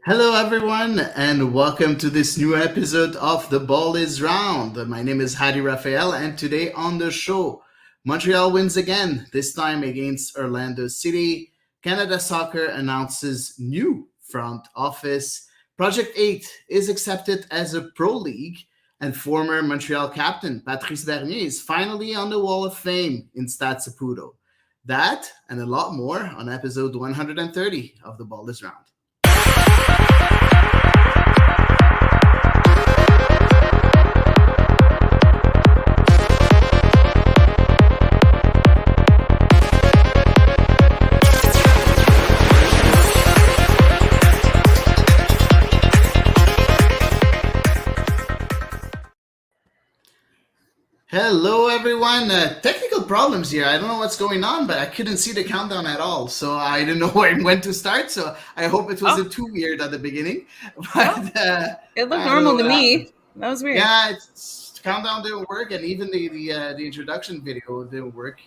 Hello, everyone, and welcome to this new episode of The Ball is Round. My name is Hady Raphael, and today on the show, Montreal wins again, this time against Orlando City. Canada Soccer announces new front office. Project 8 is accepted as a pro league, and former Montreal captain Patrice Bernier is finally on the Wall of Fame in Stade Saputo. That and a lot more on episode 130 of The Ball is Round. Hello, everyone. Technical problems here. I don't know what's going on, but I couldn't see the countdown at all. So I didn't know when to start. So I hope it wasn't too weird at the beginning. But it looked normal to me. That was weird. Yeah, countdown didn't work, and even the introduction video didn't work.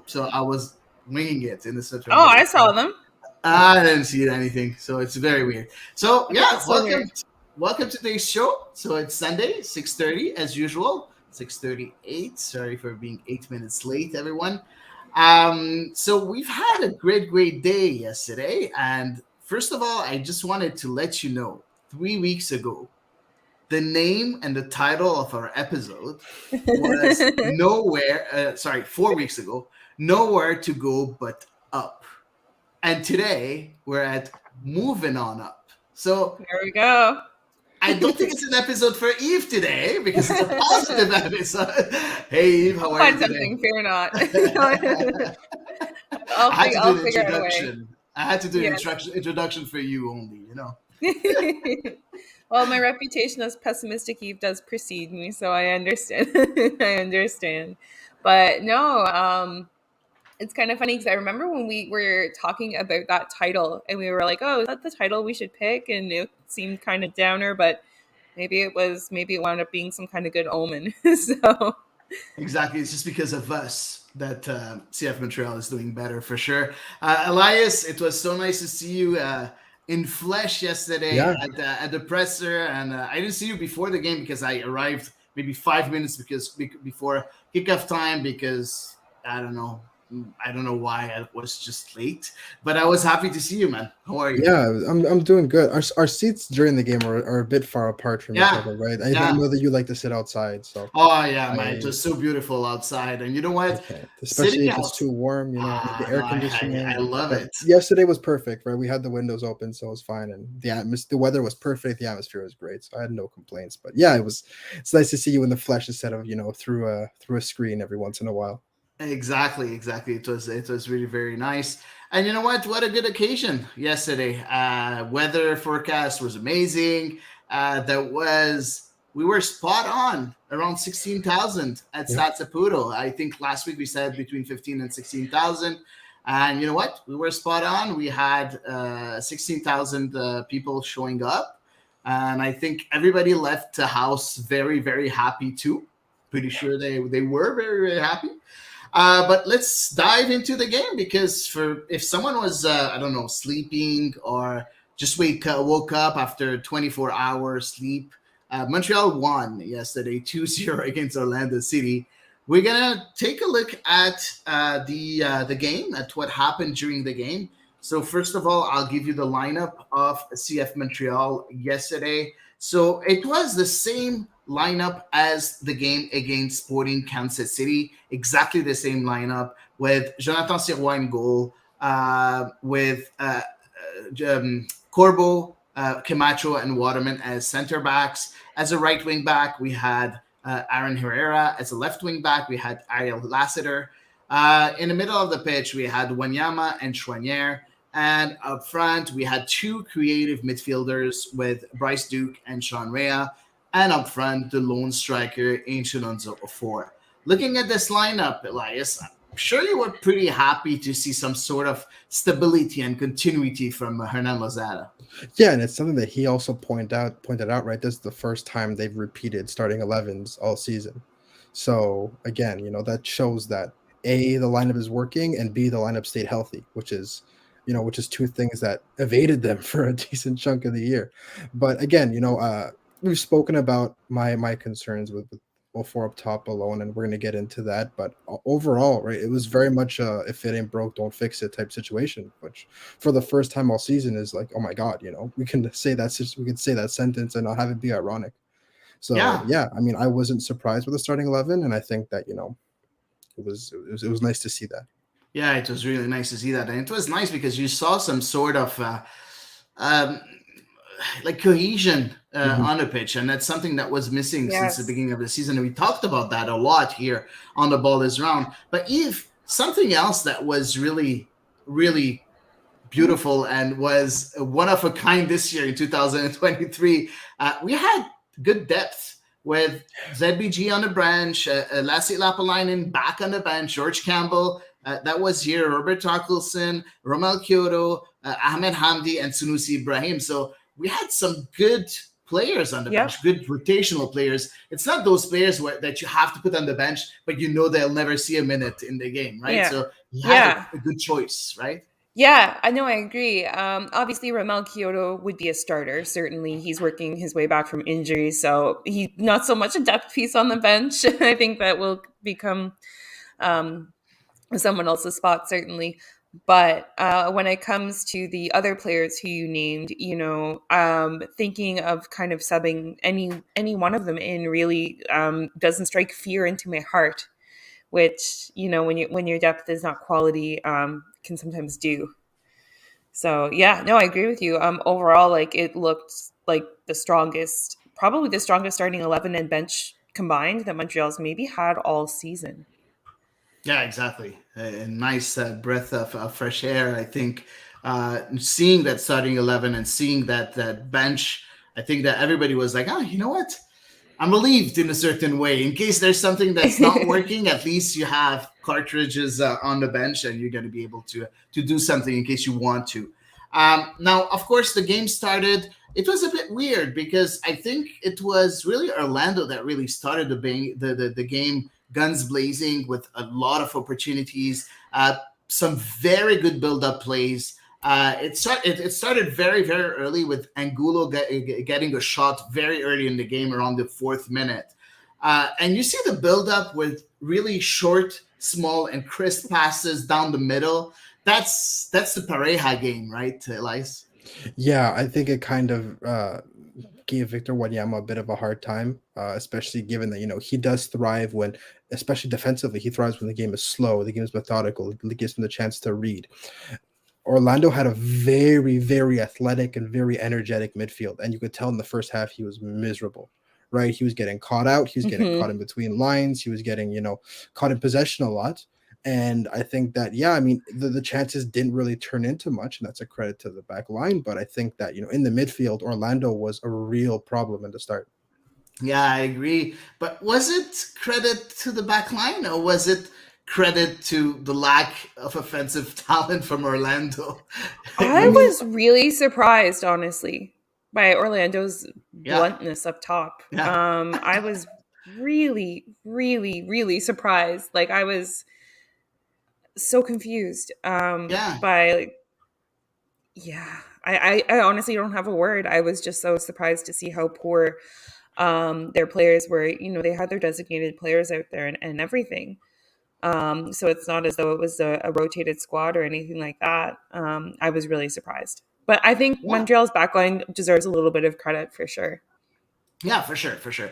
So I was winging it in the situation. Oh, I saw them. I didn't see anything, so it's very weird. So yeah, welcome to today's show. So it's Sunday, 6:30 as usual. 6:38. Sorry for being 8 minutes late, everyone. So we've had a great day yesterday. And first of all, I just wanted to let you know, 3 weeks ago, the name and the title of our episode was nowhere. 4 weeks ago, nowhere to go but up. And today we're at moving on up. So there we go. I don't think it's an episode for Eve today because it's a positive episode. Hey, Eve, how are you today? Something, fear not. I'll figure out a way. I had to do an introduction for you only, Well, my reputation as pessimistic Eve does precede me, so I understand. I understand. But no, it's kind of funny because I remember when we were talking about that title and we were like, oh, is that the title we should pick? And it seemed kind of downer, but maybe it wound up being some kind of good omen. So exactly. It's just because of us that CF Montreal is doing better for sure. Elias, it was so nice to see you in flesh yesterday at the presser. And I didn't see you before the game because I arrived maybe 5 minutes before kickoff time because I don't know why I was just late, but I was happy to see you, man. How are you? Yeah, I'm doing good. Our seats during the game are a bit far apart from each other, right? I know that you like to sit outside, so. Oh yeah, man, it was so beautiful outside, and you know what? Okay. Especially if it's too warm, the air conditioning. I love it. Yesterday was perfect, right? We had the windows open, so it was fine, and the weather was perfect. The atmosphere was great, so I had no complaints. But yeah, it's nice to see you in the flesh instead of through a screen every once in a while. Exactly. It was really very nice. And you know what? What a good occasion yesterday. Weather forecast was amazing. We were spot on around 16,000 at Stade Saputo. I think last week we said between 15 and 16,000. And you know what? We were spot on. We had 16,000 people showing up. And I think everybody left the house very, very happy too. Pretty sure they were very, very happy. But let's dive into the game because if someone was, sleeping or just woke up after 24 hours sleep, Montreal won yesterday 2-0 against Orlando City. We're going to take a look at the game, at what happened during the game. So first of all, I'll give you the lineup of CF Montreal yesterday. So it was the same lineup as the game against Sporting Kansas City, exactly the same lineup with Jonathan Sirois in goal, with Corbo, Camacho, and Waterman as center backs. As a right wing back, we had Aaron Herrera. As a left wing back, we had Ariel Lassiter. In the middle of the pitch, we had Wanyama and Chouanière. And up front, we had two creative midfielders with Bryce Duke and Sean Rea. And up front, the lone striker, Ancient Alonso Ofor. Looking at this lineup, Elias, I'm sure you were pretty happy to see some sort of stability and continuity from Hernan Lozada. Yeah, and it's something that he also pointed out, right? This is the first time they've repeated starting 11s all season. So, again, that shows that A, the lineup is working, and B, the lineup stayed healthy, which is which is two things that evaded them for a decent chunk of the year. But again, we've spoken about my concerns with 04 up top alone, and we're going to get into that. But overall, right, it was very much if it ain't broke, don't fix it type situation, which for the first time all season is like, oh my God, we can say that sentence and not have it be ironic. So Yeah. I mean, I wasn't surprised with the starting 11, and I think that it was nice to see that. Yeah, it was really nice to see that, and it was nice because you saw some sort of um, like cohesion Mhm. on the pitch, and that's something that was missing since the Yes. beginning of the season. And we talked about that a lot here on the Ball is Round. But Eve, something else that was really, really beautiful and was one of a kind this year in 2023, we had good depth with ZBG on the bench, Lassie Lapalainen back on the bench, George Campbell, that was here, Robert Tarkelson, Romel Kyoto, Ahmed Hamdi, and Sunusi Ibrahim. So we had some good players on the Yep. bench, good rotational players. It's not those players that you have to put on the bench, but they'll never see a minute in the game, right? Yeah. So you had Yeah. a good choice, right? Yeah, I know. I agree. Obviously, Ramel Kyoto would be a starter. Certainly, he's working his way back from injury, so he's not so much a depth piece on the bench. I think that will become um, someone else's spot, certainly. But when it comes to the other players who you named, thinking of kind of subbing any one of them in really doesn't strike fear into my heart, which when your depth is not quality, can sometimes do. So yeah, no, I agree with you. Overall, like it looked like probably the strongest starting 11 and bench combined that Montreal's maybe had all season. Yeah, exactly. A nice breath of fresh air. I think seeing that starting 11 and seeing that bench, I think that everybody was like, oh, you know what? I'm relieved in a certain way. In case there's something that's not working, at least you have cartridges on the bench and you're going to be able to do something in case you want to. Now, of course, the game started. It was a bit weird because I think it was really Orlando that really started the game guns blazing with a lot of opportunities, some very good build-up plays. It started very, very early with Angulo getting a shot very early in the game around the 4th minute. And you see the build-up with really short, small, and crisp passes down the middle. That's the Pareja game, right, Elias? Yeah, I think it kind of gave Victor Wanyama a bit of a hard time, especially given that he does thrive when, especially defensively, he thrives when the game is slow, the game is methodical, it gives him the chance to read. Orlando had a very, very athletic and very energetic midfield, and you could tell in the first half he was miserable. Right, he was getting caught out. He was getting Mhm. caught in between lines. He was getting, caught in possession a lot. And I think that, yeah, I mean, the chances didn't really turn into much, and that's a credit to the back line. But I think that, in the midfield, Orlando was a real problem in the start. Yeah, I agree. But was it credit to the back line or was it credit to the lack of offensive talent from Orlando? I When you, was really surprised, honestly, by Orlando's yeah, bluntness up top. yeah, I was really, really, really surprised. Like I was so confused yeah. by like, yeah. I honestly don't have a word. I was just so surprised to see how poor their players were. They had their designated players out there and everything. So it's not as though it was a rotated squad or anything like that. I was really surprised. But I think Yeah. Montreal's backline deserves a little bit of credit for sure. Yeah, for sure, for sure.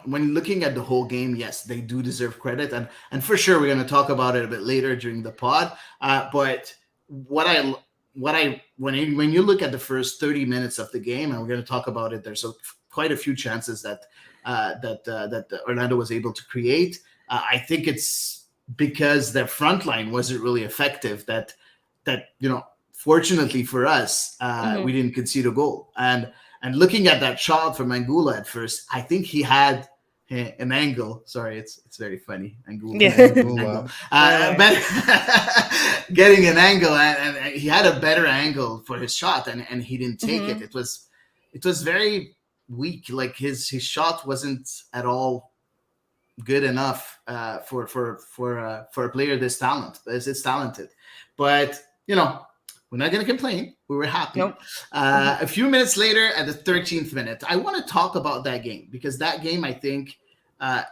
When looking at the whole game, yes, they do deserve credit, and for sure we're going to talk about it a bit later during the pod. But when you look at the first 30 minutes of the game, and we're going to talk about it, there's quite a few chances that Orlando was able to create. I think it's because their front line wasn't really effective. Fortunately for us, we Mm-hmm. didn't concede a goal. And looking at that shot from Angulo at first, I think he had an angle. Sorry, it's very funny. Angulo Yeah. getting an angle. Angula. But getting an angle, and he had a better angle for his shot, and he didn't take it. Mm-hmm. It was very weak. Like his shot wasn't at all good enough for a player this talented. But We're not going to complain. We were happy. Nope. A few minutes later, at the 13th minute, I want to talk about that game because that game, I think,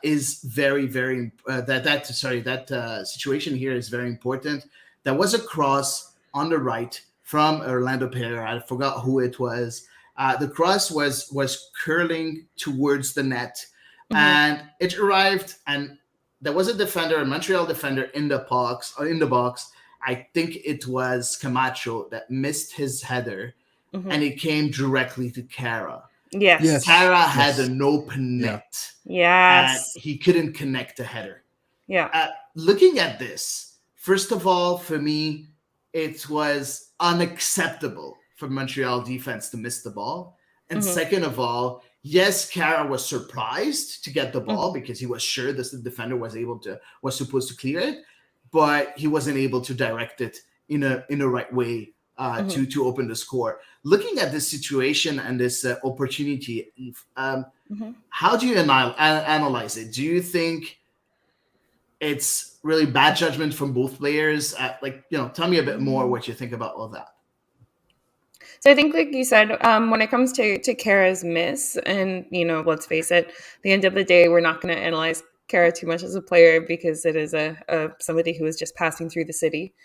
is very, very that situation here is very important. There was a cross on the right from Orlando player. I forgot who it was. The cross was curling towards the net, and it arrived, and there was a Montreal defender in the box. I think it was Camacho that missed his header, and it came directly to Kara. Yes. Kara had an open net. Yes. And he couldn't connect the header. Yeah. Looking at this, first of all, for me, it was unacceptable for Montreal defense to miss the ball. And second of all, yes, Kara was surprised to get the ball because he was sure the defender was supposed to clear it, but he wasn't able to direct it in a right way to open the score. Looking at this situation and this opportunity, how do you analyze it? Do you think it's really bad judgment from both players? Tell me a bit more what you think about all that. So I think, like you said, when it comes to Kara's miss, and let's face it, at the end of the day, we're not going to analyze Kara too much as a player because it is a somebody who is just passing through the city.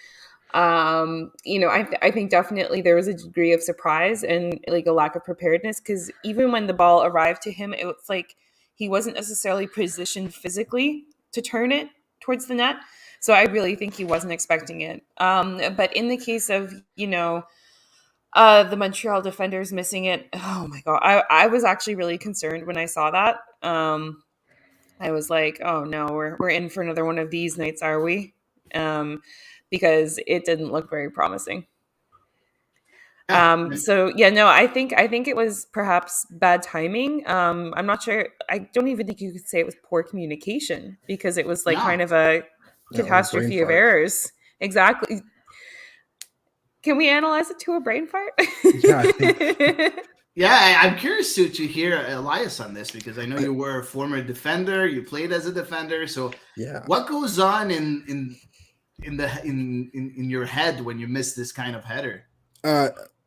I think definitely there was a degree of surprise and like a lack of preparedness because even when the ball arrived to him, it was like he wasn't necessarily positioned physically to turn it towards the net. So I really think he wasn't expecting it. But in the case of, the Montreal defenders missing it, oh my God, I was actually really concerned when I saw that. I was like, oh no, we're in for another one of these nights, are we? Because it didn't look very promising. I think it was perhaps bad timing. I'm not sure. I don't even think you could say it was poor communication because it was kind of a catastrophe of errors. Exactly. Can we analyze it to a brain fart? Yeah, I think. Yeah, I'm curious to hear Elias on this because I know you were a former defender. You played as a defender. So what goes on in your head when you miss this kind of header?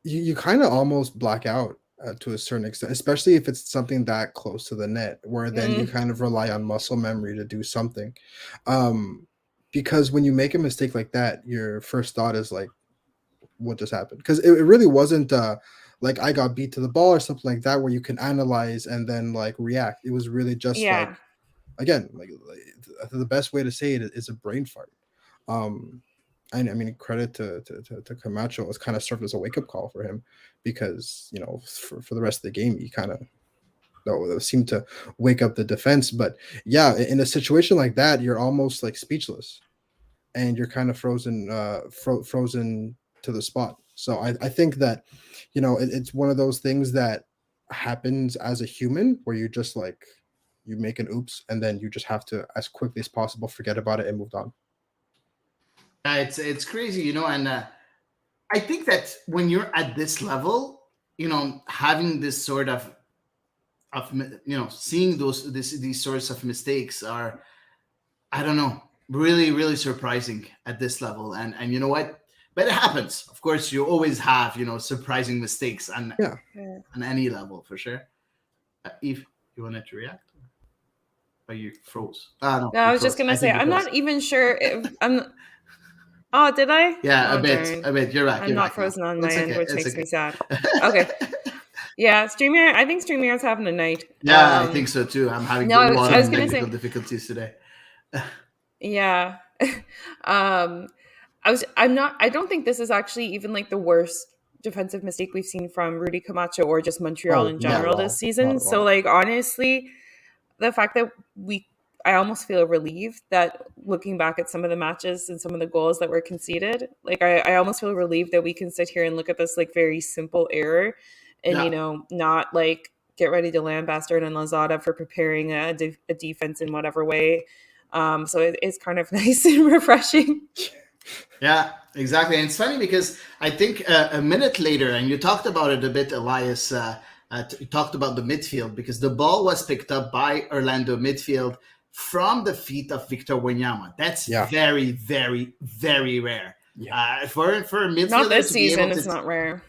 You kind of almost black out to a certain extent, especially if it's something that close to the net, where then you kind of rely on muscle memory to do something. Because when you make a mistake like that, your first thought is like, what just happened? Because it really wasn't like I got beat to the ball or something like that, where you can analyze and then like react. It was really just like, again, like the best way to say it is a brain fart. I mean, credit to Camacho. It's kind of served as a wake up call for him because for the rest of the game he kind of seemed to wake up the defense. But yeah, in a situation like that, you're almost like speechless, and you're kind of frozen to the spot. So I think that it's one of those things that happens as a human where you just like you make an oops and then you just have to as quickly as possible forget about it and move on. It's crazy, and I think that when you're at this level, having this sort of seeing these sorts of mistakes are, I don't know, really, really surprising at this level. And you know what? But it happens. Of course, you always have, surprising mistakes on any level for sure. Eve, you wanted to react? Or you froze? No, I was just gonna say I'm not even sure if I'm. Oh, did I? Yeah, a bit. You're right. I'm not frozen on my end, which makes me sad. Okay. Yeah, StreamYard. I think StreamYard's having a night. Yeah, I think so too. I'm having a lot of technical difficulties today. Yeah. I don't think this is actually even like the worst defensive mistake we've seen from Rudy Camacho or just Montreal in general this season. So like honestly, the fact that I almost feel relieved that looking back at some of the matches and some of the goals that were conceded, like I almost feel relieved that we can sit here and look at this like very simple error and, not like get ready to lambast and Lazada for preparing a defense in whatever way. So it's kind of nice and refreshing. Yeah, exactly. And it's funny because I think a minute later, and you talked about it a bit, Elias, you talked about the midfield because the ball was picked up by Orlando midfield from the feet of Victor Wanyama. That's very, very, very rare. For a midfielder Not this to be season. able It's not rare.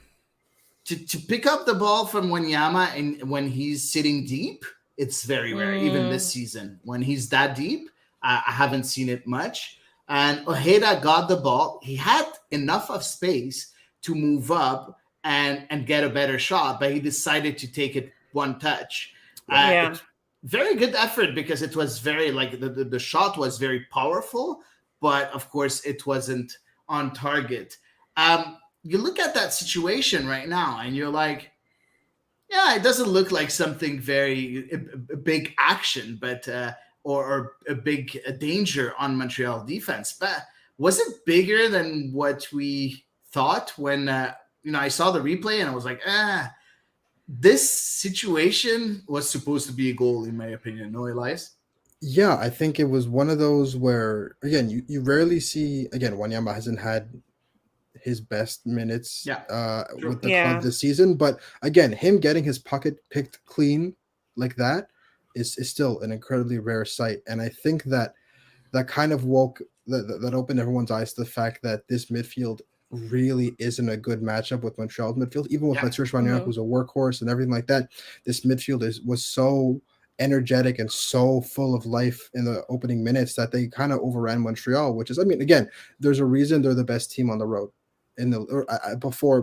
to pick up the ball from Wanyama and when he's sitting deep, it's very rare. Even this season, when he's that deep, I haven't seen it much. And Ojeda got the ball. He had enough of space to move up and get a better shot, but he decided to take it one touch. It's very good effort because it was very like the shot was very powerful, but of course it wasn't on target. You look at that situation right now and you're like, yeah, it doesn't look like something very a big action, but or a big danger on Montreal defense. But was it bigger than what we thought when I saw the replay and I was like, this situation was supposed to be a goal in my opinion. No, Elias? Yeah, I think it was one of those where, again, you rarely see, again, Wanyama hasn't had his best minutes with the club this season. But again, him getting his pocket picked clean like that is still an incredibly rare sight. And I think that kind of that opened everyone's eyes to the fact that this midfield really isn't a good matchup with Montreal's midfield. Even with Mathieu Choinière, who's a workhorse and everything like that, this midfield was so energetic and so full of life in the opening minutes that they kind of overran Montreal, which is, I mean, again, there's a reason they're the best team on the road. Before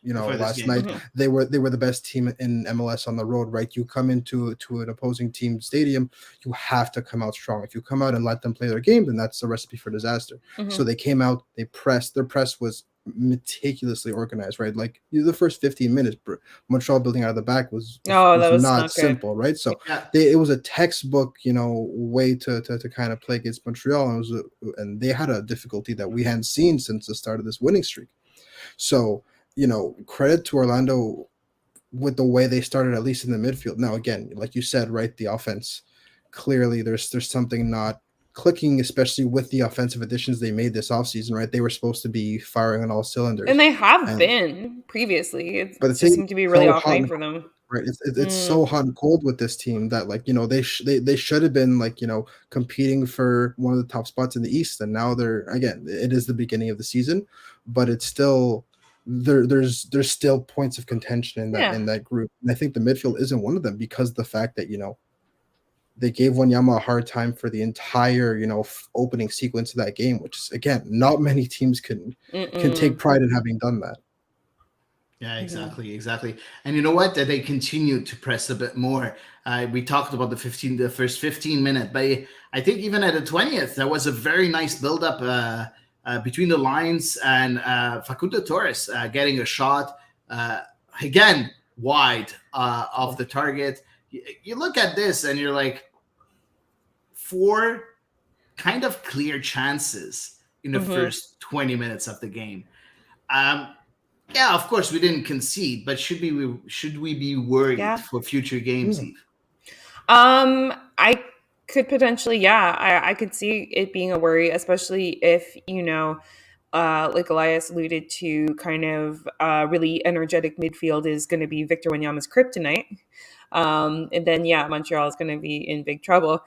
last night, they were the best team in MLS on the road, right? You come into an opposing team stadium, you have to come out strong. If you come out and let them play their game, then that's a recipe for disaster. So they came out, they pressed. Their press was meticulously organized, right? Like the first 15 minutes, Montreal building out of the back was not simple, right? So it was a textbook, way to kind of play against Montreal, and they had a difficulty that we hadn't seen since the start of this winning streak. So, credit to Orlando with the way they started, at least in the midfield. Now, again, like you said, right, the offense, clearly there's something not clicking, especially with the offensive additions they made this offseason, right? They were supposed to be firing on all cylinders. And they have been previously. But it just seemed to be really off night for them. Right. It's so hot and cold with this team that, like, they should have been, like, competing for one of the top spots in the East. And now it is the beginning of the season, but it's still there's still points of contention in that group. And I think the midfield isn't one of them because of the fact that, they gave Wanyama a hard time for the entire, opening sequence of that game, which is, again, not many teams can take pride in having done that. Yeah, exactly. And you know what? That they continued to press a bit more. We talked about the first 15 minutes, but I think even at the 20th, there was a very nice build-up between the lines and Facundo Torres getting a shot, again, wide of the target. You look at this and you're like, 4 kind of clear chances in the first 20 minutes of the game. Yeah, of course we didn't concede, but should we be worried for future games, Eve? I could potentially, I could see it being a worry, especially if, like Elias alluded to, kind of really energetic midfield is going to be Victor Wanyama's kryptonite. And then, Montreal is going to be in big trouble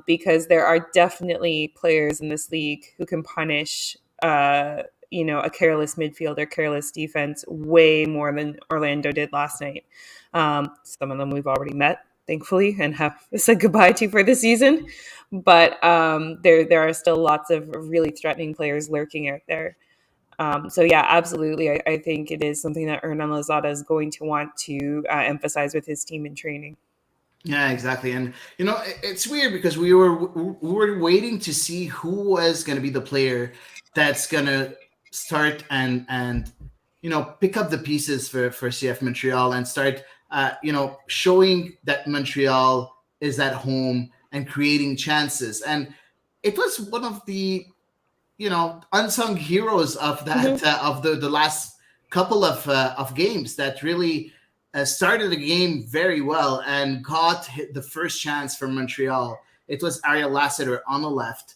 because there are definitely players in this league who can punish, a careless midfield or careless defense way more than Orlando did last night. Some of them we've already met, thankfully, and have said goodbye to for the season. But there are still lots of really threatening players lurking out there. So absolutely. I think it is something that Hernan Lozada is going to want to emphasize with his team in training. Yeah, exactly. And, it's weird because we were waiting to see who was going to be the player that's going to start and pick up the pieces for CF Montreal and start, showing that Montreal is at home and creating chances. And it was one of the unsung heroes of that of the last couple of games that really started the game very well and got the first chance for Montreal. It was Ariel Lassiter on the left,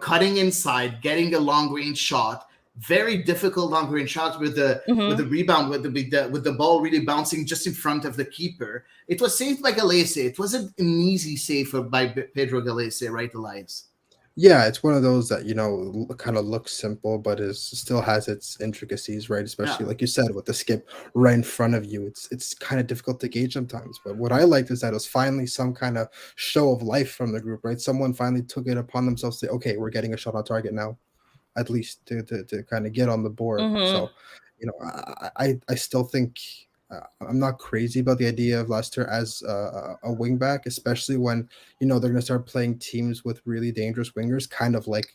cutting inside, getting a long range shot, very difficult long range shot with the rebound with the ball really bouncing just in front of the keeper. It was saved by Gallese. It wasn't an easy save by Pedro Gallese, right, Elias? Yeah, it's one of those that kind of looks simple, but is still has its intricacies, right? Yeah. Especially like you said, with the skip right in front of you, it's kind of difficult to gauge sometimes. But what I liked is that it was finally some kind of show of life from the group, right? Someone finally took it upon themselves to say, okay, we're getting a shot on target now, at least to kind of get on the board. Mm-hmm. So, I still think I'm not crazy about the idea of Leicester as a wing back, especially when they're going to start playing teams with really dangerous wingers, kind of like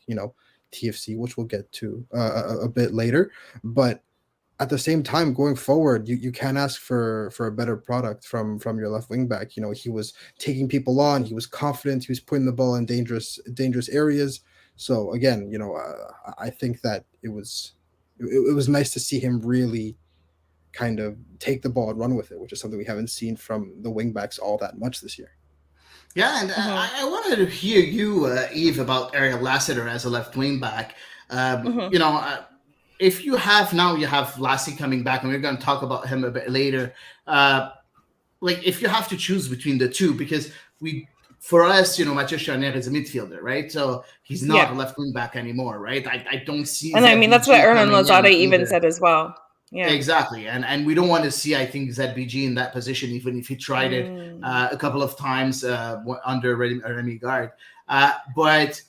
TFC, which we'll get to a bit later. But at the same time, going forward, you can't ask for a better product from your left wing back. He was taking people on, he was confident, he was putting the ball in dangerous areas. So again, I think that it was nice to see him really kind of take the ball and run with it, which is something we haven't seen from the wing backs all that much this year. Yeah, and Mm-hmm. I wanted to hear you, Eve, about Ariel Lassiter as a left wing back. Mm-hmm. If you have now, you have Lassie coming back, and we're going to talk about him a bit later. Like, if you have to choose between the two, because for us, Mathieu Charnier is a midfielder, right? So he's not Yeah. a left wing back anymore, right? I don't see And I mean, that's what ZBG Hernan coming Lozada in even either. said as well. Yeah. Exactly, and we don't want to see, I think, ZBG in that position, even if he tried it a couple of times under Remy Gard. But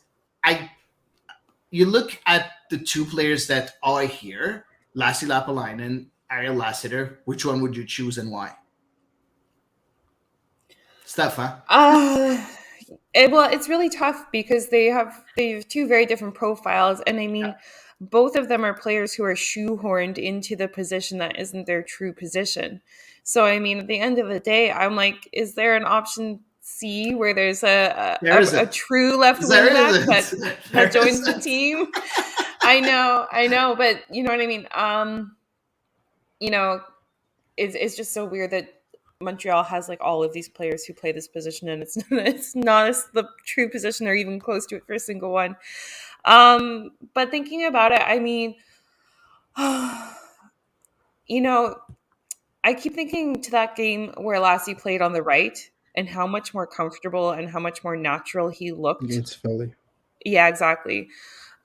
you look at the two players that are here, Lassi Lapalainen, Ariel Lassiter. Which one would you choose and why? Steph, huh? Well, it's really tough because they have two very different profiles, and I mean, both of them are players who are shoehorned into the position that isn't their true position. So, I mean, at the end of the day, I'm like, is there an option C where there's There a isn't. true left There wing back isn't. There that joins the isn't. team? I know, but you know what I mean. You know, it's just so weird that Montreal has like all of these players who play this position, and it's not the true position or even close to it for a single one. But thinking about it, I mean, I keep thinking to that game where Lassie played on the right and how much more comfortable and how much more natural he looked. Against Philly. Yeah, exactly.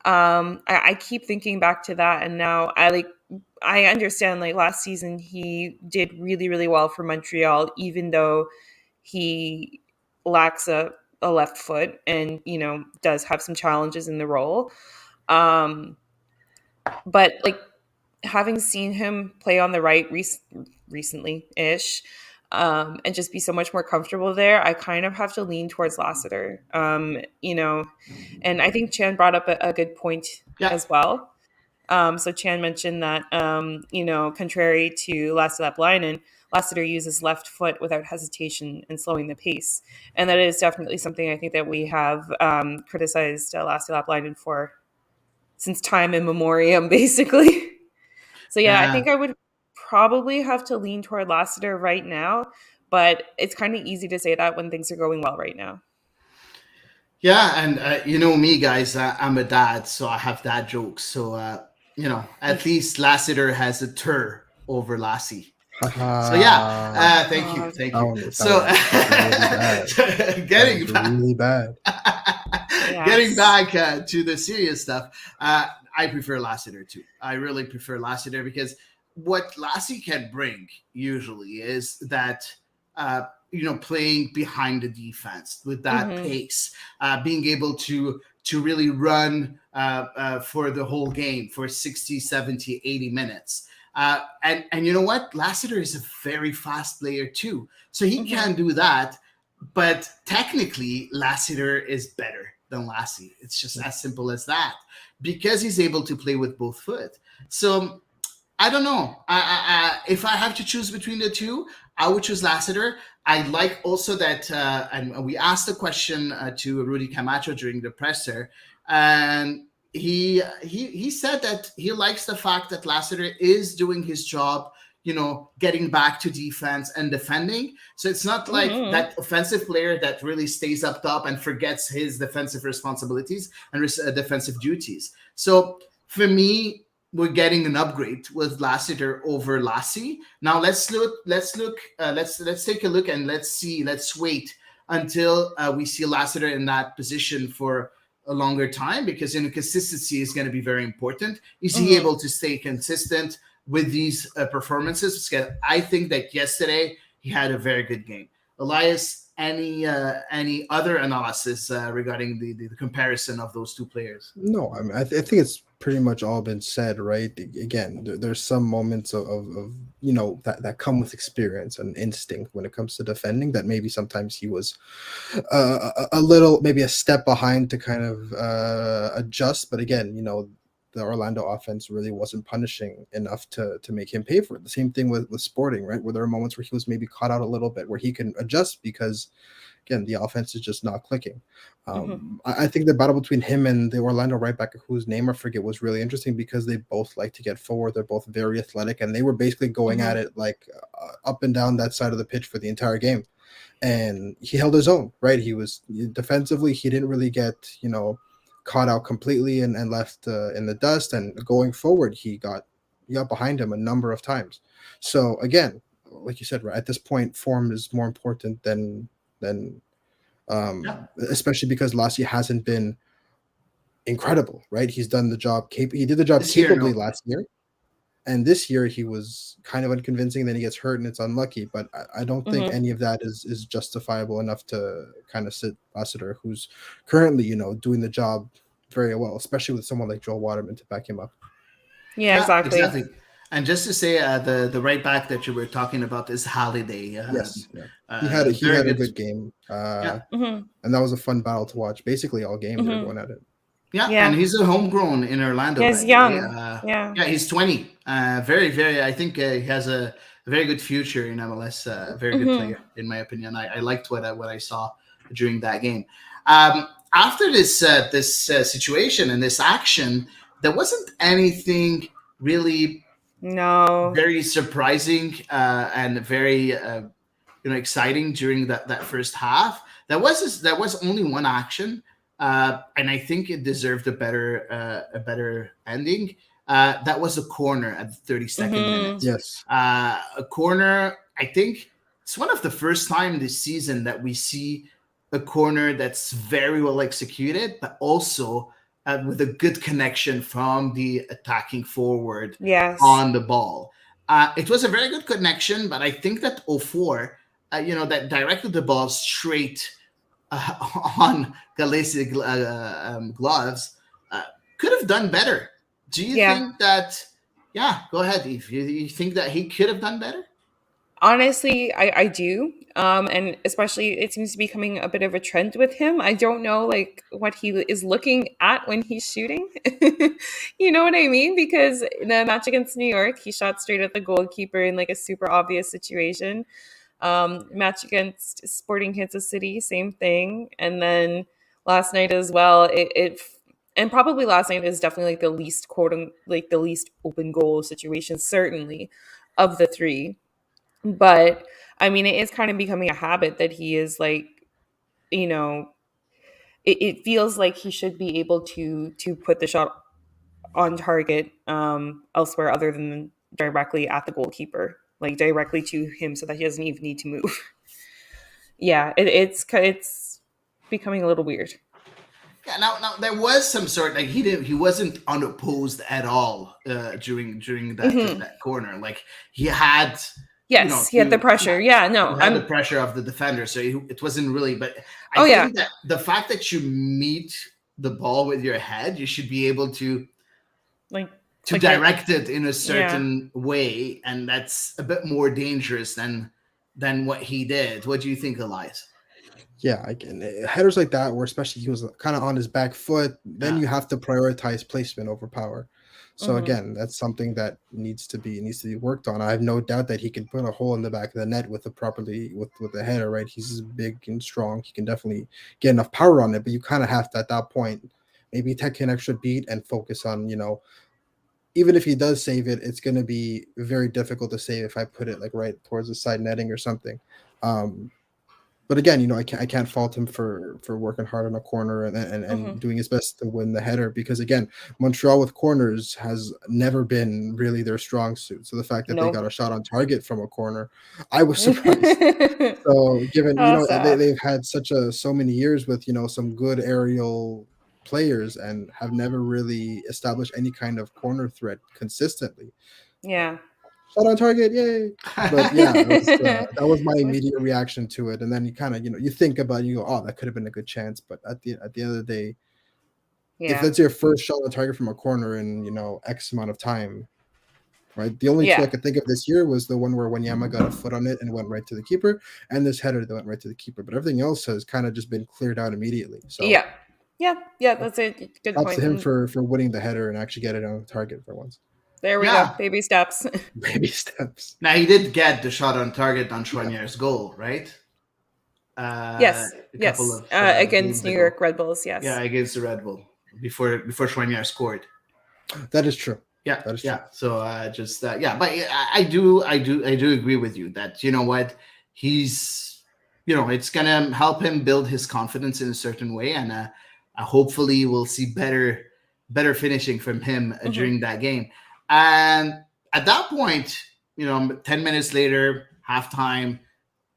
I keep thinking back to that, and now I understand like last season he did really, really well for Montreal, even though he lacks a left foot and, does have some challenges in the role. But like having seen him play on the right recently-ish, and just be so much more comfortable there, I kind of have to lean towards Lassiter. And I think Chan brought up a good point Yeah. as well. So Chan mentioned that, contrary to Lapalainen, Lassiter uses left foot without hesitation and slowing the pace. And that is definitely something I think that we have criticized Lapalainen for since time immemorial, basically. So yeah, I Yeah. think I would probably have to lean toward Lassiter right now, but it's kind of easy to say that when things are going well right now. Yeah, and you know me, guys. I'm a dad, so I have dad jokes. So at least Lassiter has a tur over Lassie. So yeah, thank you. So getting back, really bad. getting back to the serious stuff, I prefer Lassiter too. I really prefer Lassiter because what Lassie can bring usually is that playing behind the defense with that pace, being able to really run for the whole game for 60, 70, 80 minutes. And you know what? Lassiter is a very fast player too. So he can do that. But technically, Lassiter is better than Lassie. It's just as simple as that because he's able to play with both foot. So I don't know. If I have to choose between the two, I would choose Lassiter. I like also that, and we asked the question to Rudy Camacho during the presser, and he said that he likes the fact that Lassiter is doing his job, getting back to defense and defending. So it's not like that offensive player that really stays up top and forgets his defensive responsibilities and defensive duties. So for me, we're getting an upgrade with Lassiter over Lassie. Now let's take a look and let's wait until we see Lassiter in that position for a longer time, because consistency is going to be very important. Is he able to stay consistent with these performances? Because I think that yesterday he had a very good game. Elias, any other analysis regarding the comparison of those two players? No, I mean, I think it's pretty much all been said, right? Again, there's some moments of that come with experience and instinct when it comes to defending, that maybe sometimes he was a little, maybe a step behind to kind of adjust. But again, the Orlando offense really wasn't punishing enough to make him pay for it. The same thing with Sporting, right? Where there are moments where he was maybe caught out a little bit, where he can adjust because, again, the offense is just not clicking. I think the battle between him and the Orlando right back, whose name I forget, was really interesting because they both like to get forward. They're both very athletic, and they were basically going at it like up and down that side of the pitch for the entire game. And he held his own, right? He was defensively, he didn't really get, caught out completely and left in the dust. And going forward, he got behind him a number of times. So again, like you said, right, at this point, form is more important than especially because Lassie hasn't been incredible, right? He's done the job. He did the job capably last year, and this year he was kind of unconvincing. Then he gets hurt, and it's unlucky. But I don't think any of that is justifiable enough to kind of sit Lassiter, who's currently doing the job very well, especially with someone like Joel Waterman to back him up. Yeah, exactly. And just to say, the right back that you were talking about is Holiday. Yes, he had a good game, and that was a fun battle to watch. Basically, all game they were going at it. Yeah, and he's a homegrown in Orlando. He's young. He's 20. Very, very. I think he has a very good future in MLS. Very good player, in my opinion. I liked what I saw during that game. After this situation and this action, there wasn't anything really very surprising and very exciting during that first half. There was only one action, and I think it deserved a better ending. That was a corner at the 32nd minute. Yes, a corner. I think it's one of the first time this season that we see a corner that's very well executed, but also with a good connection from the attacking forward on the ball. It was a very good connection, but I think that 04, that directed the ball straight on Galesi gloves, could have done better. Do you think that? Yeah, go ahead, Eve. You think that he could have done better? Honestly, I do. And especially it seems to be becoming a bit of a trend with him. I don't know what he is looking at when he's shooting. You know what I mean? Because in the match against New York, he shot straight at the goalkeeper in a super obvious situation. Match against Sporting Kansas City, same thing. And then last night as well, and probably last night is definitely the least the least open goal situation, certainly, of the three. But I mean, it is kind of becoming a habit that he is it feels like he should be able to put the shot on target elsewhere other than directly at the goalkeeper, directly to him, so that he doesn't even need to move. Yeah, it's becoming a little weird. Yeah, now there was some sort he wasn't unopposed at all during that corner. He had. Yes, he had the pressure. He had the pressure of the defender, so it wasn't really. But I think that the fact that you meet the ball with your head, you should be able to direct it in a certain way, and that's a bit more dangerous than what he did. What do you think, Elias? Yeah, headers like that, where especially he was kind of on his back foot, then you have to prioritize placement over power. So again, that's something that needs to be worked on. I have no doubt that he can put a hole in the back of the net with the header, right? He's big and strong. He can definitely get enough power on it, but you kind of have to, at that point, maybe take an extra beat and focus on, even if he does save it, it's going to be very difficult to save if I put it right towards the side netting or something. But again, I can't fault him for working hard on a corner and doing his best to win the header, because again, Montreal with corners has never been really their strong suit. So the fact that they got a shot on target from a corner, I was surprised. So given they've had so many years with some good aerial players and have never really established any kind of corner threat consistently. Yeah. Shot on target, yay! But yeah, that was my immediate reaction to it. And then you kind of, you think about it, you go, oh, that could have been a good chance. But at the end of the day, if that's your first shot on target from a corner in, X amount of time, right? The only two I could think of this year was the one where Wanyama got a foot on it and went right to the keeper, and this header that went right to the keeper. But everything else has kind of just been cleared out immediately. So yeah, that's a good props point. to him for winning the header and actually get it on target for once. There we go. Baby steps. Baby steps. Now, he did get the shot on target on Chouinier's goal, right? Yes. Against New York Red Bulls, yes. Yeah, against the Red Bull before Chouinier scored. That is true. Yeah, that is true. So but I do agree with you that, you know what, he's, it's gonna help him build his confidence in a certain way, and hopefully we'll see better finishing from him during that game. And at that point, 10 minutes later, halftime,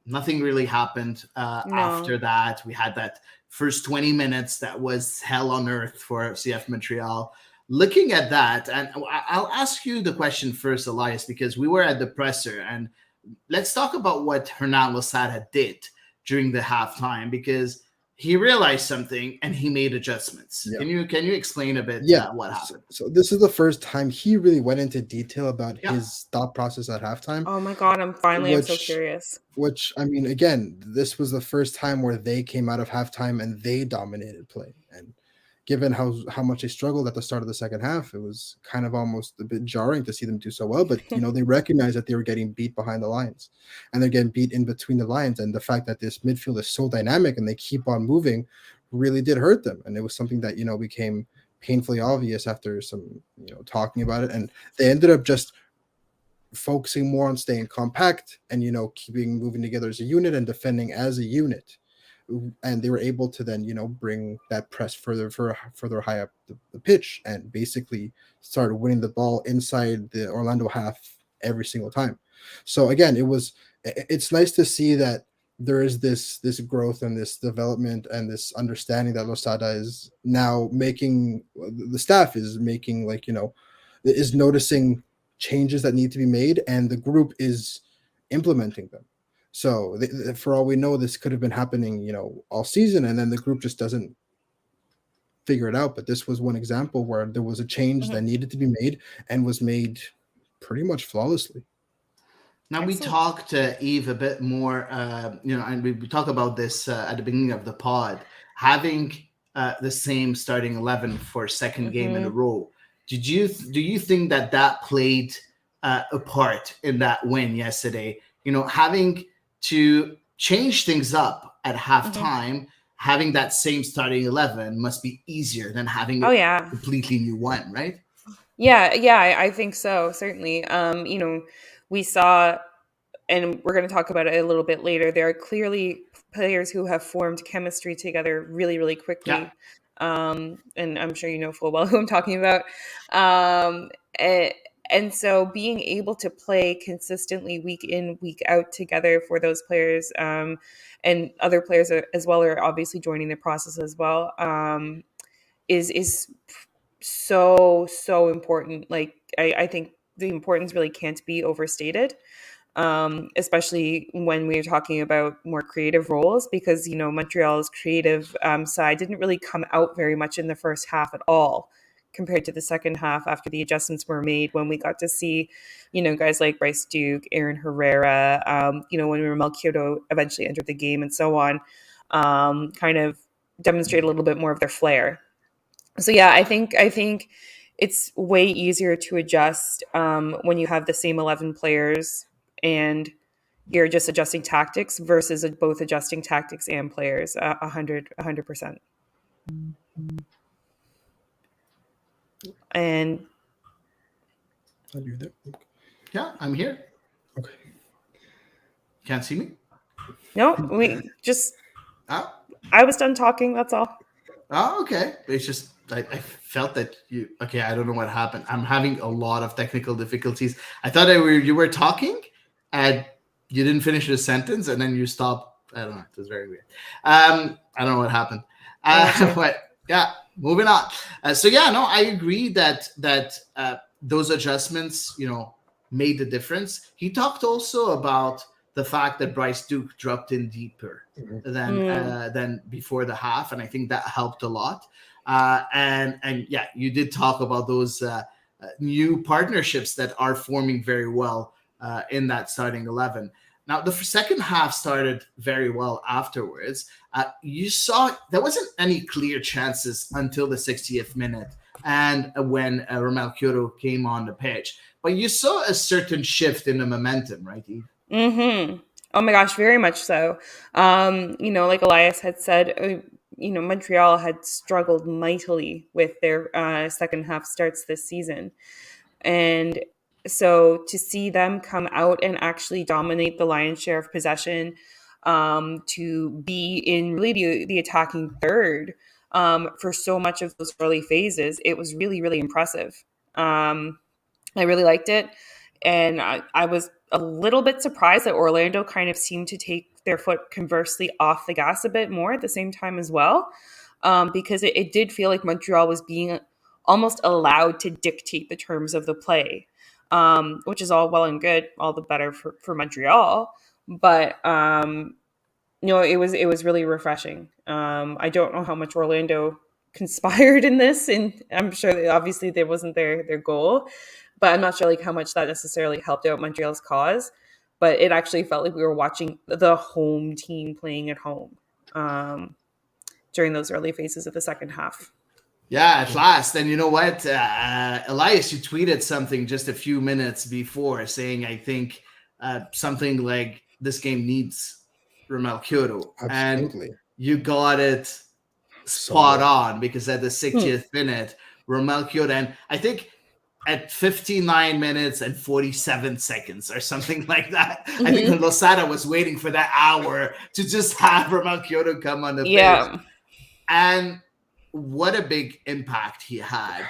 nothing really happened. After that, we had that first 20 minutes that was hell on earth for CF Montreal. Looking at that, and I'll ask you the question first, Elias, because we were at the presser, and let's talk about what Hernan Losada did during the halftime, because he realized something and he made adjustments. Yeah. Can you explain a bit what happened? So this is the first time he really went into detail about his thought process at halftime. Oh my God, I'm so curious. Which, I mean, again, this was the first time where they came out of halftime and they dominated play. And given how much they struggled at the start of the second half, it was kind of almost a bit jarring to see them do so well. But, they recognized that they were getting beat behind the lines, and they're getting beat in between the lines. And the fact that this midfield is so dynamic and they keep on moving really did hurt them. And it was something that, became painfully obvious after some, talking about it. And they ended up just focusing more on staying compact and, moving together as a unit and defending as a unit. And they were able to then, bring that press further high up the pitch and basically start winning the ball inside the Orlando half every single time. So again, it's nice to see that there is this growth and this development and this understanding that Losada is now making, the staff is making, is noticing changes that need to be made, and the group is implementing them. So for all we know, this could have been happening, all season, and then the group just doesn't figure it out. But this was one example where there was a change that needed to be made and was made pretty much flawlessly. Now, we talked, Eve, a bit more, and we talked about this at the beginning of the pod, having the same starting 11 for a second game in a row. Do you think that played a part in that win yesterday? Having to change things up at halftime, having that same starting 11 must be easier than having a completely new one, right? Yeah, I think so, certainly. We saw, and we're going to talk about it a little bit later, there are clearly players who have formed chemistry together really, really quickly. Yeah. And I'm sure you know full well who I'm talking about. And so being able to play consistently week in, week out together for those players, and other players as well are obviously joining the process as well, is so important. Like, I think the importance really can't be overstated, especially when we're talking about more creative roles, because, Montreal's creative side didn't really come out very much in the first half at all, compared to the second half after the adjustments were made, when we got to see, guys like Bryce Duke, Aaron Herrera, when Ramel Kyoto eventually entered the game and so on, kind of demonstrate a little bit more of their flair. So yeah, I think it's way easier to adjust when you have the same 11 players and you're just adjusting tactics versus both adjusting tactics and players 100%. And are you there? Yeah, I'm here. Okay. Can't see me? No, we just. I was done talking. That's all. Oh, okay. It's just I felt that you. Okay, I don't know what happened. I'm having a lot of technical difficulties. I thought you were talking, and you didn't finish the sentence, and then you stopped. I don't know. It was very weird. I don't know what happened. But Yeah, moving on. I agree that those adjustments, made the difference. He talked also about the fact that Bryce Duke dropped in deeper Mhm. than before the half, and I think that helped a lot. And yeah, you did talk about those new partnerships that are forming very well in that starting 11. Now, the second half started very well afterwards. You saw there wasn't any clear chances until the 60th minute and when Romel Kyoto came on the pitch. But you saw a certain shift in the momentum, right, Eve? Mm-hmm. Oh my gosh, very much so. Like Elias had said, Montreal had struggled mightily with their second half starts this season. And so to see them come out and actually dominate the lion's share of possession, to be in really the attacking third for so much of those early phases, it was really, really impressive. I really liked it. And I was a little bit surprised that Orlando kind of seemed to take their foot conversely off the gas a bit more at the same time as well, because it did feel like Montreal was being almost allowed to dictate the terms of the play, which is all well and good, all the better for Montreal. But it was really refreshing. I don't know how much Orlando conspired in this, and I'm sure that obviously there wasn't their goal, but I'm not sure like how much that necessarily helped out Montreal's cause. But it actually felt like we were watching the home team playing at home during those early phases of the second half. Yeah, at last. And you know what? Elias, you tweeted something just a few minutes before saying, I think something like this game needs Romel Kyoto. And Absolutely. you got it So spot well. on because at the 60th minute, Romel Kyoto, and I think at 59 minutes and 47 seconds or something like that. I think Mm-hmm. Losada was waiting for that hour to just have Romel Kyoto come on the pitch. Yeah. And what a big impact he had.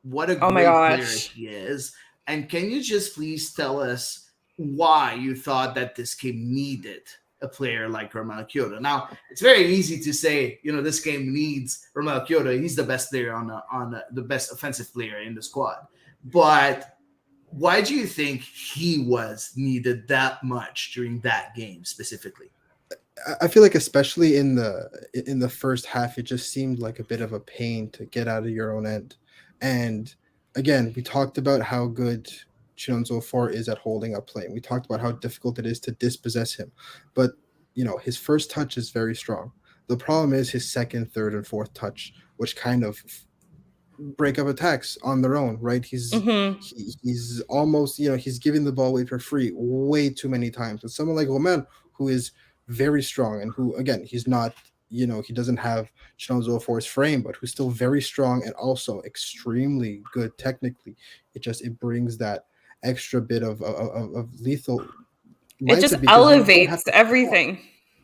What a Oh my great player gosh. he is. And can you just please tell us why you thought that this game needed a player like Romel Kyoto? Now, it's very easy to say, this game needs Romel Kyoto. He's the best player on the best offensive player in the squad. But why do you think he was needed that much during that game specifically? I feel like especially in the first half, it just seemed like a bit of a pain to get out of your own end. And again, we talked about how good Chinonso 4 is at holding up play. We talked about how difficult it is to dispossess him. But his first touch is very strong. The problem is his second, third, and fourth touch, which kind of break up attacks on their own, right? Mm-hmm. He's almost, he's giving the ball away for free way too many times. But someone like Roman, who is very strong and who, again, he's not, he doesn't have Chinonso 4's frame, but who's still very strong and also extremely good technically. It brings that extra bit of lethal It just mindset because you don't have elevates to perform. everything.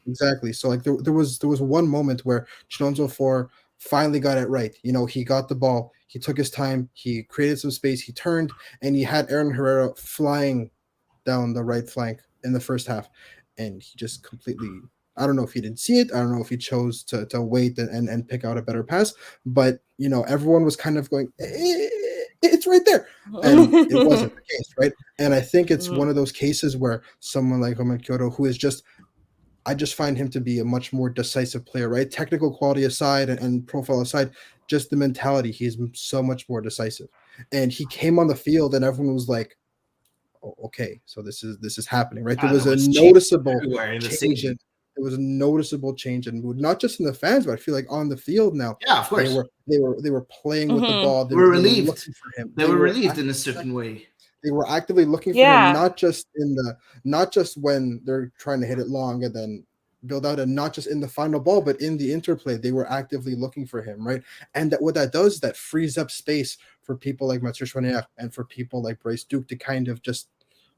Exactly. So like there was one moment where Chinonso 4 finally got it right. He got the ball, he took his time, he created some space, he turned, and he had Aaron Herrera flying down the right flank in the first half. And he just completely, I don't know if he didn't see it. I don't know if he chose to wait and pick out a better pass. But everyone was kind of going, it's right there. And it wasn't the case, right? And I think it's one of those cases where someone like Roman Kyoto, who is just, I just find him to be a much more decisive player, right? Technical quality aside and profile aside, just the mentality, he's so much more decisive. And he came on the field and everyone was like, oh, okay, so this is happening, right? There There was a was change noticeable everywhere in the change stadium. in there was a noticeable change in mood, not just in the fans, but I feel like on the field now. Yeah, of They course. were playing with the Mm-hmm. ball. We were They were relieved. looking for him. They were relieved in a certain way. They were actively looking for him, Yeah. not just when they're trying to hit it long and then build out, and not just in the final ball, but in the interplay. They were actively looking for him, right? And what that does is that frees up space for people like Mathieu Chouanière and for people like Bryce Duke to kind of just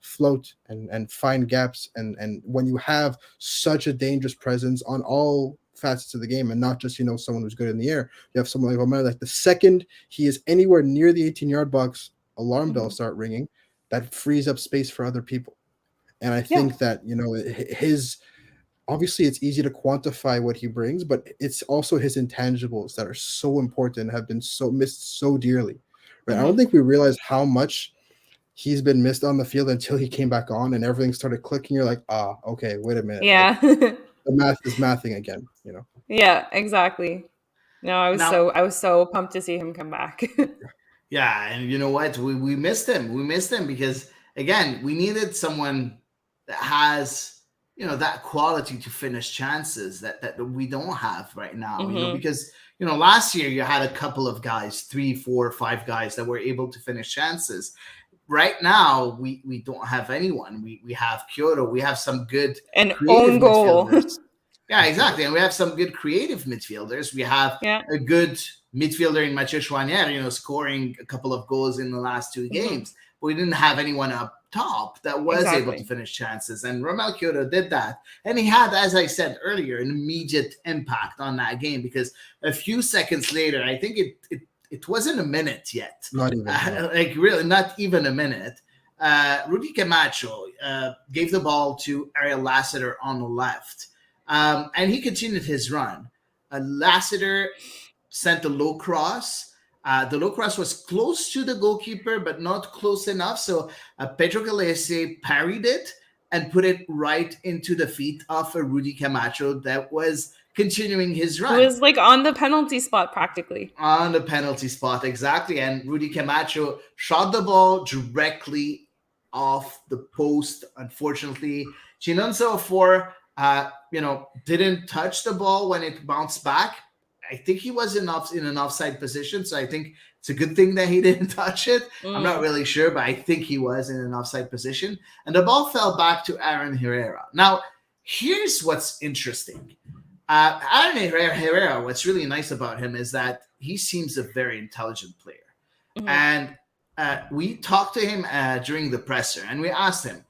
float and find gaps. And when you have such a dangerous presence on all facets of the game and not just someone who's good in the air, you have someone like Omar, like the second he is anywhere near the 18-yard box, alarm bells start ringing. That frees up space for other people. And I Yeah. think that his obviously it's easy to quantify what he brings, but it's also his intangibles that are so important, have been so missed so dearly. Right? I don't think we realize how much he's been missed on the field until he came back on and everything started clicking. You're like, okay, wait a minute. Like Yeah. the math is mathing again, you know. Yeah, exactly. No, Now, I was so pumped to see him come back. yeah, and you know what? We missed him. We missed him because again, we needed someone that has that quality to finish chances that we don't have right now. Because last year you had a couple of guys, 3, 4, 5 guys that were able to finish chances. Right now we don't have anyone. We have Kyoto. We have some good An creative own goal. midfielders. Yeah, exactly. And we have some good creative midfielders. We have Yeah. a good midfielder in Mathieu Chouanière, scoring a couple of goals in the last 2 games. But we didn't have anyone up top that was able to finish chances. And Romel Kyoto did that. And he had, as I said earlier, an immediate impact on that game because a few seconds later, I think it wasn't a minute yet. Not even. Like really, not even a minute. Rudy Camacho gave the ball to Ariel Lassiter on the left. And he continued his run. Lassiter sent a low cross. The low cross was close to the goalkeeper, but not close enough. So Pedro Calese parried it and put it right into the feet of a Rudy Camacho that was continuing his run. It was like on the penalty spot practically. On the penalty spot, exactly. And Rudy Camacho shot the ball directly off the post. Unfortunately, Chinonso didn't touch the ball when it bounced back. I think he was in an offside position, so I think it's a good thing that he didn't touch it. I'm not really sure, but I think he was in an offside position. And the ball fell back to Aaron Herrera. Now, here's what's interesting. Aaron Herrera, what's really nice about him is that he seems a very intelligent player. And we talked to him during the presser, and we asked him,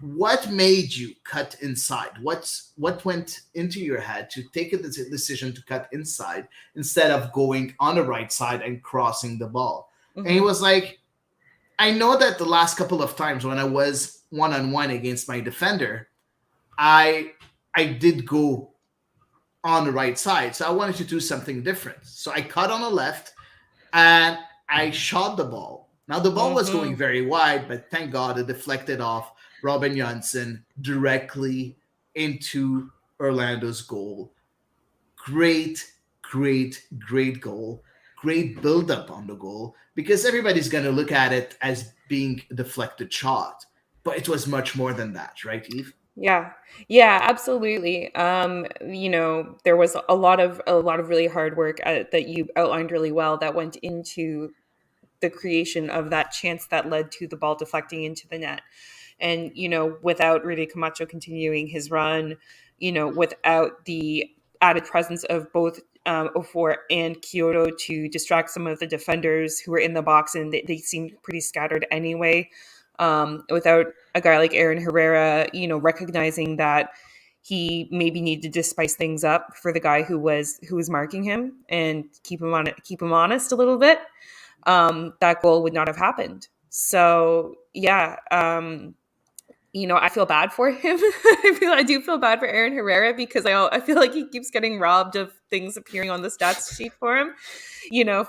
what made you cut inside? What went into your head to take a decision to cut inside instead of going on the right side and crossing the ball? And he was like, I know that the last couple of times when I was one-on-one against my defender, I did go on the right side. So I wanted to do something different. So I cut on the left and I shot the ball. Now the ball was going very wide, but thank God it deflected off Robin Johnson directly into Orlando's goal. Great goal. Great build-up on the goal because everybody's going to look at it as being a deflected shot. But it was much more than that, right, Eve? Yeah, absolutely. There was a lot of really hard work that you outlined really well that went into the creation of that chance that led to the ball deflecting into the net. And, without Rudy Camacho continuing his run, without the added presence of both Ofor and Kyoto to distract some of the defenders who were in the box, and they seemed pretty scattered anyway. Without a guy like Aaron Herrera, recognizing that he maybe needed to spice things up for the guy who was marking him and keep him honest a little bit, that goal would not have happened. So yeah, I feel bad for him. I do feel bad for Aaron Herrera because I feel like he keeps getting robbed of things appearing on the stats sheet for him.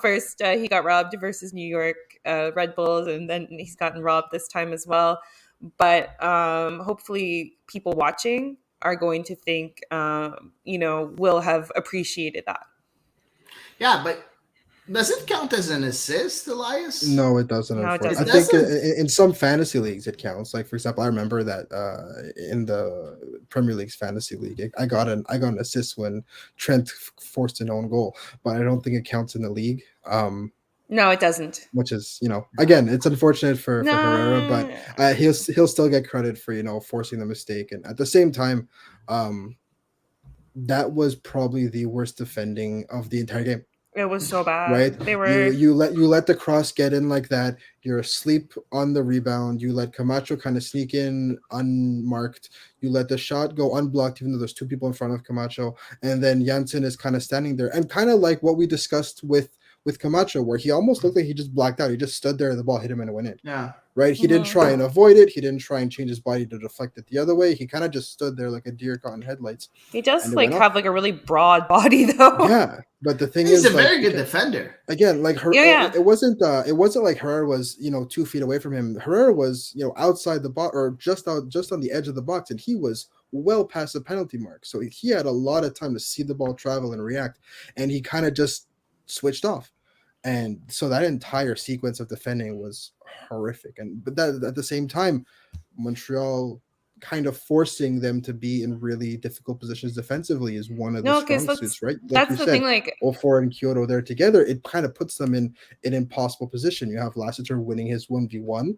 First he got robbed versus New York Red Bulls, and then he's gotten robbed this time as well. But hopefully people watching are going to think, will have appreciated that. Yeah, but does it count as an assist, Elias? No, it doesn't. No, it I doesn't. think in some fantasy leagues it counts. Like for example, I remember that in the Premier League's fantasy league, I got an assist when Trent forced an own goal, but I don't think it counts in the league. No, it doesn't. Which is, again, it's unfortunate for Herrera, but he'll still get credit for forcing the mistake. And at the same time, that was probably the worst defending of the entire game. It was so bad. Right? They were you let the cross get in like that. You're asleep on the rebound. You let Camacho kind of sneak in unmarked. You let the shot go unblocked, even though there's two people in front of Camacho. And then Janssen is kind of standing there. And kind of like what we discussed with with Camacho, where he almost looked like he just blacked out. He just stood there and the ball hit him and it went in. Yeah. Right? He didn't try and avoid it. He didn't try and change his body to deflect it the other way. He kind of just stood there like a deer caught in headlights. He does like have like a really broad body though. Yeah, but the thing he's is, a very good defender. Again, like it wasn't like Herrera was 2 feet away from him. Herrera was outside the box or just on the edge of the box, and he was well past the penalty mark. So he had a lot of time to see the ball travel and react, and he kind of just switched off. And so that entire sequence of defending was horrific. But that at the same time, Montreal kind of forcing them to be in really difficult positions defensively is one of the strong suits, right? Like that's the thing. Like Ofor and Kyoto there together, it kind of puts them in an impossible position. You have Lassiter winning his 1v1,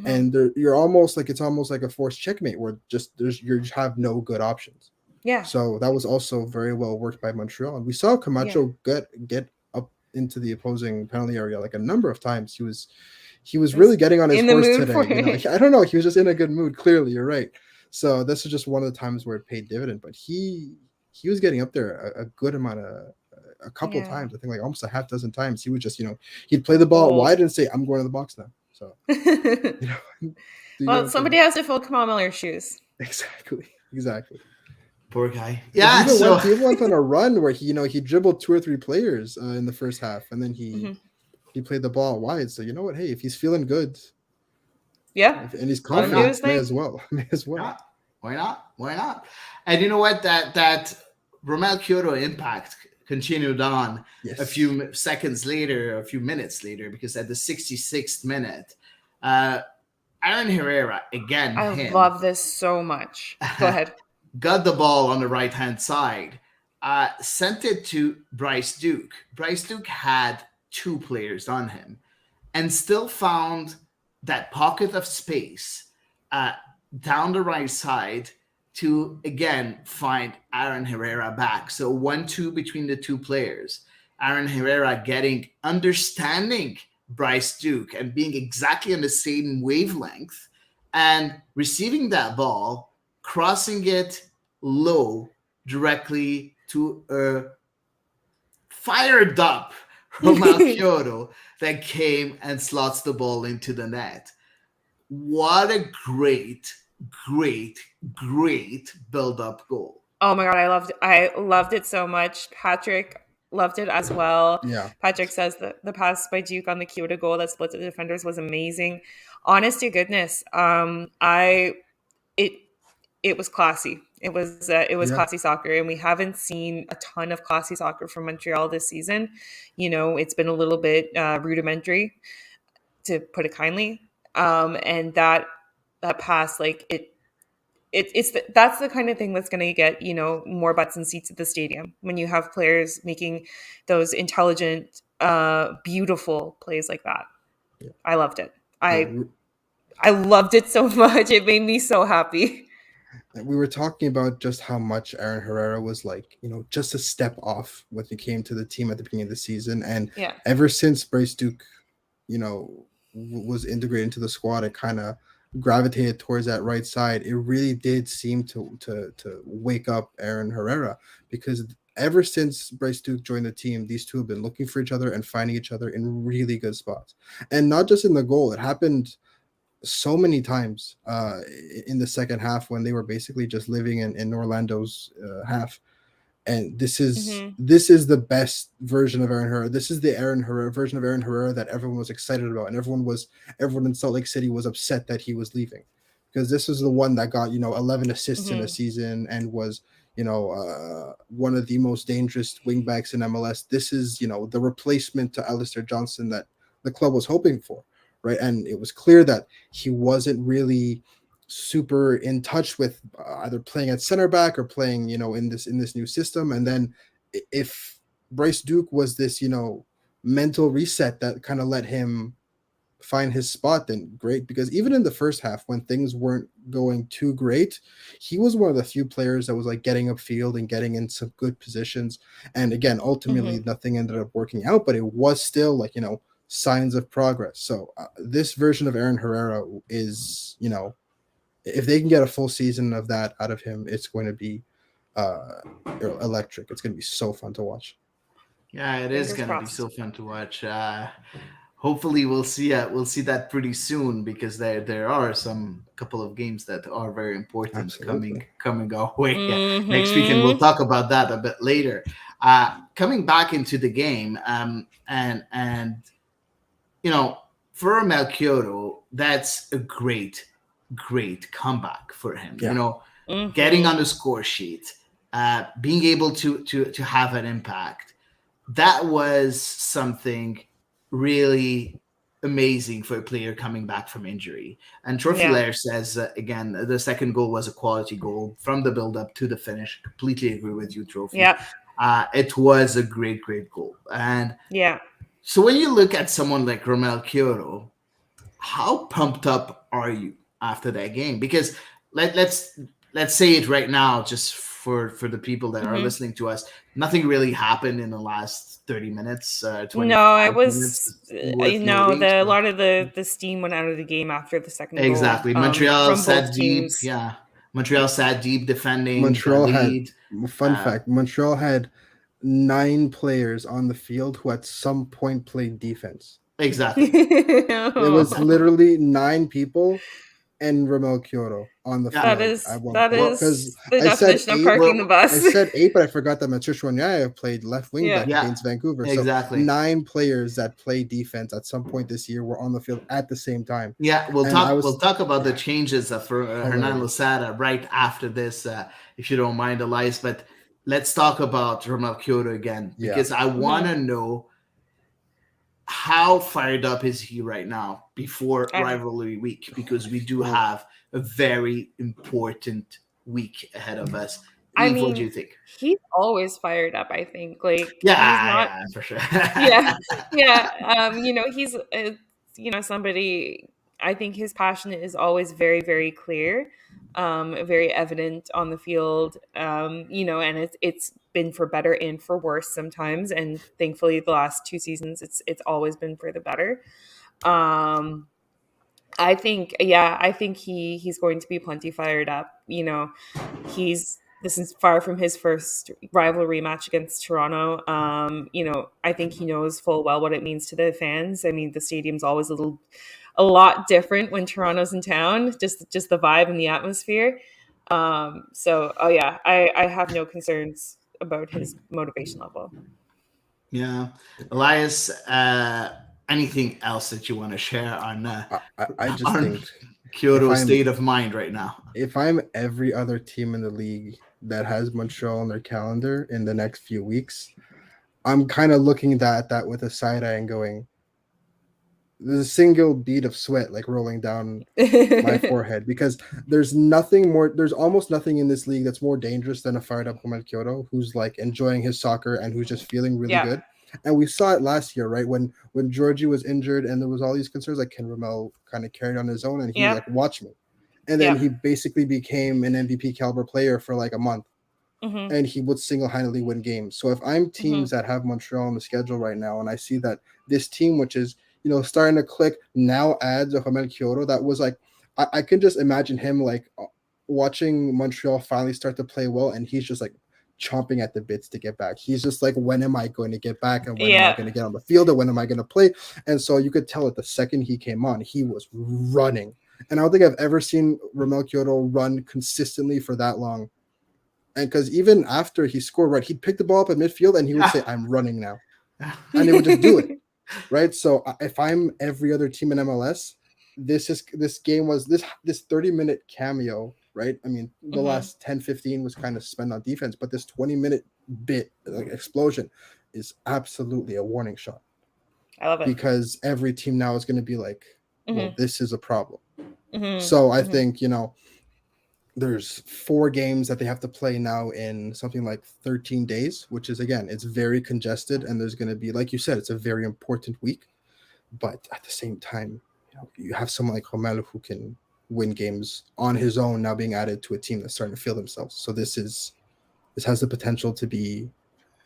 and you're almost like it's almost like a forced checkmate where you have no good options. Yeah. So that was also very well worked by Montreal, and we saw Camacho get up into the opposing penalty area like a number of times. He was really getting on his horse today. I don't know. He was just in a good mood. Clearly, you're right. So this is just one of the times where it paid dividend. But he was getting up there a good amount of a couple times. I think like almost a half dozen times. He would just he'd play the ball wide and say, "I'm going to the box now." So well, somebody has to fill Kamal Miller's shoes. Exactly. Poor guy. Yeah. He went on a run where he dribbled 2 or 3 players in the first half, and then he played the ball wide. So you know what? Hey, if he's feeling good, and he's confident, may as well. Yeah. Why not? And you know what? That Romel Kyoto impact continued on a few minutes later, because at the 66th minute, Aaron Herrera again. I love this so much. Go ahead. Got the ball on the right-hand side, sent it to Bryce Duke. Bryce Duke had 2 players on him and still found that pocket of space down the right side to, again, find Aaron Herrera back. So 1-2 between the 2 players. Aaron Herrera understanding Bryce Duke and being exactly on the same wavelength and receiving that ball, crossing it low directly to a fired up Romel Kyoto that came and slots the ball into the net. What a great build-up goal. Oh my God, I loved it so much. Patrick loved it as well. Yeah. Patrick says that the pass by Duke on the Kyoto goal that split the defenders was amazing. Honest to goodness, it was classy. It was classy soccer, and we haven't seen a ton of classy soccer from Montreal this season. It's been a little bit rudimentary, to put it kindly. And that pass, like that's the kind of thing that's going to get more butts and seats at the stadium when you have players making those intelligent, beautiful plays like that. Yeah. I loved it. I loved it so much. It made me so happy. We were talking about just how much Aaron Herrera was just a step off when he came to the team at the beginning of the season. And ever since Bryce Duke, was integrated into the squad, it kind of gravitated towards that right side. It really did seem to wake up Aaron Herrera, because ever since Bryce Duke joined the team, these two have been looking for each other and finding each other in really good spots. And not just in the goal. It happened so many times in the second half when they were basically just living in Orlando's half. And this is the best version of Aaron Herrera. This is the version of Aaron Herrera that everyone was excited about, and everyone in Salt Lake City was upset that he was leaving, because this was the one that got 11 assists in a season and was one of the most dangerous wingbacks in MLS. This is the replacement to Alistair Johnston that the club was hoping for, right? And it was clear that he wasn't really super in touch with either playing at center back or playing in this new system. And then if Bryce Duke was this mental reset that kind of let him find his spot, then great. Because even in the first half, when things weren't going too great, he was one of the few players that was getting upfield and getting in some good positions. And again, ultimately nothing ended up working out, but it was still signs of progress. So this version of Aaron Herrera is if they can get a full season of that out of him, it's going to be electric. It's going to be so fun to watch. Yeah, it is Fingers gonna be crossed. so fun to watch. Hopefully, we'll see that pretty soon because there are some couple of games that are very important Absolutely. coming our way next week, and we'll Mm-hmm. talk about that a bit later. Coming back into the game, and for Melchioro, that's a great comeback for him. Yeah. Getting Mm-hmm. on the score sheet, being able to have an impact, that was something really amazing for a player coming back from injury. And Trophy Yeah. Lair says, again, the second goal was a quality goal from the build up to the finish. Completely agree with you, Trophy. Yeah. It was a great goal. And Yeah. so when you look at someone like Romel Kyoto, how pumped up are you after that game? Because let's say it right now, just for the people that are Mm-hmm. listening to us, nothing really happened in the last 30 minutes, No, 25 it minutes was worth noting. a So lot of the steam went out of the game after the second goal exactly, Montreal from both sat deep. teams. Yeah, Montreal sat deep defending the Montreal had, lead. fun fact, Montreal had 9 players on the field who at some point played defense. Exactly. It was literally 9 people and Ramel Kyoto on the Yeah. field at one that point. Well, Because is the I said definition of 8, parking the well, I bus. said 8, but I forgot that Matrish Wanyaya played left wing Yeah. back yeah, against Vancouver. So exactly. 9 players that played defense at some point this year were on the field at the same time. Yeah, And I we'll was, talk about the yeah, changes for Hernan hilarious. Losada right after this, if you don't mind, Elias. But let's talk about Romel Kyoto again Yeah. because I want to know how fired up is he right now before I, rivalry week, because we do Well, have a very important week ahead of us. I Eve, what do mean, you think? he's always fired up, I think. Like he's Yeah, not yeah, for sure. yeah. Yeah. He's somebody, I think his passion is always very, very clear, very evident on the field. And it's been for better and for worse sometimes. And thankfully the last 2 seasons it's always been for the better. Um I think he's going to be plenty fired up. This is far from his first rivalry match against Toronto. I think he knows full well what it means to the fans. I mean, the stadium's always a lot different when Toronto's in town, just the vibe and the atmosphere. Oh yeah, I have no concerns about his motivation level. Yeah, Elias. Anything else that you want to share on I just on think if Kyoto's I'm state of mind right now? if I'm every other team in the league that has Montreal on their calendar in the next few weeks, I'm kind of looking at that with a side eye and going, there's a single bead of sweat like rolling down my forehead because there's almost nothing in this league that's more dangerous than a fired up Romel Kyoto who's like enjoying his soccer and who's just feeling really Yeah. good. And we saw it last year, right? When Georgie was injured and there was all these concerns, like can Romel kind of carry it on his own? And he was Yeah. like, watch me. And then Yeah. he basically became an MVP caliber player for like a month. Mm-hmm. And he would single-handedly win games. So if I'm teams Mm-hmm. that have Montreal on the schedule right now, and I see that this team, which is starting to click, now adds a Romel Kyoto, that was like, I can just imagine him like watching Montreal finally start to play well, and he's just like chomping at the bits to get back. He's just like, when am I going to get back, and when am I going to get on the field, and when am I going to play? And so you could tell at the second he came on, he was running, and I don't think I've ever seen Romel Kyoto run consistently for that long. And because even after he scored, right, he'd pick the ball up at midfield and he would say, I'm running now. And he would just do it. Right. So if I'm every other team in MLS, this 30-minute cameo, right? I mean, the last 10-15 was kind of spent on defense, but this 20-minute bit, like explosion, is absolutely a warning shot. I love it. Because every team now is going to be like, well, this is a problem. Mm-hmm. So I think, there's 4 games that they have to play now in something like 13 days, which is, again, it's very congested. And there's going to be, like you said, it's a very important week. But at the same time, you have someone like Romelu who can win games on his own now being added to a team that's starting to feel themselves. So this has the potential to be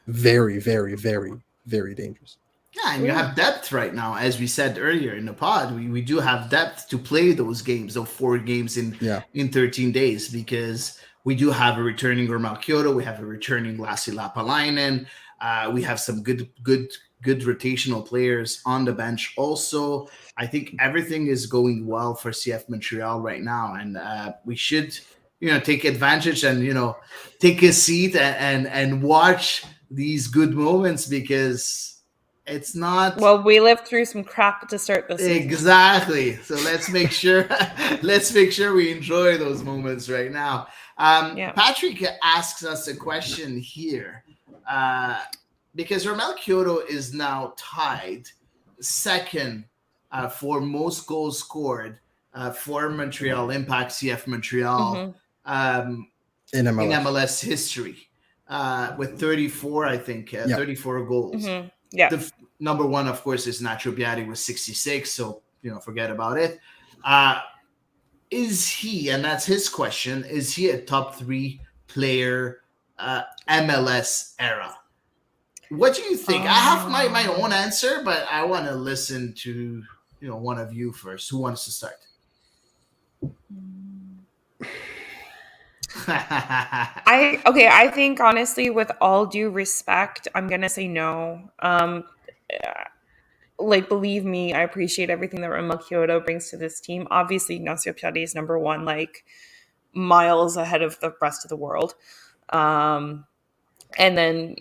very, very, very, very dangerous. Yeah, and you have depth right now, as we said earlier in the pod. We do have depth to play those games, those 4 games in 13 days, because we do have a returning Romel Kyoto, we have a returning Lassi Lapalainen, We have some good rotational players on the bench. Also, I think everything is going well for CF Montreal right now, and we should, take advantage and take a seat and watch these good moments, because it's not Well, we lived through some crap to start the season. exactly. So let's make sure we enjoy those moments right now. Patrick asks us a question here, because Romel Kyoto is now tied second for most goals scored for Montreal Impact CF Montreal in MLS history, with 34, I think, 34 goals. Yeah. The number one, of course, is Nacho Piatti with 66. So, forget about it. Is he, and that's his question, is he a top 3 player MLS era? What do you think? I have my own answer, but I want to listen to, one of you first. Who wants to start? I think honestly, with all due respect, I'm gonna say no. Believe me, I appreciate everything that Romel Kyoto brings to this team. Obviously, Ignacio Piatti is number one, miles ahead of the rest of the world. And then,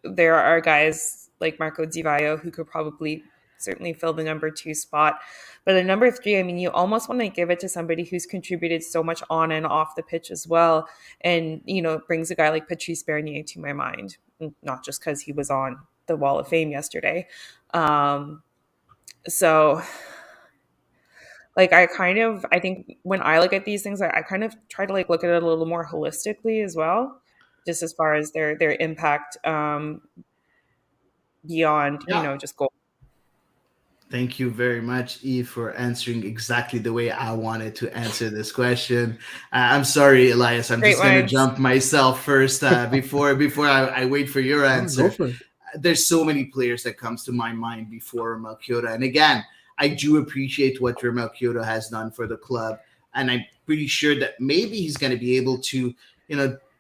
there are guys like Marco Di Vaio who could probably certainly fill the number 2 spot. But at number 3, you almost want to give it to somebody who's contributed so much on and off the pitch as well. And, it brings a guy like Patrice Bernier to my mind, not just because he was on the Wall of Fame yesterday. So I think when I look at these things, I kind of try to look at it a little more holistically as well, just as far as their impact beyond, just goal. Thank you very much, Eve, for answering exactly the way I wanted to answer this question. I'm sorry, Elias. I'm just going to jump myself first before I wait for your answer. Go for it. There's so many players that comes to my mind before Romel Kyoto. And again, I do appreciate what Romel Kyoto has done for the club. And I'm pretty sure that maybe he's going to be able to,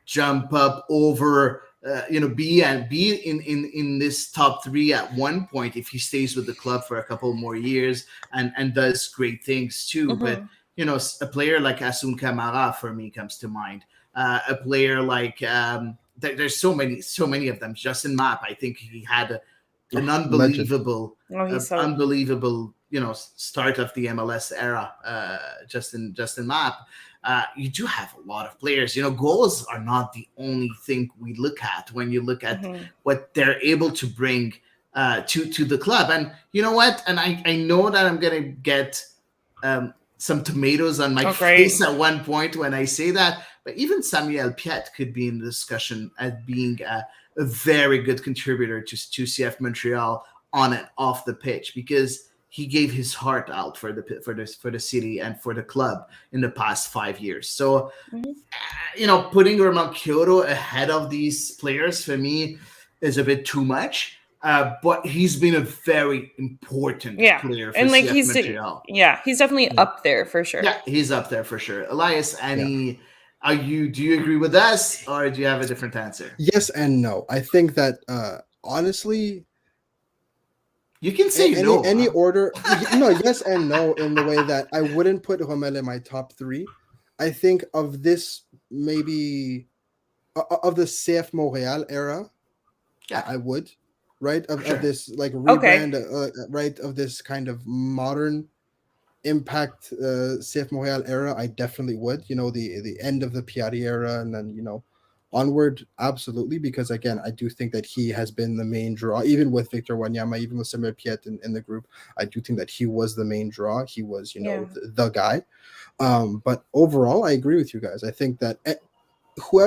jump up over be in this top 3 at one point if he stays with the club for a couple more years and does great things too. Mm-hmm. But a player like Asun Kamara for me comes to mind. A player like there's so many of them. Justin Mapp, I think he had an unbelievable start of the MLS era. Justin Mapp. You do have a lot of players. Goals are not the only thing we look at when you look at what they're able to bring to the club. And you know what? And I know that I'm going to get some tomatoes on my face at one point when I say that, but even Samuel Piette could be in the discussion as being a very good contributor to CF Montreal on and off the pitch, because he gave his heart out for the city and for the club in the past 5 years. So, putting Romel Kyoto ahead of these players for me is a bit too much. But he's been a very important player for CF Montreal. He's definitely up there for sure. Yeah, he's up there for sure. Elias, do you agree with us, or do you have a different answer? Yes and no. I think that honestly, you can say any order. No, yes and no, in the way that I wouldn't put Romel in my top 3. I think of this maybe of the CF Montréal era. Yeah, I would. Right of this rebrand, right of this kind of modern impact CF Montréal era. I definitely would. The end of the Piatti era, and then onward, absolutely, because again, I do think that he has been the main draw, even with Victor Wanyama, even with Samuel Piette in the group. I do think that he was the main draw. He was, the guy. But overall, I agree with you guys. I think that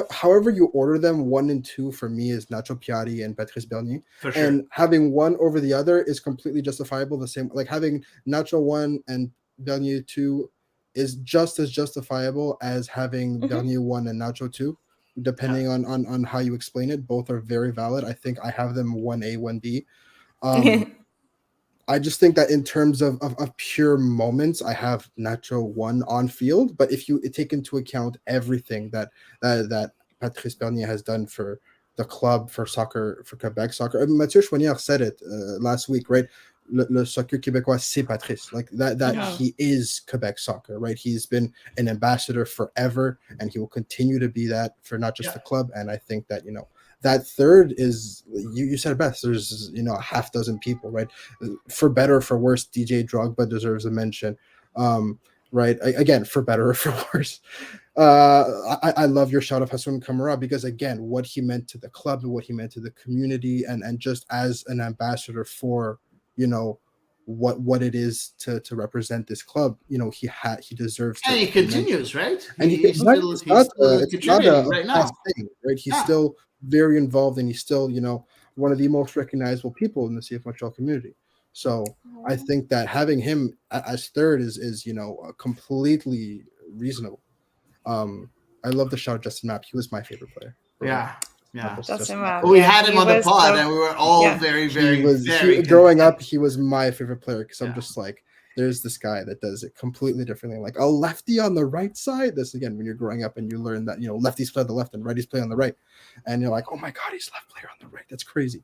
however you order them, 1 and 2 for me is Nacho Piatti and Patrice Bernier. For sure. And having one over the other is completely justifiable. The same, like having Nacho 1 and Bernier 2 is just as justifiable as having Bernier 1 and Nacho 2. Depending on how you explain it, both are very valid. I think I have them 1A, 1B. I just think that in terms of pure moments, I have Nacho 1 on field. But if you take into account everything that Patrice Bernier has done for the club for soccer, for Quebec soccer. Mathieu Chouanière said it last week, right? Le soccer québécois, c'est Patrice. Like that he is Quebec soccer, right? He's been an ambassador forever, and he will continue to be that for not just the club. And I think that, that third is, you said it best. There's, a half dozen people, right? For better or for worse, DJ Drogba deserves a mention. Right? Again, for better or for worse. I love your shout of Hassoun Kamara, because again, what he meant to the club and what he meant to the community, and just as an ambassador for, what it is to represent this club, he deserves to. And he continues, right? And he's still it's not contributing a right past now. thing, right? He's still very involved, and he's still, one of the most recognizable people in the CF Montreal community. So I think that having him as third is completely reasonable. I love the shout Justin Mapp. He was my favorite player. Yeah. Justin Mapp. We had him on the pod, and we were all very, very, very growing up. He was my favorite player, because I'm just like, there's this guy that does it completely differently. Like a lefty on the right side. This again, when you're growing up and you learn that lefties play on the left and righties play on the right, and you're like, oh my god, he's left player on the right. That's crazy.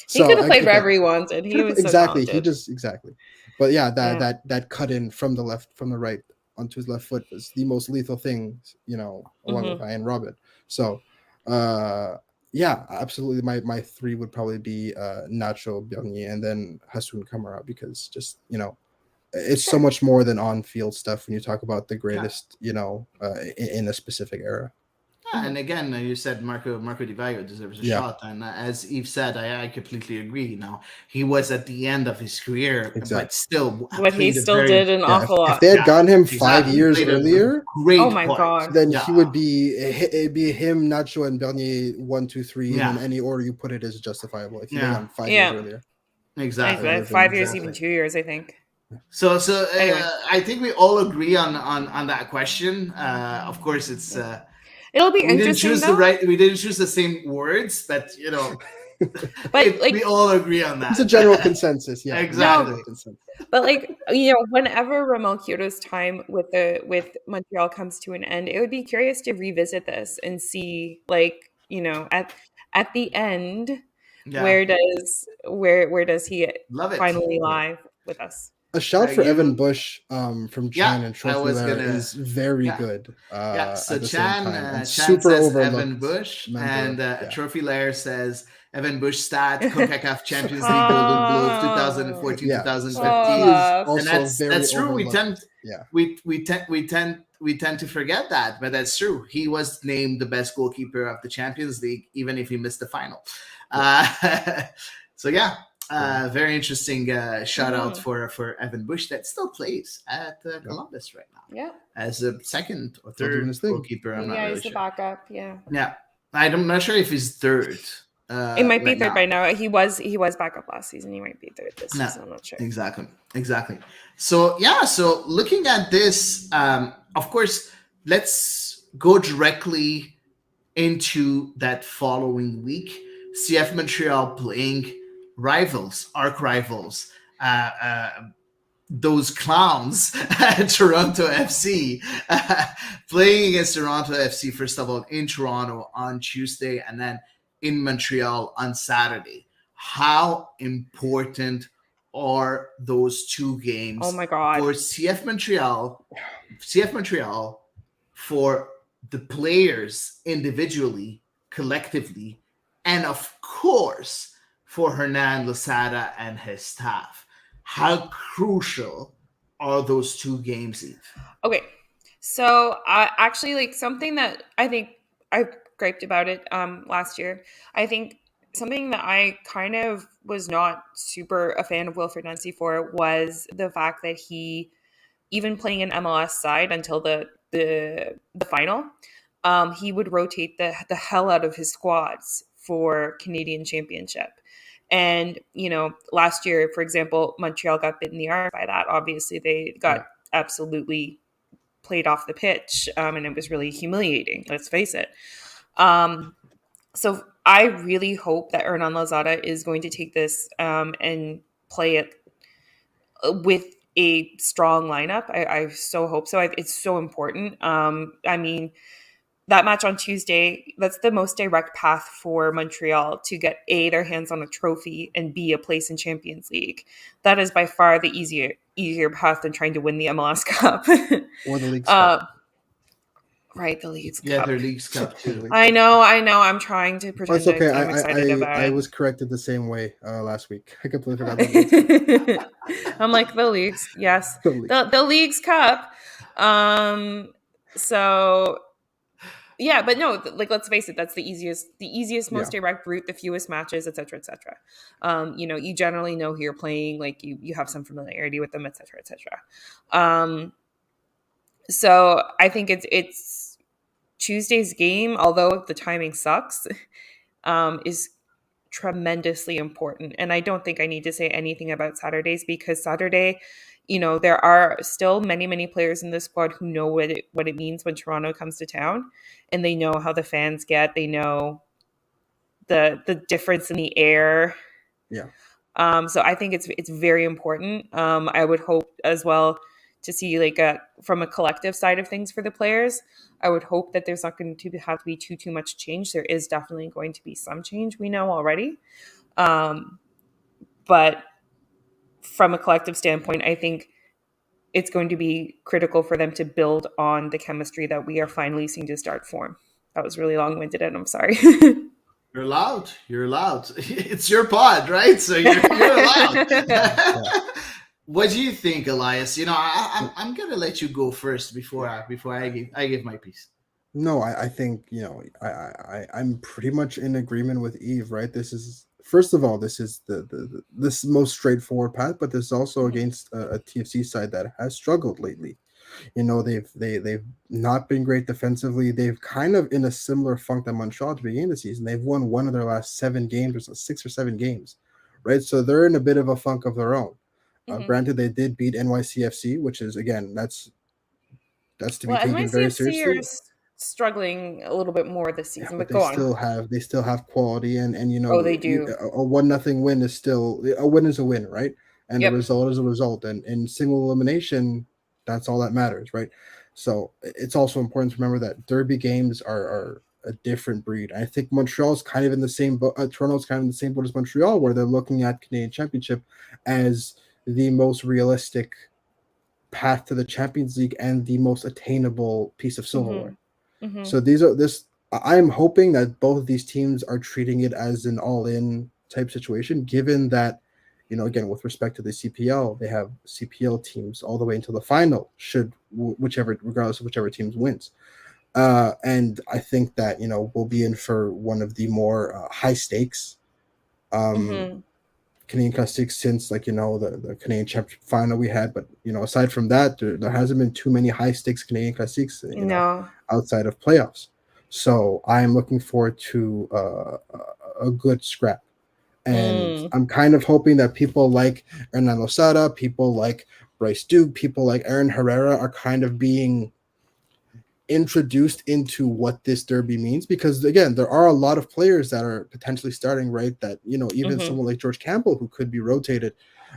He could have played wherever he wanted. He was exactly. So exactly. But that cut in from the left, from the right onto his left foot was the most lethal thing, along with Ian Robin. So, absolutely. My three would probably be Nacho, Bernier, and then Hassoun Kamara, because just it's so much more than on-field stuff when you talk about the greatest, in a specific era. And again, you said Marco Di Vaio deserves a shot, and as Yves said, I completely agree. Now he was at the end of his career, but still, but he still did an awful lot. If they had gotten him 5 years earlier, oh my god, then he would be him, Nacho, and Bernier 1, 2, 3, and in any order you put it is justifiable. If you had him 5 years earlier, exactly, 5 years, even 2 years, I think. So anyway. I think we all agree on that question. Of course, it's. It'll be interesting. We didn't choose the same words, but but we all agree on that. It's a general consensus, yeah. Exactly. But whenever Ramon Kyoto's time with Montreal comes to an end, it would be curious to revisit this and see, at the end, where does he finally lie with us? A shout for Evan Bush from Chan and Trophy is very good. So Chan super says Evan Bush, and Trophy Lair says Evan Bush stat CONCACAF Champions League Golden Glove 2014-2015, and that's true. We tend to forget that, but that's true. He was named the best goalkeeper of the Champions League, even if he missed the final. Very interesting shout out for Evan Bush, that still plays at Columbus right now. As a second or third goalkeeper. I'm not really he's sure. The backup. I'm not sure if he's third. It might be third by now. He was backup last season. He might be third this season. I'm not sure. Exactly. So looking at this, of course, let's go directly into that following week. CF Montreal playing arch rivals, those clowns at Toronto FC, playing against Toronto FC, first of all, in Toronto on Tuesday, and then in Montreal on Saturday. How important are those two games for CF Montreal, for the players individually, collectively, and of course for Hernan Losada and his staff? How crucial are those two games, Eve? Okay, so actually, something that I think I griped about it last year. I think something that I kind of was not super a fan of Wilfred Nancy for was the fact that he, even playing an MLS side until the final, he would rotate the hell out of his squads for Canadian Championship. And, last year, for example, Montreal got bit in the arm by that. Obviously, they got absolutely played off the pitch, and it was really humiliating. Let's face it. So I really hope that Hernan Losada is going to take this and play it with a strong lineup. I so hope so. It's so important. that match on Tuesday, that's the most direct path for Montreal to get A, their hands on a trophy, and B, a place in Champions League. That is by far the easier path than trying to win the MLS Cup. Or the League's Cup. Right, the League's Yeah, Cup. their League's Cup too. I know. I'm trying to But pretend it's okay. I'm excited about I it. was corrected the same way last week. I completely forgot about the League's Cup. I'm like, the League's, yes. The League. The League's Cup. So yeah, but no, like, let's face it, that's the easiest, most direct route, the fewest matches, et cetera, et cetera. You generally know who you're playing, like you have some familiarity with them, et cetera, et cetera. So I think it's Tuesday's game, although the timing sucks, is tremendously important. And I don't think I need to say anything about Saturdays, because Saturday, there are still many, many players in the squad who know what it means when Toronto comes to town, and they know how the fans get. They know the difference in the air. Yeah. So I think it's very important. I would hope as well to see, like, from a collective side of things for the players, I would hope that there's not going to have to be too much change. There is definitely going to be some change, we know already. But from a collective standpoint, I think it's going to be critical for them to build on the chemistry that we are finally seeing to start form. That was really long-winded, and I'm sorry. You're allowed. It's your pod, right? So you're allowed. What do you think, Elias? I'm gonna let you go first before I give my piece. No, I think I'm pretty much in agreement with Eve. Right, this is first of all, this is the this most straightforward path, but this is also against a TFC side that has struggled lately. They've not been great defensively. They've kind of in a similar funk that Montreal at the beginning of the season. They've won one of their last 7 games, or 6 or 7 games, right? So they're in a bit of a funk of their own. Granted, they did beat NYCFC, which is, again, that's to be taken very seriously. NYCFC are struggling a little bit more this season, but they go on. still have quality, and they do. A 1-0 win is still a win is a win, right? And Yep. a result is a result, and in single elimination, that's all that matters, right? So it's also important to remember that derby games are a different breed. I think Montreal's kind of in the same boat. Toronto's kind of in the same boat as Montreal, where they're looking at Canadian Championship as the most realistic path to the Champions League and the most attainable piece of silverware. Mm-hmm. So I'm hoping that both of these teams are treating it as an all-in type situation, given that, again, with respect to the CPL, they have CPL teams all the way until the final, regardless of whichever team wins. And I think that, we'll be in for one of the more high stakes Canadian Classics since, the Canadian Championship final we had. But, aside from that, there hasn't been too many high stakes Canadian Classics outside of playoffs. So I'm looking forward to a good scrap. And I'm kind of hoping that people like Hernan Losada, people like Bryce Duke, people like Aaron Herrera are kind of being introduced into what this derby means, because again, there are a lot of players that are potentially starting, right? That, even someone like George Campbell, who could be rotated,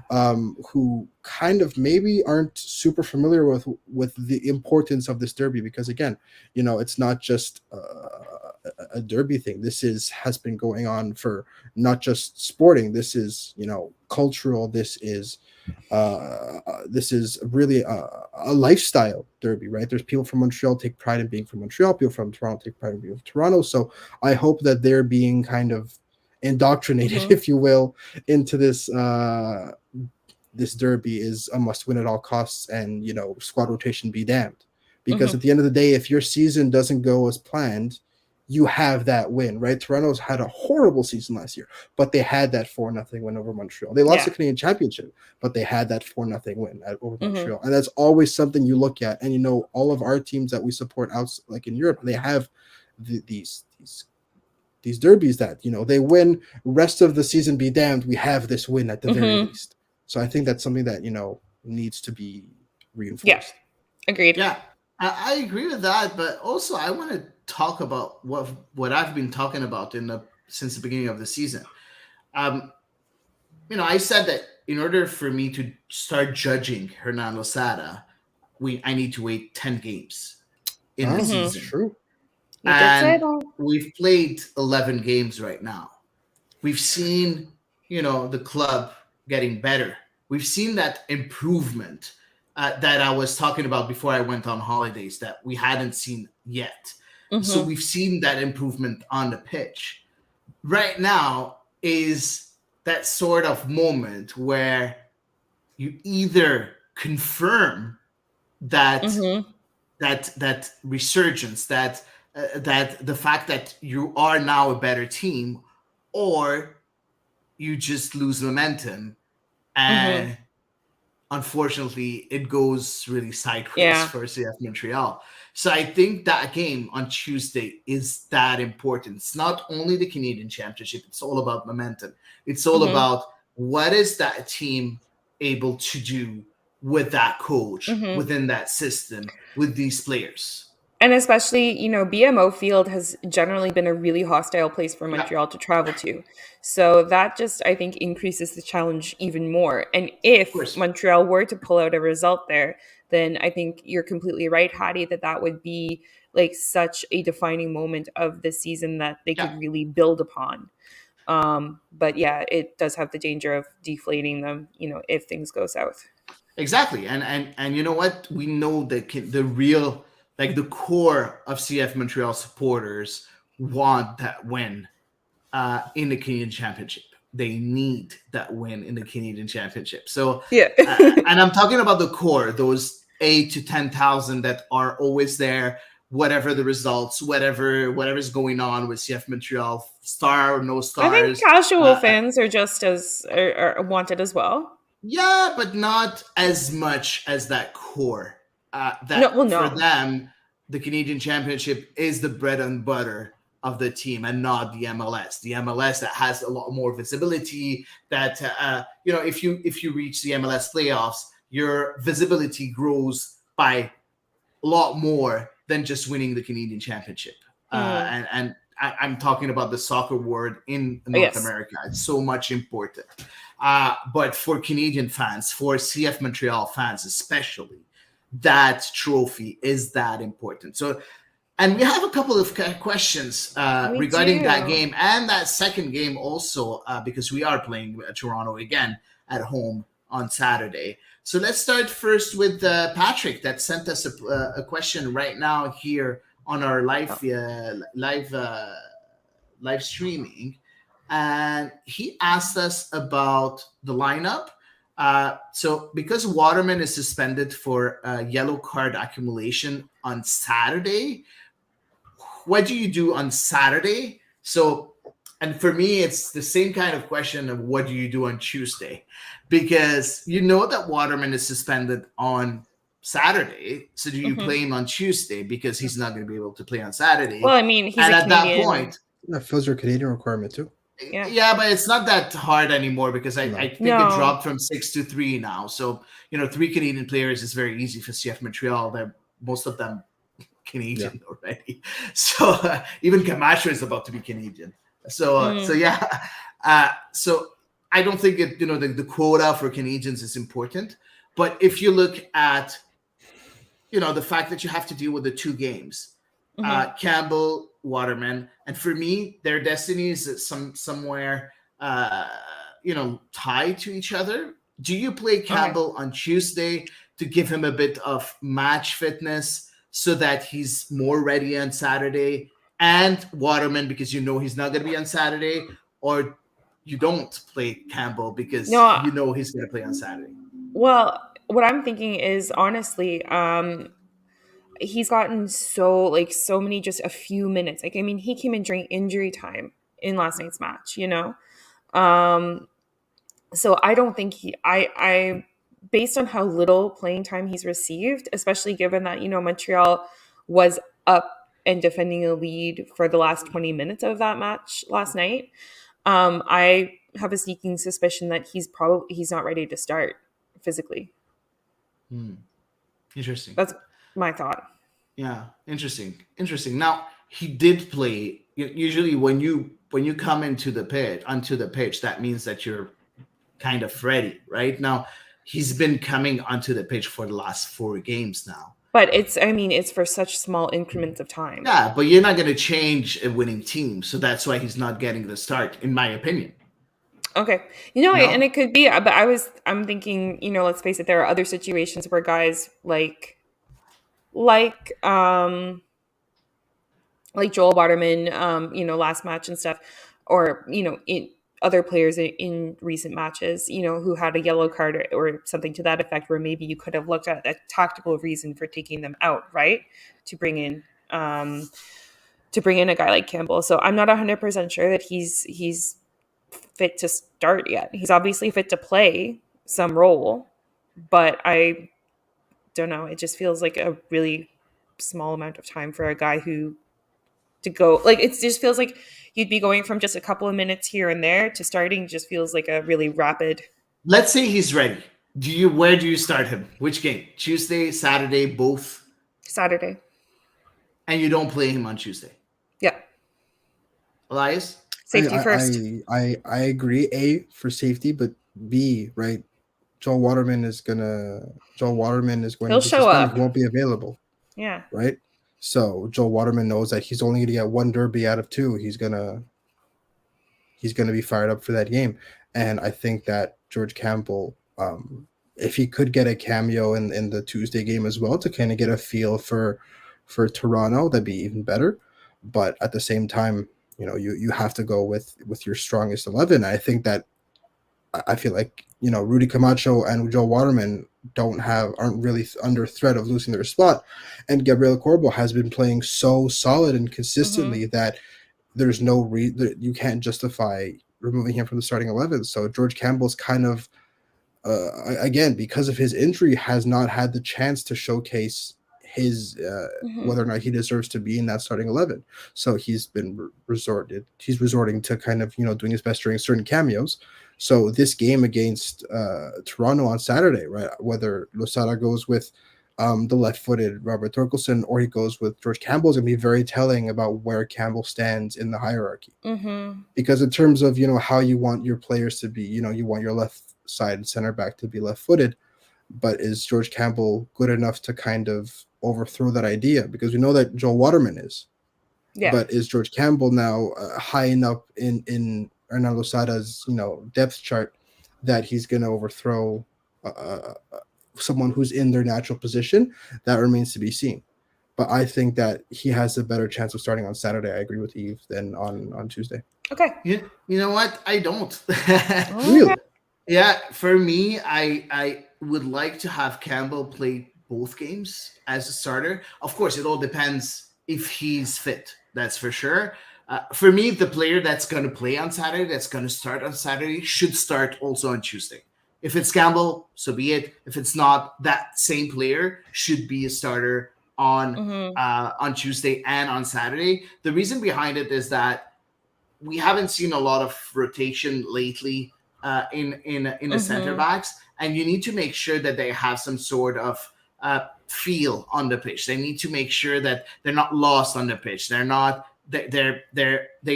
who kind of maybe aren't super familiar with the importance of this derby, because again, it's not just a derby thing. This has been going on for not just sporting. This is, cultural. This is really a lifestyle derby, right? There's people from Montreal take pride in being from Montreal. People from Toronto take pride in being from Toronto. So I hope that they're being kind of indoctrinated, if you will, into this this derby is a must win at all costs, and squad rotation be damned, because at the end of the day, if your season doesn't go as planned, you have that win, right? Toronto's had a horrible season last year, but they had that 4-0 win over Montreal. They lost the Canadian Championship, but they had that 4-0 win over Montreal. And that's always something you look at. And, all of our teams that we support out, like in Europe, they have these derbies that, they win, rest of the season be damned, we have this win at the very least. So I think that's something that, needs to be reinforced. Yeah, agreed. Yeah, I agree with that, but also I want to talk about what I've been talking about since the beginning of the season. I said that in order for me to start judging Hernan Losada, I need to wait 10 games in the season. True. You did say And that. we've played 11 games right now. We've seen, the club getting better. We've seen that improvement that I was talking about before I went on holidays that we hadn't seen yet. So Mm-hmm. we've seen that improvement on the pitch. Right now is that sort of moment where you either confirm that Mm-hmm. that resurgence, that the fact that you are now a better team, or you just lose momentum, Mm-hmm. and unfortunately it goes really sideways Yeah. for CF Montreal. So I think that game on Tuesday is that important. It's not only the Canadian Championship, it's all about momentum. It's all Mm-hmm. about what is that team able to do with that coach, Mm-hmm. within that system, with these players. And especially, BMO Field has generally been a really hostile place for Yeah, Montreal to travel to. So that just, I think, increases the challenge even more. And of if course. Montreal were to pull out a result there, then I think you're completely right, Hattie, that would be like such a defining moment of the season that they Yeah. could really build upon. But yeah, it does have the danger of deflating them, if things go south. Exactly, and you know what? We know that the real, like the core of CF Montreal supporters want that win in the Canadian Championship. They need that win in the Canadian Championship. So, Yeah. and I'm talking about the core, those 8 to 10,000 that are always there, whatever the results, whatever's going on with CF Montreal, star or no I think stars. casual Uh, fans are just as are wanted as well. Yeah, but not as much as that core. No, well, That for no. them, the Canadian Championship is the bread and butter of the team, and not the MLS. The MLS that has a lot more visibility. That if you reach the MLS playoffs, your visibility grows by a lot more than just winning the Canadian Championship. Mm, I'm talking about the soccer world in North yes. America. It's so much important. But for Canadian fans, for CF Montreal fans especially, that trophy is that important. So, and we have a couple of questions We regarding that do. game and that second game also, because we are playing Toronto again at home on Saturday. So let's start first with Patrick that sent us a question right now here on our Oh. live streaming, and he asked us about the lineup. So because Waterman is suspended for yellow card accumulation on Saturday, what do you do on Saturday? So, and for me, it's the same kind of question of what do you do on Tuesday? Because you know that Waterman is suspended on Saturday. So do you Mhm. play him on Tuesday because he's not going to be able to play on Well, Saturday? I mean, he's And a at that Canadian. point, That fills your Canadian requirement too. Yeah. yeah, but it's not that hard anymore because I No. think it No. dropped from 6 to 3 now. So, 3 Canadian players is very easy for CF Montreal. They're most of them Yeah. Canadian already. So even Camacho is about to be Canadian. So Mm. yeah. So I don't think the quota for Canadians is important. But if you look at the fact that you have to deal with the two games, Hmm. Campbell, Waterman, and for me, their destinies is somewhere tied to each other. Do you play Okay. Campbell on Tuesday to give him a bit of match fitness so that he's more ready on Saturday, and Waterman because he's not going to be on Saturday, or you don't play Campbell because No. he's going to play on Saturday? Well, what I'm thinking is honestly, he's gotten so many just a few minutes. Like, I mean, he came in during injury time in last night's match. Um, so I don't think I based on how little playing time he's received, especially given that Montreal was up and defending a lead for the last 20 minutes of that match last night. I have a sneaking suspicion that he's not ready to start physically. Hmm. Interesting. That's my thought. Yeah, interesting. Now he did play. Usually, when you come onto the pitch, that means that you're kind of ready, right? Now he's been coming onto the pitch for the last 4 games now. But it's for such small increments of time. Yeah, but you're not going to change a winning team, so that's why he's not getting the start, in my opinion. Okay. You know? And it could be, but I'm thinking, let's face it, there are other situations where guys like Joel Waterman, last match and stuff, or, in other players in recent matches, who had a yellow card or something to that effect, where maybe you could have looked at a tactical reason for taking them out, right? To bring in a guy like Campbell. So I'm not 100% sure that he's fit to start yet. He's obviously fit to play some role, but I don't know. It just feels like a really small amount of time for a guy to go. Like, it just feels like you'd be going from just a couple of minutes here and there to starting. Just feels like a really rapid. Let's say he's ready. Where do you start him? Which game? Tuesday, Saturday, both? Saturday. And you don't play him on Tuesday? Yeah. Elias? Safety first. I agree. A, for safety, but B, right? Joel Waterman is going He'll to be show suspended. up. He won't be available. Yeah. Right? So Joel Waterman knows that he's only going to get one derby out of two. He's gonna be fired up for that game. And I think that George Campbell, if he could get a cameo in the Tuesday game as well to kind of get a feel for Toronto, that'd be even better. But at the same time, you have to go with your strongest 11. I think that I feel like, Rudy Camacho and Joe Waterman aren't really under threat of losing their spot. And Gabriel Corbo has been playing so solid and consistently that there's no reason you can't justify removing him from the starting 11. So George Campbell's kind of, again, because of his injury, has not had the chance to showcase his whether or not he deserves to be in that starting 11. So he's resorting to kind of, doing his best during certain cameos. So this game against Toronto on Saturday, right, whether Losada goes with the left-footed Robert Torkelson or he goes with George Campbell, is going to be very telling about where Campbell stands in the hierarchy. Because in terms of, how you want your players to be, you want your left side center back to be left-footed, but is George Campbell good enough to kind of overthrow that idea? Because we know that Joel Waterman is. Yeah. But is George Campbell now high enough in Hernan Losada's, depth chart that he's going to overthrow someone who's in their natural position? That remains to be seen. But I think that he has a better chance of starting on Saturday. I agree with Eve than on Tuesday. Okay. You know what? I don't. Really? Yeah, for me, I would like to have Campbell play both games as a starter. Of course, it all depends if he's fit. That's for sure. For me, the player that's going to play on Saturday, that's going to start on Saturday, should start also on Tuesday. If it's Campbell, so be it. If it's not, that same player should be a starter on Tuesday and on Saturday. The reason behind it is that we haven't seen a lot of rotation lately in the center backs, and you need to make sure that they have some sort of feel on the pitch. They need to make sure that they're not lost on the pitch. They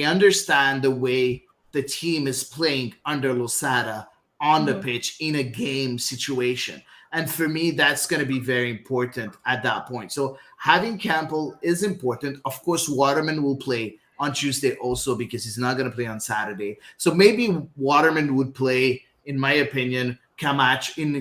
understand the way the team is playing under Losada on the pitch in a game situation. And for me, that's going to be very important at that point. So having Campbell is important. Of course, Waterman will play on Tuesday also because he's not going to play on Saturday. So maybe Waterman would play, in my opinion, Camacho in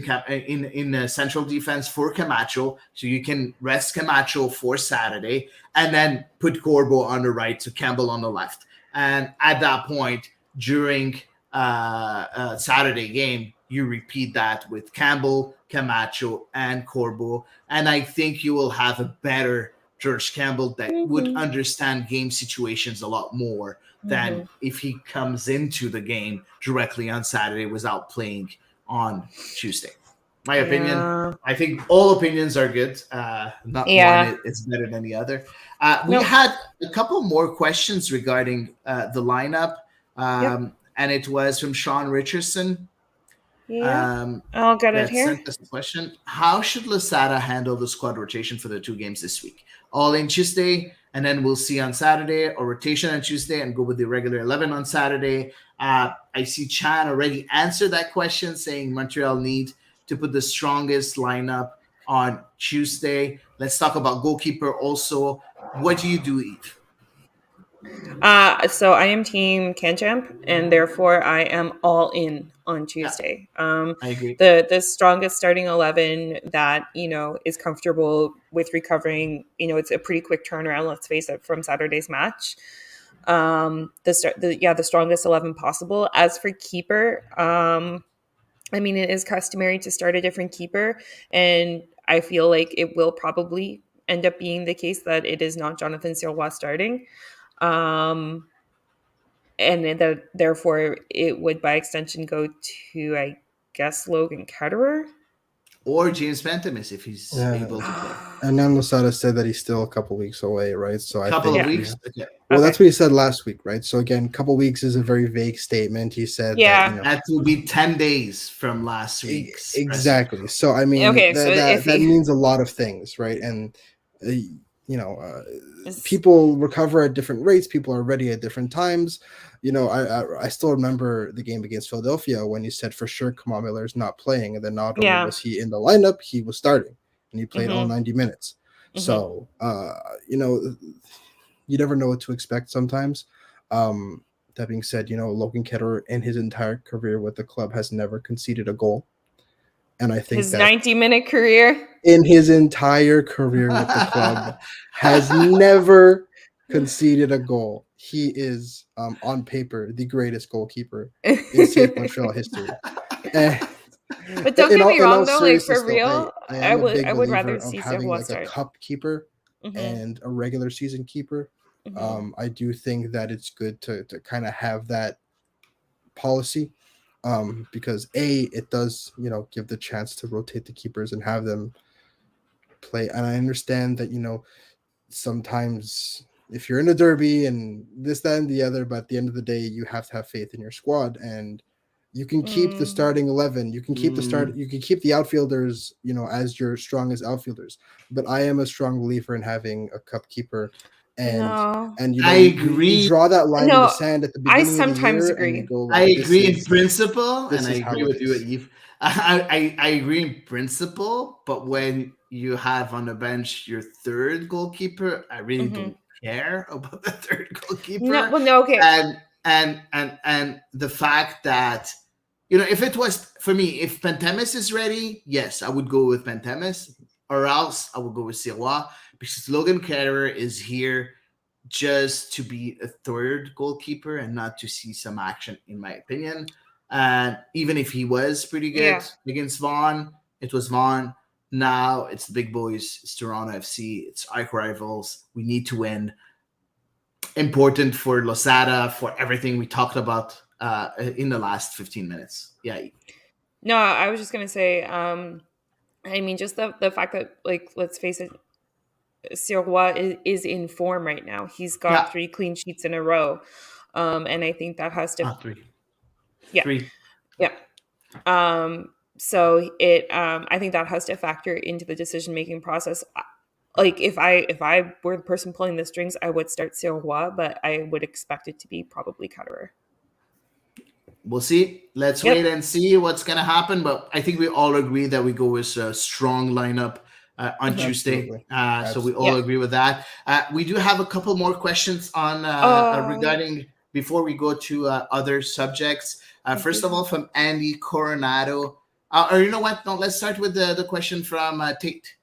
the central defense for Camacho. So you can rest Camacho for Saturday and then put Corbo on the right, so Campbell on the left. And at that point, during Saturday game, you repeat that with Campbell, Camacho, and Corbo. And I think you will have a better George Campbell that would understand game situations a lot more than if he comes into the game directly on Saturday without playing on Tuesday. My opinion, I think all opinions are good. Not one is better than the other. We had a couple more questions regarding the lineup, and it was from Sean Richardson. I'll get it here. Sent us a question. How should Losada handle the squad rotation for the two games this week? All in Tuesday, and then we'll see on Saturday, or rotation on Tuesday and go with the regular 11 on Saturday. I see Chan already answered that question, saying Montreal need to put the strongest lineup on Tuesday. Let's talk about goalkeeper also. What do you do, Eve? So I am team Kanchamp, and therefore I am all in on Yeah, Tuesday. I agree. The strongest starting 11 that is comfortable with recovering. It's a pretty quick turnaround. Let's face it, from Saturday's match. The strongest 11 possible. As for keeper, it is customary to start a different keeper, and I feel like it will probably end up being the case that it is not Jonathan Sirois starting. Um, and therefore it would by extension go to, I guess, Logan Ketterer. Or James Pantemis if he's Yeah. able to play. And then Losada said that he's still a couple weeks away, right? So I Couple think of Yeah. weeks. Okay. well, Okay. that's what he said last week, right? So again, couple weeks is a very vague statement. He said Yeah. that That will be 10 days from last week's presser. exactly. So I mean, Okay, so that iffy. means a lot of things, right? And uh, It's- people recover at different rates. People are ready at different times. I still remember the game against Philadelphia when you said for sure Kamal Miller's not playing, and then not only Yeah. was he in the lineup, he was starting, and he played all Mhm. 90 minutes. Mhm. So you never know what to expect sometimes. That being said, Logan Ketterer in his entire career with the club has never conceded a goal. And I think His that 90-minute career. in his entire career with the club has never conceded a goal. He is, on paper, the greatest goalkeeper in CF Montreal history. And But don't get me in all wrong though, like seriousness, for though, real, I I am a would big I would believer rather of see having Sirois like a start. cup keeper Mhm. and a regular season keeper. Mhm. I do think that it's good to kind of have that policy, because it does give the chance to rotate the keepers and have them play. And I understand that sometimes if you're in a derby and this, that, and the other, but at the end of the day, you have to have faith in your squad, and you can keep the starting 11. You can keep you can keep the outfielders, as your strongest outfielders. But I am a strong believer in having a cup keeper, and No. I agree. you draw that line in the No, sand at the I beginning of the sometimes year, and you agree. go I like, agree in principle, this and I is how agree it with you, is. Eve. I agree in principle, but when you have on the bench your third goalkeeper, I really Mhm. don't care about the third goalkeeper. No, well, no, okay. And the fact that if it was for me, if Pantemis is ready, yes, I would go with Pantemis, or else I would go with Sirois, because Logan Ketterer is here just to be a third goalkeeper and not to see some action, in my opinion. And even if he was pretty good against Vaughan, it was Vaughan. Now it's the big boys. It's Toronto FC. It's arch rivals. We need to win. Important for Losada, for everything we talked about in the last 15 minutes. Yeah. No, I was just gonna say, just the fact that, like, let's face it, Sirois is in form right now. He's got Yeah. 3 clean sheets in a row, and I think that has to. Three. Yeah. 3. Yeah. So I think that has to factor into the decision making process. Like if I were the person pulling the strings, I would start Sirois, but I would expect it to be probably Ketterer. We'll see. Let's wait and see what's going to happen. But I think we all agree that we go with a strong lineup on Tuesday. So we all agree with that. We do have a couple more questions on regarding before we go to other subjects. First of all, from Andy Coronado. Or you know what? No, let's start with the question from Tate.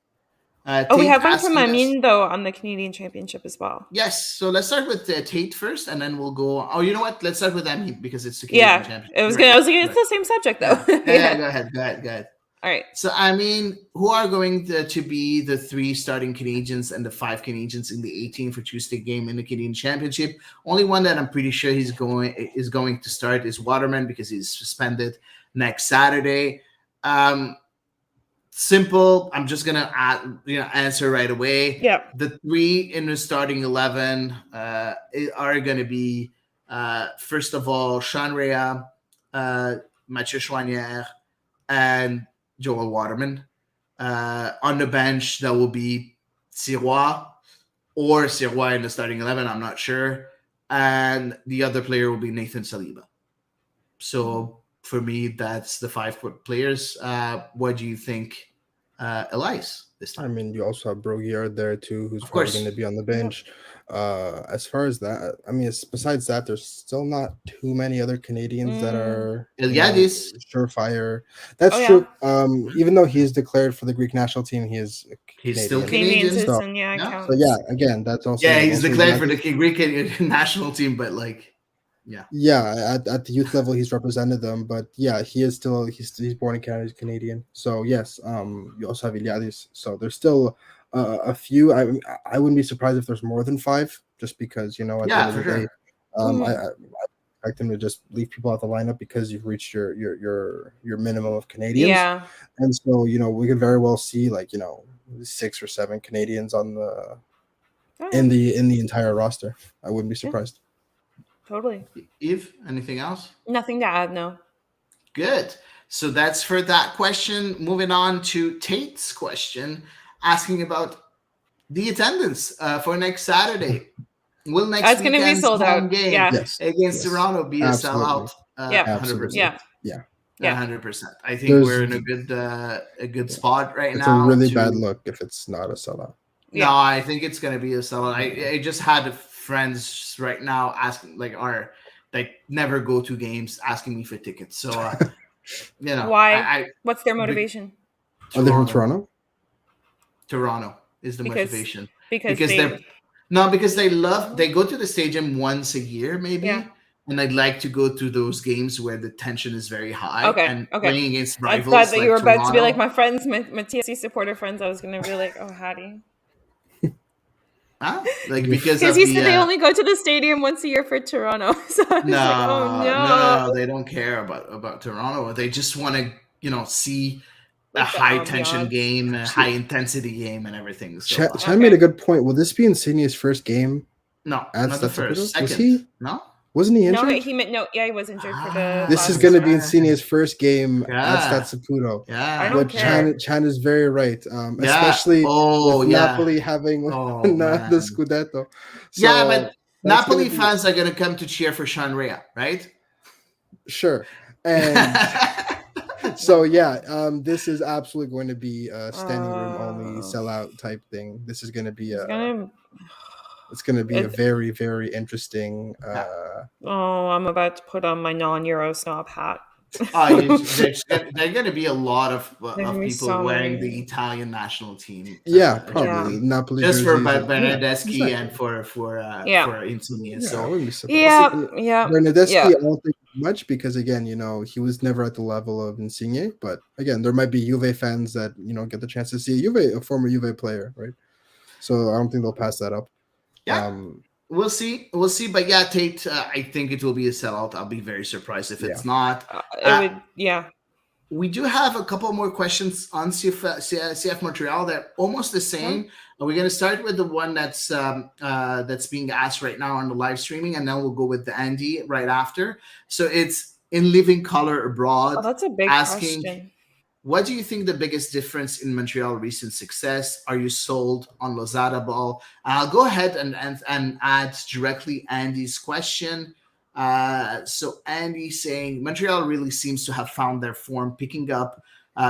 We have one from Amin, though, on the Canadian Championship as well. Yes, so let's start with Tate first, and then we'll go. Oh, you know what? Let's start with Amin because it's the Canadian Championship. I was it's the same subject, though. Yeah, go ahead. All right. So, who are going to be the 3 starting Canadians and the 5 Canadians in the 18 for Tuesday game in the Canadian Championship? Only one that I'm pretty sure is going to start is Waterman because he's suspended next Saturday. Simple. I'm just gonna answer right away. Yeah. The 3 in the starting 11 are gonna be first of all Sean Rea, Mathieu Chouanière, and Joel Waterman. On the bench, that will be Sirois or Sirois in the starting 11. I'm not sure. And the other player will be Nathan Saliba. So for me, that's the 5 players. What do you think Elias this I time. mean, you also have Brogiard there too, who's Of probably course. going to be on the bench. As far as that, I mean, besides that, there's still not too many other Canadians that are, Eliadis, surefire. That's Oh, yeah. true. Even though he is declared for the Greek national team, he is he's still Canadian. Canadian Canadian. So, citizen, yeah, it Yeah. counts. so yeah, again, that's also Yeah, he's declared for the Elias. Greek national team, but like, Yeah, at the youth level, he's represented them, but yeah, he is still he's born in Canada, he's Canadian. So yes, you also have Iliadis. So there's still a few. I wouldn't be surprised if there's more than five, just because at the yeah, end of for the day, sure. I expect them to just leave people out the lineup because you've reached your minimum of Canadians, Yeah. and so we could very well see 6 or 7 Canadians on the in the entire roster. I wouldn't be surprised. Totally. Eve, anything else? Nothing to add, no. Good. So that's for that question. Moving on to Tate's question, asking about the attendance for next Saturday. Will next That's going to be weekend's sold home out. game Yeah. Yes, against yes, Toronto be a absolutely. sellout? Yeah. 100%. Absolutely. Yeah. Yeah. Yeah. 100%. I think There's- we're in a good spot right It's now. a really bad look if it's not a sellout. No, I think it's gonna be a sellout. I just had friends right now asking, never go to games, asking me for tickets. So Why? What's their motivation? Are they from Toronto? Toronto is the motivation because they go to the stadium once a year maybe. Yeah. And I'd like to go to those games where the tension is very high. Okay. And playing against rivals. I thought that like you were about Toronto, to be like my friends, my TFC supporter friends. I was going to be like, oh, Hady. Huh? Because you said they only go to the stadium once a year for Toronto. So I was no, they don't care about Toronto. They just want to, see a high tension game, a high intensity game, and everything. So Chan made a good point. Will this be Insignia's first game? No, at not the Stade first. Saputo? Was Second. he? No. Wasn't he injured? He was injured for the. This is going to be Insignia's first game at Stade Saputo. Yeah, I don't care. Chan is very right, especially with Napoli having the Scudetto. So yeah, but Napoli fans are going to come to cheer for Sean Rea, right? Sure, and so this is absolutely going to be a standing room only sellout type thing. This is going to be it's going to be a very, very interesting. I'm about to put on my non-Euro snob hat. There's going to be a lot of people wearing the Italian national team. Probably Napoli just for Bernardeschi and for Insigne. So I wouldn't be surprised. Bernardeschi, I don't think much because again, he was never at the level of Insigne. But again, there might be Juve fans that get the chance to see a former Juve player, right? So I don't think they'll pass that up. Yeah. We'll see. But Tate, I think it will be a sellout. I'll be very surprised if it's not. We do have a couple more questions on CF Montreal. They're almost the same. We're going to start with the one that's being asked right now on the live streaming, and then we'll go with the Andy right after. So it's in living color abroad. Oh, that's a big question. What do you think the biggest difference in Montreal recent success? Are you sold on Lozada ball? I'll go ahead and add directly Andy's question. So Andy saying Montreal really seems to have found their form picking up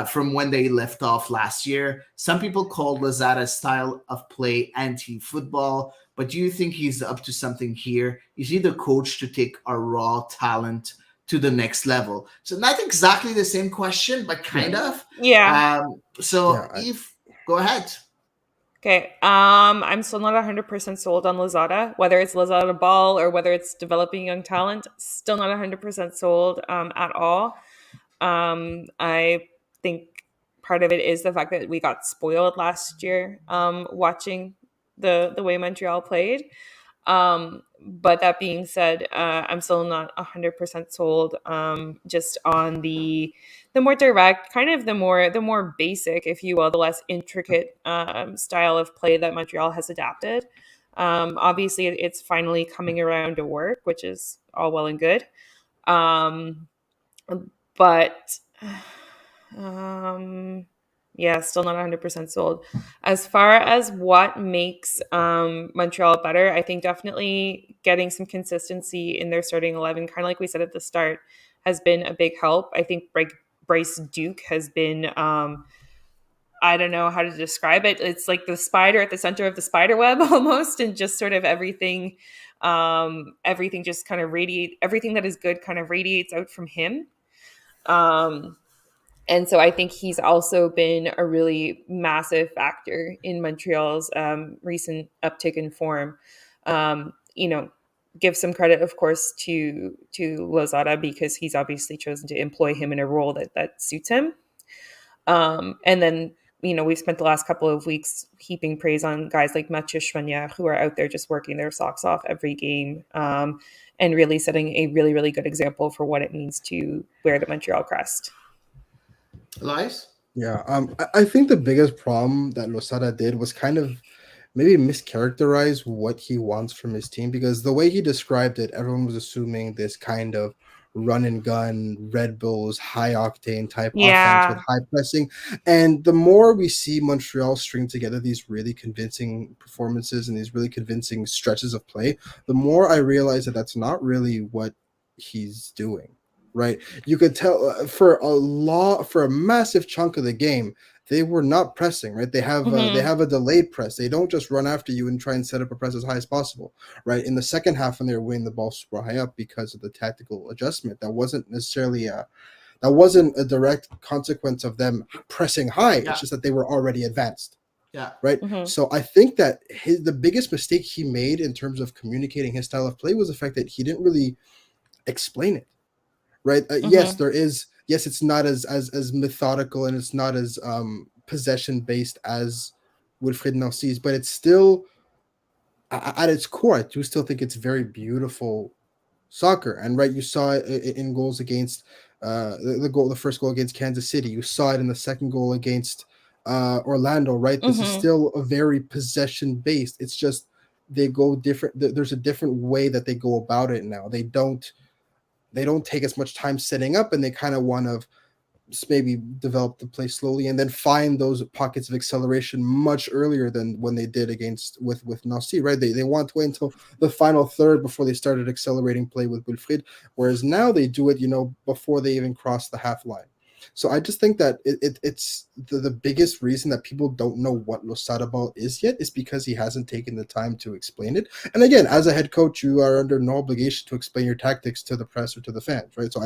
from when they left off last year. Some people call Lozada's style of play anti-football, but do you think he's up to something here? Is he the coach to take our raw talent to the next level? So not exactly the same question, but kind of. Eve, go ahead. Okay. I'm still not 100% sold on Lozada, whether it's Lozada ball or whether it's developing young talent. Still not 100% sold at all. I think part of it is the fact that we got spoiled last year watching the way Montreal played. But that being said, I'm still not 100% sold just on the more direct, kind of the more basic, if you will, the less intricate style of play that Montreal has adapted. Obviously, it's finally coming around to work, which is all well and good. But still not 100% sold. As far as what makes Montreal better, I think definitely getting some consistency in their starting 11, kind of like we said at the start, has been a big help. I think Bryce Duke has been I don't know how to describe it. It's like the spider at the center of the spider web almost, and just sort of everything just kind of everything that is good kind of radiates out from him. And so I think he's also been a really massive factor in Montreal's recent uptick in form. Give some credit, of course, to Lozada, because he's obviously chosen to employ him in a role that suits him. And then, we've spent the last couple of weeks heaping praise on guys like Mathieu Choignard, who are out there just working their socks off every game, and really setting a really, really good example for what it means to wear the Montreal crest. Elias? Yeah, I think the biggest problem that Losada did was kind of maybe mischaracterize what he wants from his team, because the way he described it, everyone was assuming this kind of run and gun, Red Bulls, high octane type offense with high pressing. And the more we see Montreal string together these really convincing performances and these really convincing stretches of play, the more I realize that that's not really what he's doing. Right, you could tell for a massive chunk of the game, they were not pressing. Right, they have a delayed press. They don't just run after you and try and set up a press as high as possible. Right, in the second half, when they were winning the ball super high up because of the tactical adjustment, that wasn't necessarily a direct consequence of them pressing high. Yeah. It's just that they were already advanced. Yeah. Right. Mm-hmm. So I think that the biggest mistake he made in terms of communicating his style of play was the fact that he didn't really explain it. Right. Yes, there is. Yes, it's not as methodical, and it's not as possession based as Wilfried Nancy's, but it's still at its core. I do still think it's very beautiful soccer. And right, you saw it in goals against the first goal against Kansas City. You saw it in the second goal against Orlando. Right. This is still a very possession based. It's just they go different. There's a different way that they go about it now. They don't take as much time setting up, and they kind of want to maybe develop the play slowly and then find those pockets of acceleration much earlier than when they did with Nancy, right? They want to wait until the final third before they started accelerating play with Wilfried, whereas now they do it, before they even cross the half line. So I just think that it's the biggest reason that people don't know what Losada ball is yet is because he hasn't taken the time to explain it. And again, as a head coach, you are under no obligation to explain your tactics to the press or to the fans, right? So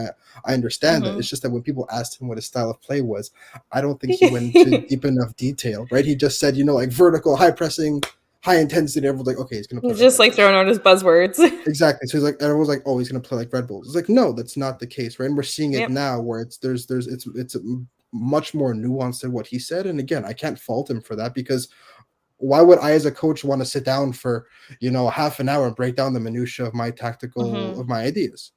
I understand that. It's just that when people asked him what his style of play was, I don't think he went into deep enough detail, right? He just said, like vertical, high pressing, high intensity. Everyone's like, okay, he's going to play. He's just like throwing out his buzzwords. Exactly. So he's like, everyone's like, oh, he's going to play like Red Bulls. It's like, no, that's not the case, right? And we're seeing it now where it's much more nuanced than what he said. And again, I can't fault him for that, because why would I, as a coach, want to sit down for, half an hour and break down the minutia of my tactical of my ideas?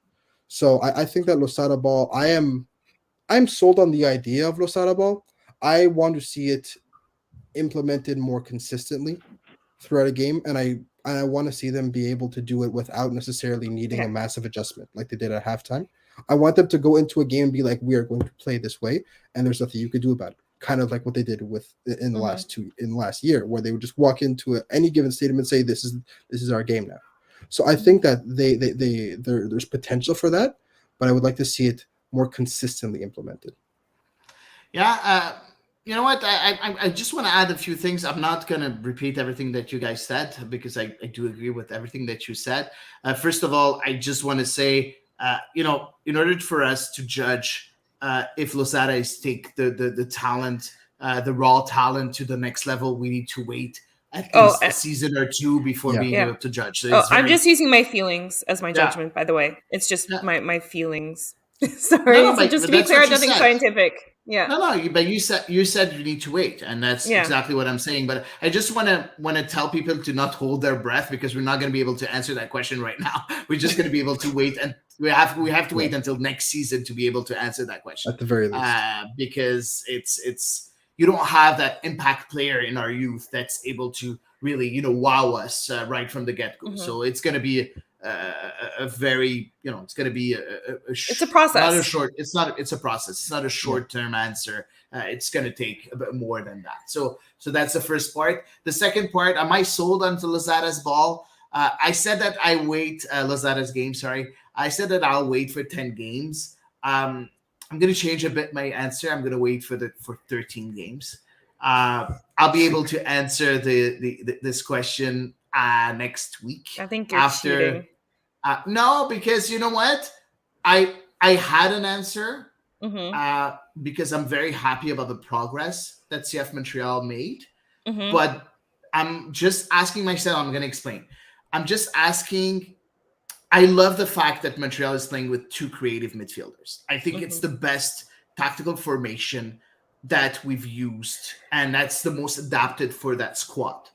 So I think that Losada ball, I'm sold on the idea of Losada ball. I want to see it implemented more consistently throughout a game, and I want to see them be able to do it without necessarily needing a massive adjustment like they did at halftime. I want them to go into a game and be like, we are going to play this way, and there's nothing you could do about it. Kind of like what they did in the last year, where they would just walk into any given stadium and say, this is our game now. So I think that there's potential for that, but I would like to see it more consistently implemented. Yeah. You know what? I just want to add a few things. I'm not going to repeat everything that you guys said, because I do agree with everything that you said. First of all, I just want to say, in order for us to judge if Losada is take the talent, the raw talent to the next level, we need to wait at least a season or two before being able to judge. So I'm just using my feelings as my judgment, by the way. It's just my feelings. Sorry. So just to be clear, nothing scientific. Yeah. No, but you said you need to wait, and that's exactly what I'm saying. But I just want to tell people to not hold their breath, because we're not going to be able to answer that question right now. We're just going to be able to wait, and we have to wait until next season to be able to answer that question. At the very least, because it's you don't have that impact player in our youth that's able to really wow us right from the get-go. So it's going to be a very it's going to be it's a process. It's a process. It's not a short-term answer. It's going to take a bit more than that. So that's the first part. The second part, am I sold onto Lozada's ball? I said that I wait Lozada's game. Sorry, I said that I'll wait for 10 games. I'm going to change a bit my answer. I'm going to wait for 13 games. I'll be able to answer this question next week I think you're after. cheating. No, because you know what, I had an answer Mm-hmm. because I'm very happy about the progress that CF Montreal made, Mm-hmm. but I'm just asking myself. I'm going to explain. I'm just asking. I love the fact that Montreal is playing with two creative midfielders. I think it's Mm-hmm. the best tactical formation that we've used, and that's the most adapted for that squad.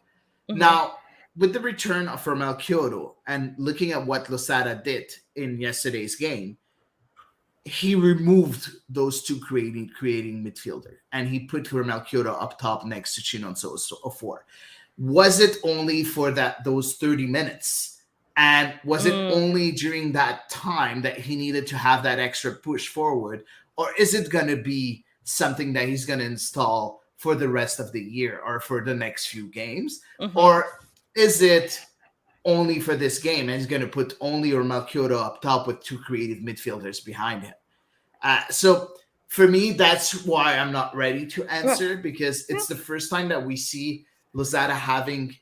Mm-hmm. Now, with the return of Romel Kyoto and looking at what Losada did in yesterday's game, he removed those two creating midfielder and he put Romel Kyoto up top next to Chinonso Ofor. Was it only for those 30 minutes? And was it Mm. only during that time that he needed to have that extra push forward? Or is it going to be something that he's going to install for the rest of the year or for the next few games? Mm-hmm. Or is it only for this game and he's going to put only Romel Kyoto up top with two creative midfielders behind him? So for me, that's why I'm not ready to answer, because it's the first time that we see Lozada having,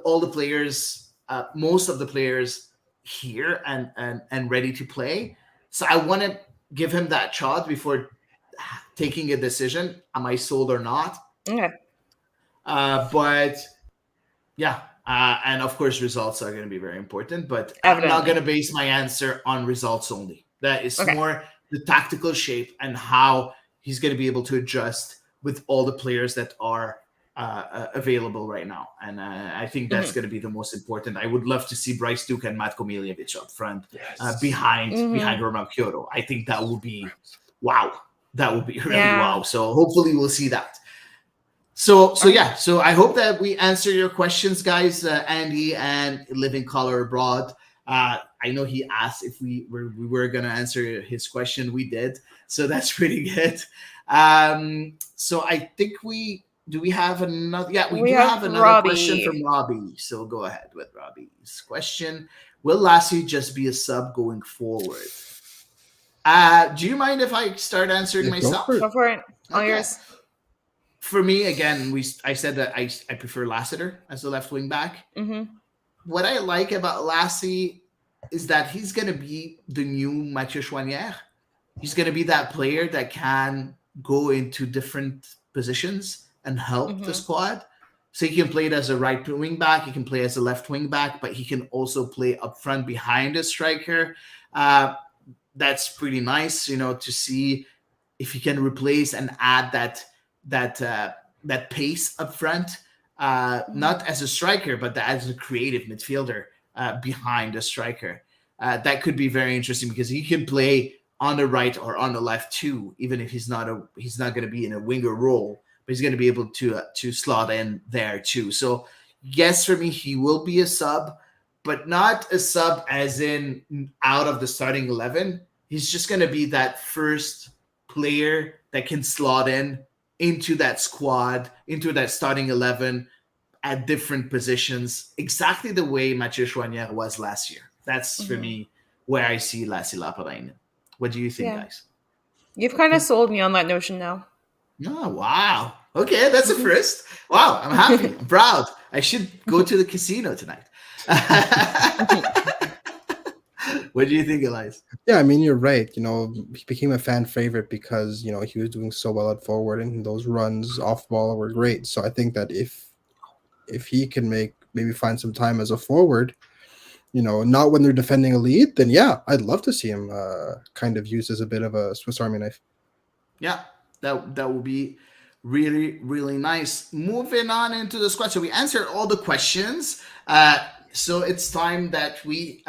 all the players, most of the players here and ready to play. So I want to give him that shot before taking a decision. Am I sold or not? Okay. But yeah, and of course, results are going to be very important. But I'm not going to base my answer on results only. That is more the tactical shape and how he's going to be able to adjust with all the players that are available right now. And I think that's going to be the most important. I would love to see Bryce Duke and Matko Miljevic up front behind Romel Kyoto. I think that would be wow. That would be really wow. So hopefully we'll see that. So I hope that we answer your questions, guys. Andy and Living Color Abroad. I know he asked if we were going to answer his question. We did, so that's pretty good. So I think we have another. Yeah, we do have another Robbie. question from Robbie. So go ahead with Robbie's question. Will Lassie just be a sub going forward? Do you mind if I start answering myself? Go for it. All yours. For me, again, I said that I prefer Lassiter as the left wing back. Mm-hmm. What I like about Lassie is that he's going to be the new Mathieu Chouanière. He's going to be that player that can go into different positions and help the squad. So he can play it as a right wing back. He can play as a left wing back, but he can also play up front behind a striker. That's pretty nice, to see if he can replace and add that pace up front, not as a striker, but as a creative midfielder behind a striker. That could be very interesting because he can play on the right or on the left too, even if he's not going to be in a winger role, but he's going to be able to slot in there too. So yes, for me, he will be a sub, but not a sub as in out of the starting 11. He's just going to be that first player that can slot into that squad, into that starting 11 at different positions, exactly the way Mathieu Chouanière was last year. That's for me where I see Lassie Lappalainen. What do you think, guys? You've kind of sold me on that notion now. Oh, wow. Okay, that's a first. Wow, I'm happy. I'm proud. I should go to the casino tonight. What do you think, Elias? Yeah, I mean, you're right. He became a fan favorite because, he was doing so well at forward and those runs off ball were great. So I think that if he can maybe find some time as a forward, not when they're defending a lead, then yeah, I'd love to see him kind of used as a bit of a Swiss Army knife. Yeah, that would be really, really nice. Moving on into the squad. So we answered all the questions. So it's time that we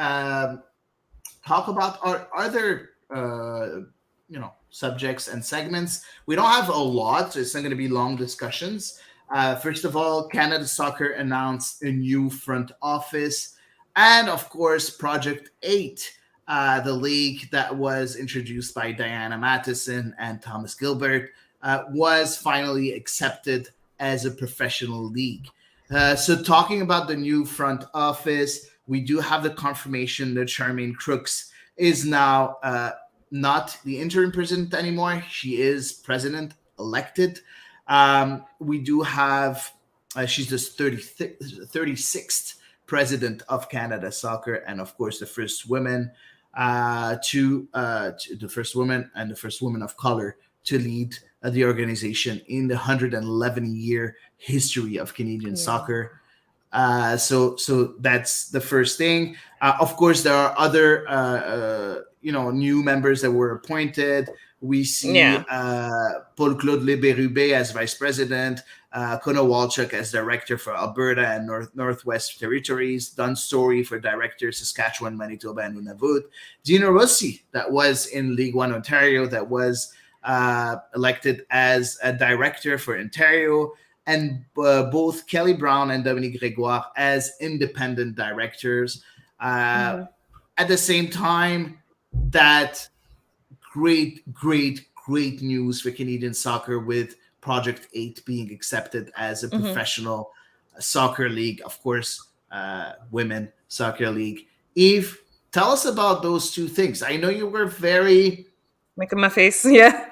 talk about our other subjects and segments. We don't have a lot, so it's not going to be long discussions. First of all, Canada Soccer announced a new front office, and of course, Project 8, the league that was introduced by Diana Matheson and Thomas Gilbert, was finally accepted as a professional league. So talking about the new front office, we do have the confirmation that Charmaine Crooks is now not the interim president anymore. She is president elected. We do have, she's the 36th president of Canada Soccer, and of course the first woman the first woman and the first woman of color to lead the organization in the 111-year history of Canadian soccer. So that's the first thing. Of course, there are other new members that were appointed. We see Paul Claude Leberube as vice president, Kona Walchuk as director for Alberta and Northwest Territories, Don Story for director Saskatchewan, Manitoba, and Nunavut, Dino Rossi, that was in League One Ontario, that was elected as a director for Ontario, and both Kelly Brown and Dominique Gregoire as independent directors. At the same time, that great news for Canadian soccer with Project 8 being accepted as a professional soccer league, of course, women soccer league. Eve, tell us about those two things. I know you were very... Making my face, yeah.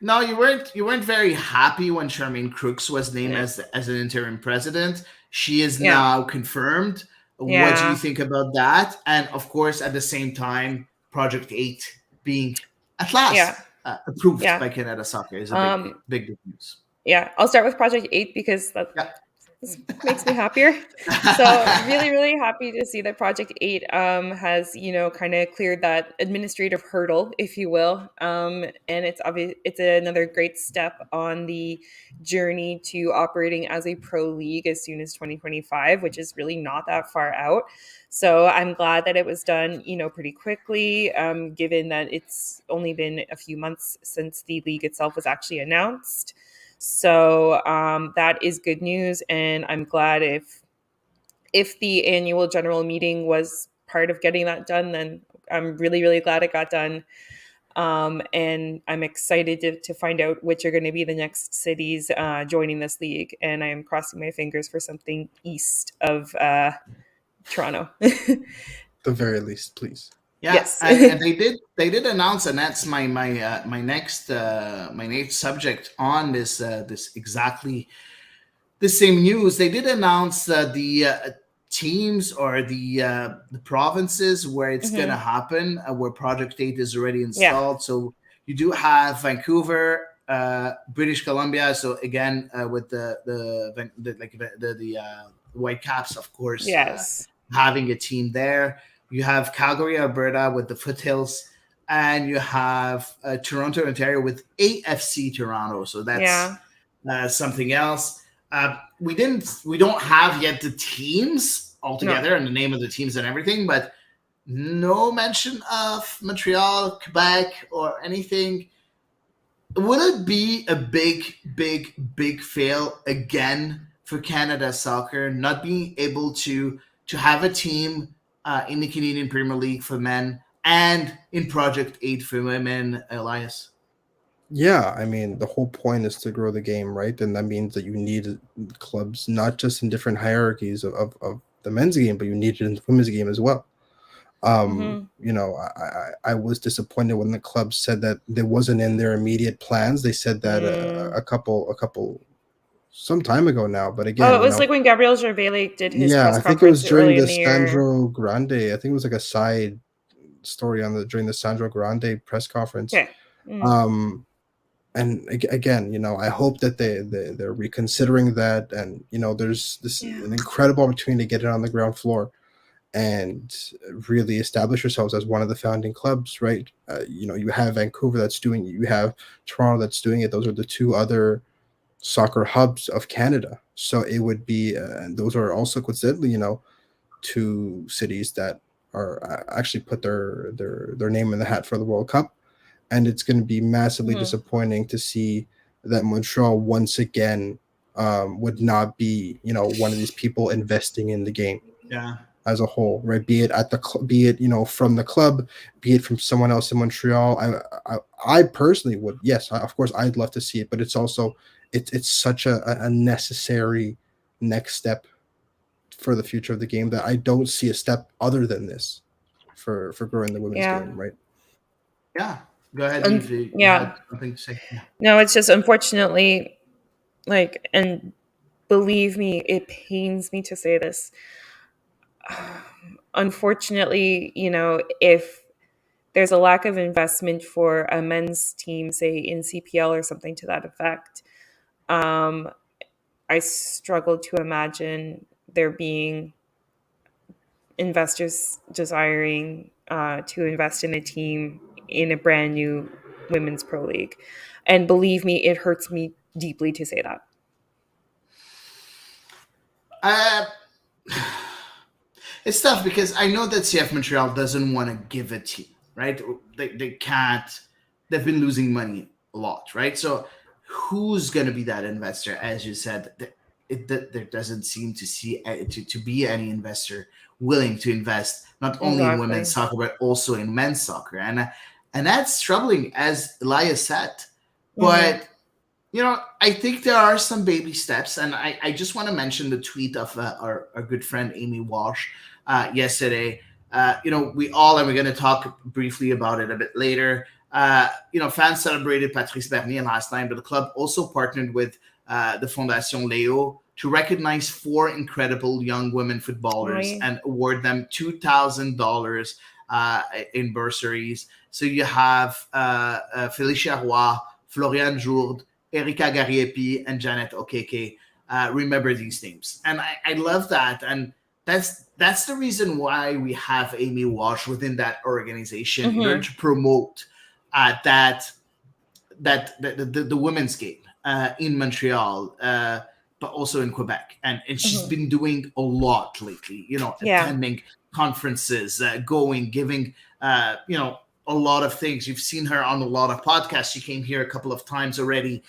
No, you weren't very happy when Charmaine Crooks was named as an interim president. She is now confirmed. What do you think about that? And of course, at the same time, Project 8 being at last approved by Canada Soccer is a big news. Yeah, I'll start with Project 8 because this makes me happier. So really happy to see that Project 8 has kind of cleared that administrative hurdle, if you will, and it's obvious it's another great step on the journey to operating as a pro league as soon as 2025, which is really not that far out. So I'm glad that it was done pretty quickly, given that it's only been a few months since the league itself was actually announced. So that is good news, and I'm glad if the annual general meeting was part of getting that done, then I'm really glad it got done. And I'm excited to find out which are going to be the next cities joining this league, and I am crossing my fingers for something east of Toronto. The very least, please. Yeah, yes. and they did announce, and that's my next subject on this exactly the same news. They did announce the teams or the provinces where it's gonna happen, where Project 8 is already installed. So you do have Vancouver, British Columbia. So again, with the Whitecaps, of course, having a team there. You have Calgary, Alberta with the Foothills, and you have Toronto, Ontario with AFC Toronto. So that's something else. We don't have yet the teams altogether and the name of the teams and everything, but no mention of Montreal, Quebec, or anything. Will it be a big fail again for Canada Soccer not being able to have a team in the Canadian Premier League for men and in Project 8 for women, Elias? Yeah, I mean, the whole point is to grow the game, right? And that means that you need clubs not just in different hierarchies of the men's game, but you need it in the women's game as well. I was disappointed when the club said that there wasn't in their immediate plans. They said that a couple some time ago now, but again, it was like when Gabriel Gervais did his press I think it was conference during early the in the year. Sandro Grande. I think it was like a side story during the Sandro Grande press conference. Okay. And again, I hope that they're reconsidering that, and there's this an incredible opportunity to get it on the ground floor and really establish yourselves as one of the founding clubs, right? You have Vancouver that's doing it, you have Toronto that's doing it. Those are the two other soccer hubs of Canada. So it would be, and those are also coincidentally, two cities that are actually put their name in the hat for the World Cup. And it's going to be massively disappointing to see that Montreal once again would not be, one of these people investing in the game as a whole, right? Be it from the club, be it from someone else in Montreal. I personally would, yes, of course, I'd love to see it, but it's also it's such a necessary next step for the future of the game that I don't see a step other than this for growing the women's game, right? Yeah. Go ahead, Eve. You had something to say. No, it's just unfortunately Like, and believe me, it pains me to say this. Unfortunately, if there's a lack of investment for a men's team, say in CPL or something to that effect, um, I struggle to imagine there being investors desiring to invest in a team in a brand new women's pro league. And believe me, it hurts me deeply to say that. Uh, it's tough because I know that CF Montreal doesn't want to give a team, right? They can't. They've been losing money a lot, right? So who's going to be that investor? As you said, there doesn't seem to be any investor willing to invest not only in women's Exactly. soccer but also in men's soccer, and that's troubling, as Elias said. But I think there are some baby steps, and I just want to mention the tweet of our good friend Amy Walsh yesterday. We all, and we're going to talk briefly about it a bit later. Fans celebrated Patrice Bernier last night, but the club also partnered with the Fondation Léo to recognize 4 incredible young women footballers Right. and award them $2,000 in bursaries. So you have Felicia Roy, Floriane Jourde, Erika Gariepi, and Janet Okeke. Remember these names, and I love that, and that's the reason why we have Amy Walsh within that organization in order to promote the women's game in Montreal, but also in Quebec, and she's been doing a lot lately. Attending conferences, giving a lot of things. You've seen her on a lot of podcasts. She came here a couple of times already.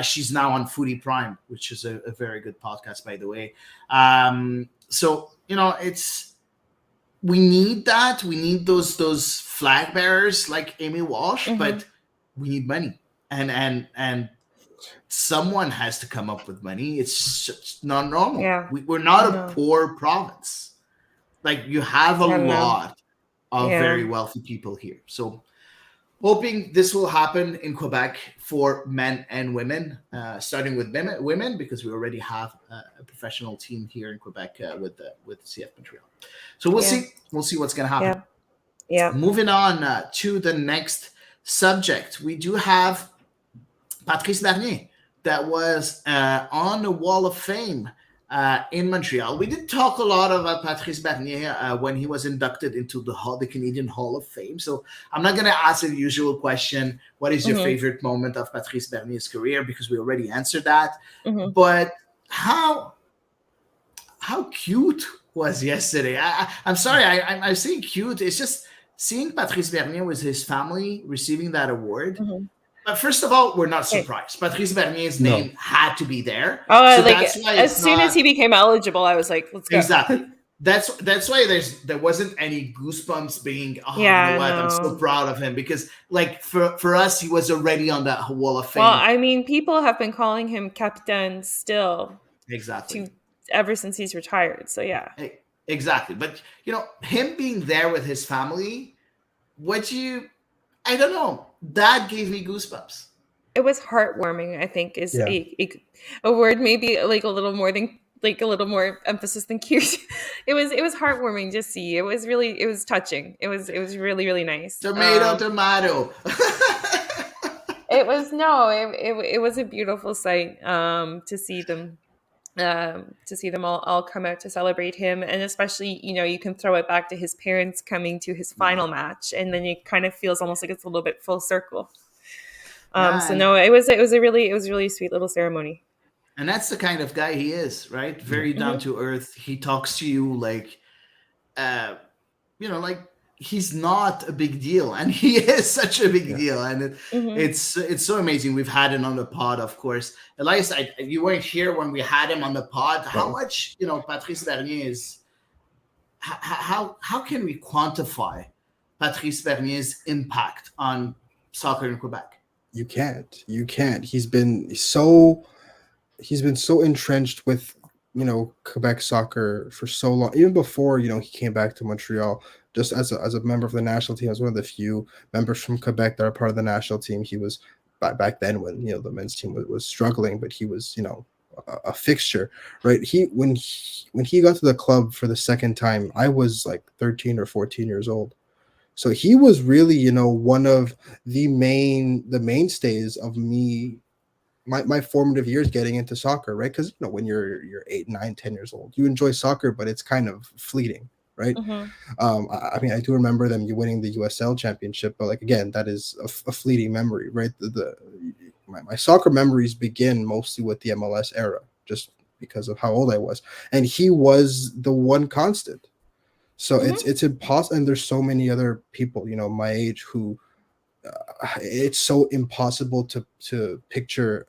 She's now on Foodie Prime, which is a very good podcast, by the way. So we need that. We need those flag bearers like Amy Walsh, but we need money, and someone has to come up with money. It's just not normal. Yeah. We're not a poor province. Like, you have a lot of very wealthy people here. So hoping this will happen in Quebec for men and women, starting with women, because we already have a professional team here in Quebec with CF Montreal. So we'll see. We'll see what's going to happen. Yeah. Moving on to the next subject, we do have Patrice Bernier that was on the Wall of Fame in Montreal. We did talk a lot about Patrice Bernier when he was inducted into the Canadian Hall of Fame. So I'm not going to ask the usual question, what is your favorite moment of Patrice Bernier's career? Because we already answered that. But how cute was yesterday? I'm sorry, I'm saying cute. It's just seeing Patrice Bernier with his family receiving that award. But first of all, we're not surprised. Patrice Bernier's name had to be there. Oh, so that's why as soon as he became eligible, I was like, let's go. Exactly. That's why there wasn't any goosebumps being, you know what, I'm so proud of him. Because, like, for us, he was already on that Wall of Fame. Well, I mean, people have been calling him Captain still. Exactly. Ever since he's retired. So, yeah. Exactly. But, him being there with his family, I don't know. That gave me goosebumps. It was heartwarming, I think, is a word, maybe like a little more emphasis than cute. It was heartwarming to see. It was touching. It was really, really nice. Tomato. It was a beautiful sight to see them. To see them all come out to celebrate him, and especially you can throw it back to his parents coming to his final match, and then it kind of feels almost like it's a little bit full circle. So no, it was a really sweet little ceremony. And that's the kind of guy he is, right? Very down to earth. He talks to you like, like he's not a big deal, and he is such a big deal, and it's so amazing. We've had him on the pod, of course. Elias, you weren't here when we had him on the pod. How much Patrice Bernier is? How can we quantify Patrice Bernier's impact on soccer in Quebec? You can't. He's been so entrenched with Quebec soccer for so long, even before he came back to Montreal. Just as a member of the national team, as one of the few members from Quebec that are part of the national team, he was back then when the men's team was struggling, but he was a fixture, right? When he got to the club for the second time, I was like 13 or 14 years old. So he was really, one of the mainstays of my formative years getting into soccer, right? Because when you're 8, 9, 10 years old, you enjoy soccer, but it's kind of fleeting, right? I mean, I do remember them winning the USL championship, but like again, that is a fleeting memory, right? My soccer memories begin mostly with the MLS era, just because of how old I was, and he was the one constant. So it's impossible, and there's so many other people, my age who it's so impossible to picture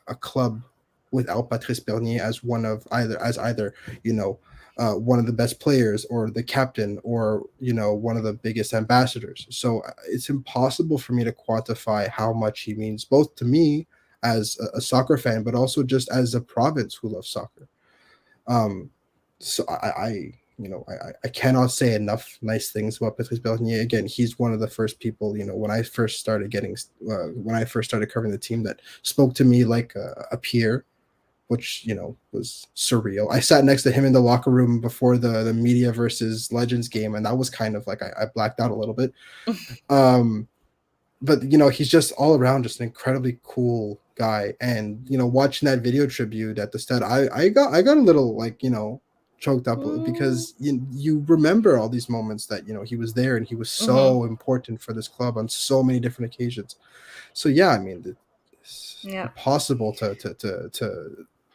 a club without Patrice Bernier as either one of the best players or the captain or one of the biggest ambassadors. So it's impossible for me to quantify how much he means both to me as a soccer fan, but also just as a province who loves soccer. So I cannot say enough nice things about Patrice Bernier. Again, he's one of the first people, when I first started covering the team, that spoke to me like a peer, which, was surreal. I sat next to him in the locker room before the Media versus Legends game, and that was kind of like I blacked out a little bit. But he's just all around just an incredibly cool guy. And watching that video tribute at the stud, I got a little choked up because you remember all these moments that he was there and he was so important for this club on so many different occasions. So yeah, I mean, it's impossible to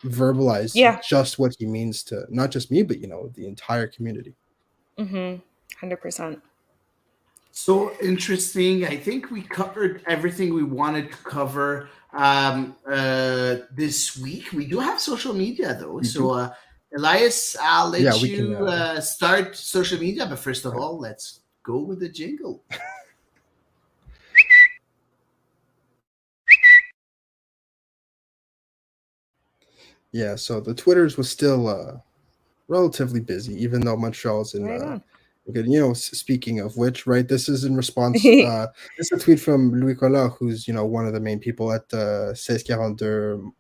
verbalize just what he means to not just me, but the entire community. 100%. So interesting. I think we covered everything we wanted to cover this week. We do have social media though. So Elias, I'll let you start social media. But first of all, let's go with the jingle. Yeah, so the Twitters was still relatively busy, even though Montreal's in good. Speaking of which, right, this is in response. This is a tweet from Louis Collat, who's one of the main people at 1642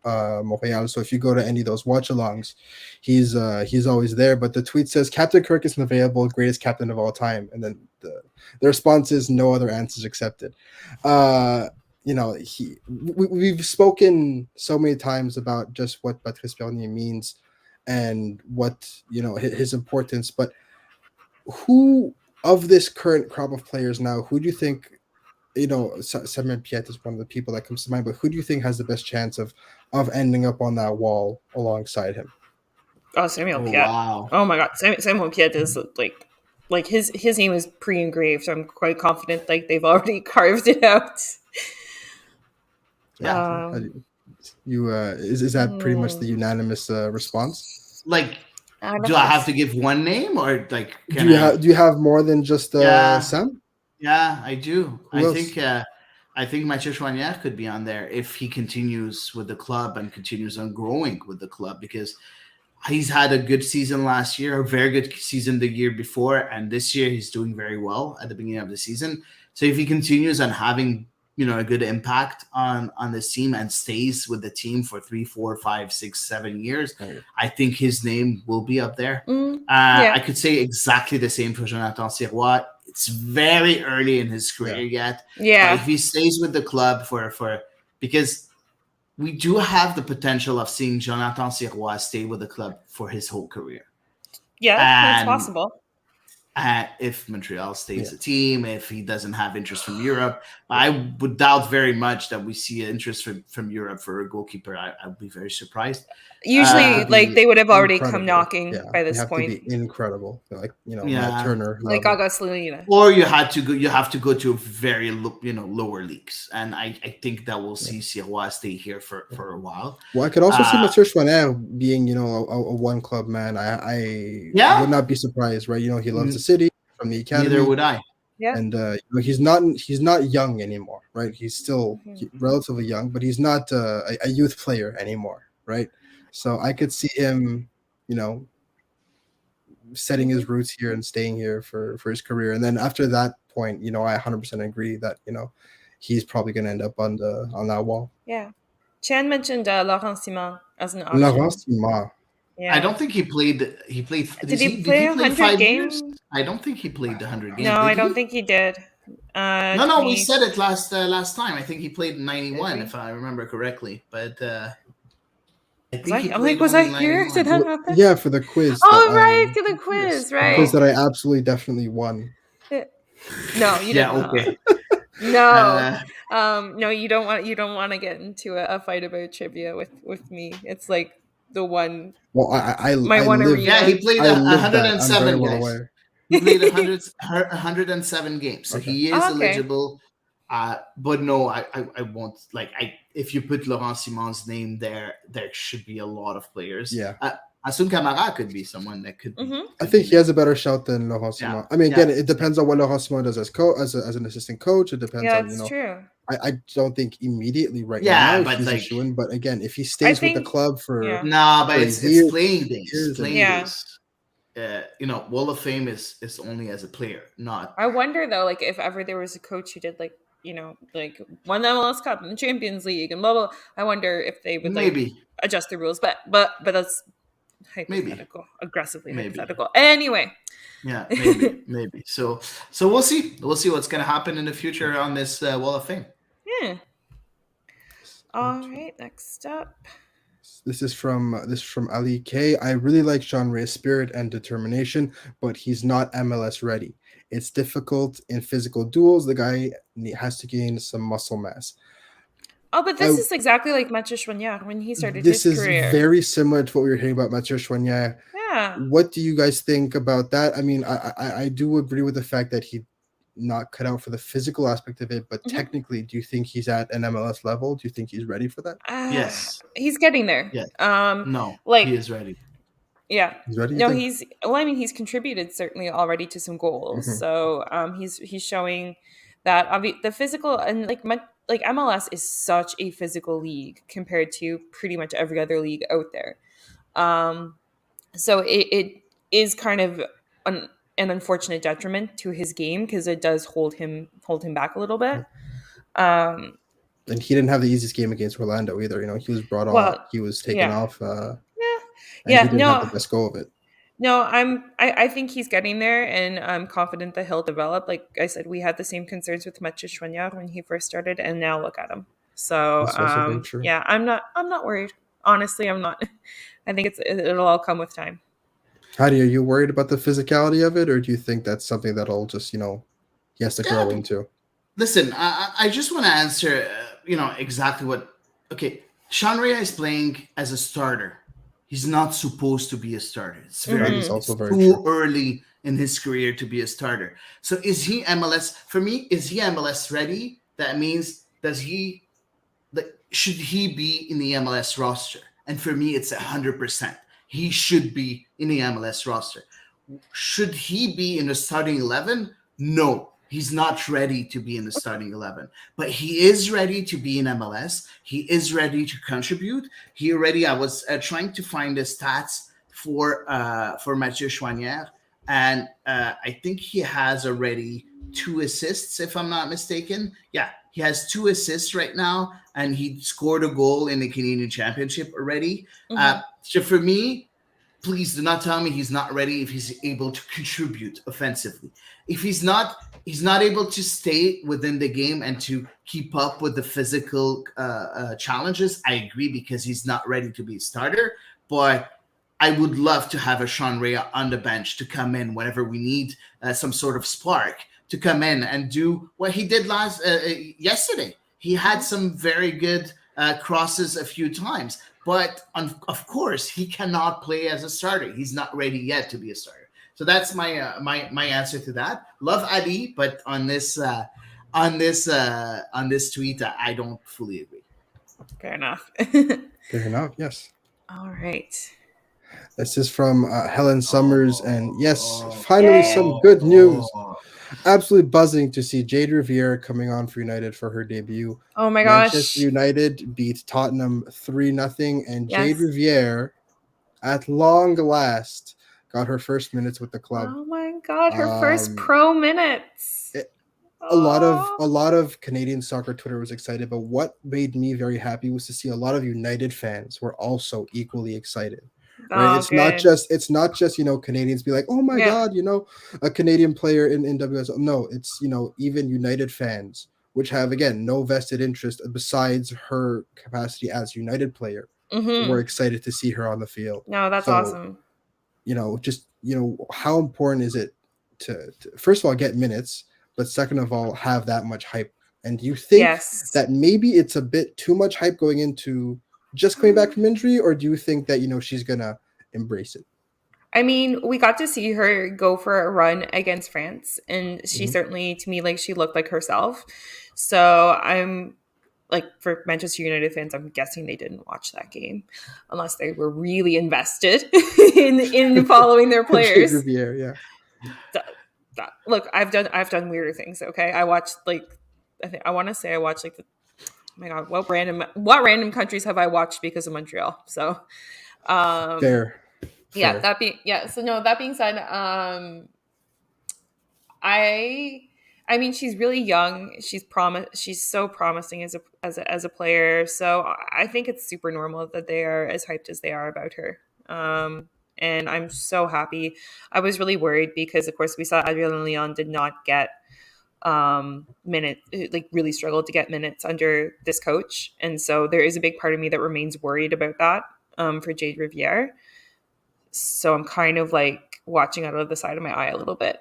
Montreal. So if you go to any of those watch-alongs, he's always there. But the tweet says Captain Kirk isn't available, greatest captain of all time, and then the response is no other answers accepted. We've spoken so many times about just what Patrice Bernier means and what his importance, but who of this current crop of players now, who do you think, Samuel Piette is one of the people that comes to mind, but who do you think has the best chance of ending up on that wall alongside him? Oh, Samuel Piette. Wow. Oh my God. Samuel Piette is like his name is pre-engraved. I'm quite confident they've already carved it out. Yeah. Is that pretty much the unanimous response? Like, do I have to give one name or like? Do you have more than just Sam? Yeah, I do. I think Mathieu Choinière could be on there if he continues with the club and continues on growing with the club, because he's had a good season last year, a very good season the year before, and this year he's doing very well at the beginning of the season. So if he continues on having a good impact on this team and stays with the team for 3, 4, 5, 6, 7 years, I think his name will be up there. I could say exactly the same for Jonathan Sirois. It's very early in his career yet. Yeah. But if he stays with the club because we do have the potential of seeing Jonathan Sirois stay with the club for his whole career. Yeah, that's possible. If Montreal stays a team, if he doesn't have interest from Europe, I would doubt very much that we see interest from Europe for a goalkeeper. I would be very surprised. Usually, they would have already come knocking by this point. To be incredible, Matt Turner, like August Luna. Or you have to go to very lower leagues, and I think that we'll see Sirois stay here for a while. Well, I could also see Mathieu Choinière being a one club man. I would not be surprised, right? He loves the city from the academy. Neither would I. Yeah. And he's not young anymore, right? He's still relatively young, but he's not a youth player anymore, right? So I could see him, setting his roots here and staying here for his career. And then after that point, I 100% agree that, he's probably going to end up on that wall. Yeah. Chan mentioned Laurent Simon as an option. Laurent Simon. I don't think he played. He played. Did he play 100 5 games? years? I don't think he played the 100 games. No, I don't he? think he did. No, we said it last time. I think he played 91, if I remember correctly. But I think he played. Was I here? Did that happen? Yeah, for the quiz. Oh, right, for the quiz, yes, right? Quiz that I absolutely definitely won. No, you didn't. Okay. No, no, you don't want to get into a fight about trivia with me. It's like the one. Well, I one lived, arena. Yeah, he played 107 well guys. aware. He played 107 games, so he is eligible. But no, I won't. If you put Laurent Simon's name there should be a lot of players. Yeah. Asun Camara could be someone that could. I think he has a better shout than Laurent Simon. Yeah. I mean, again, it depends on what Laurent Simon does as an assistant coach. It depends on that's true. I don't think immediattle right now but he's a shoo-in, but again, if he stays with the club for it's playing days. Wall of Fame is only as a player, not. I wonder though, if ever there was a coach who did won the MLS Cup and the Champions League and blah blah. I wonder if they would maybe adjust the rules, but that's hypothetical, aggressively hypothetical. Anyway. Yeah, maybe. So we'll see. We'll see what's going to happen in the future on this Wall of Fame. Yeah. All right. Next up. This is from Ali K. I really like Jean Ray's spirit and determination, but he's not MLS ready. It's difficult in physical duels. The guy has to gain some muscle mass. Oh, but this is exactly like Mathieu Choinière when he started his career. This is very similar to what we were hearing about Mathieu Choinière. Yeah. What do you guys think about that? I mean, I do agree with the fact that he not cut out for the physical aspect of it, but technically, do you think he's at an MLS level? Do you think he's ready for that? Yes. He's getting there. Yeah. No, he is ready. Yeah. He's ready. No, he's contributed certainly already to some goals. So he's showing that the physical and MLS is such a physical league compared to pretty much every other league out there. So it is kind of an unfortunate detriment to his game because it does hold him back a little bit. And he didn't have the easiest game against Orlando either. He was brought off. He was taken off. He didn't have the best go of it. No, I think he's getting there, and I'm confident that he'll develop. Like I said, we had the same concerns with Mathieu Choinière when he first started, and now look at him. So yeah, I'm not worried. Honestly, I'm not. I think it'll all come with time. Hady, are you worried about the physicality of it, or do you think that's something that'll just he has to grow into? Listen, I just want to answer exactly what. Okay, Jean Ray is playing as a starter. He's not supposed to be a starter. It's too early in his career to be a starter. So is he MLS? For me, is he MLS ready? That means should he be in the MLS roster? And for me, it's 100%. He should be in the MLS roster. Should he be in the starting 11? No. He's not ready to be in the starting 11, but he is ready to be in MLS. He is ready to contribute. I was trying to find the stats for Mathieu Choinière, and I think he has already 2 assists, if I'm not mistaken. Yeah, he has 2 assists right now, and he scored a goal in the Canadian Championship already. So for me, please do not tell me he's not ready if he's able to contribute offensively. If he's not able to stay within the game and to keep up with the physical challenges, I agree, because he's not ready to be a starter. But I would love to have a Jean Ray on the bench to come in whenever we need some sort of spark to come in and do what he did yesterday. He had some very good crosses a few times. But of course, he cannot play as a starter. He's not ready yet to be a starter. So that's my my answer to that. Love Adi, but on this tweet, I don't fully agree. Fair enough. Fair enough. Yes. All right. This is from Helen Summers, and yes, finally some good news. Absolutely buzzing to see Jade Riviere coming on for United for her debut. Oh my gosh. Manchester United beat Tottenham 3-0, and Jade Riviere, at long last, got her first minutes with the club. Oh my God, her first pro minutes. a lot Oh, of Canadian soccer Twitter was excited, but what made me very happy was to see a lot of United fans were also equally excited. Right? oh, good. It's not just, Canadians be like, "Oh my Yeah. god, a Canadian player in WSL." No, it's, even United fans, which have again no vested interest besides her capacity as United player, were Mm-hmm. excited to see her on the field. No, that's So, awesome. just how important is it to first of all get minutes, but second of all have that much hype? And do you think Yes. that maybe it's a bit too much hype going into just coming back from injury, or do you think that she's gonna embrace it? I mean, we got to see her go for a run against France, and she Mhm. certainly, to me, like she looked like herself. So I'm like, for Manchester United fans, I'm guessing they didn't watch that game unless they were really invested in following their Jake players. Riviere, yeah. Look, I've done weirder things. Okay, I watched like I want to say I watched like oh my god, what random countries have I watched because of Montreal? So um Fair, yeah, fair. that being said, I I mean, she's really young. She's so promising as a player. So I think it's super normal that they are as hyped as they are about her. And I'm so happy. I was really worried because, of course, we saw Adrian and Leon did not get minutes, like really struggled to get minutes under this coach, and so there is a big part of me that remains worried about that for Jade Riviere. So I'm kind of like watching out of the side of my eye a little bit.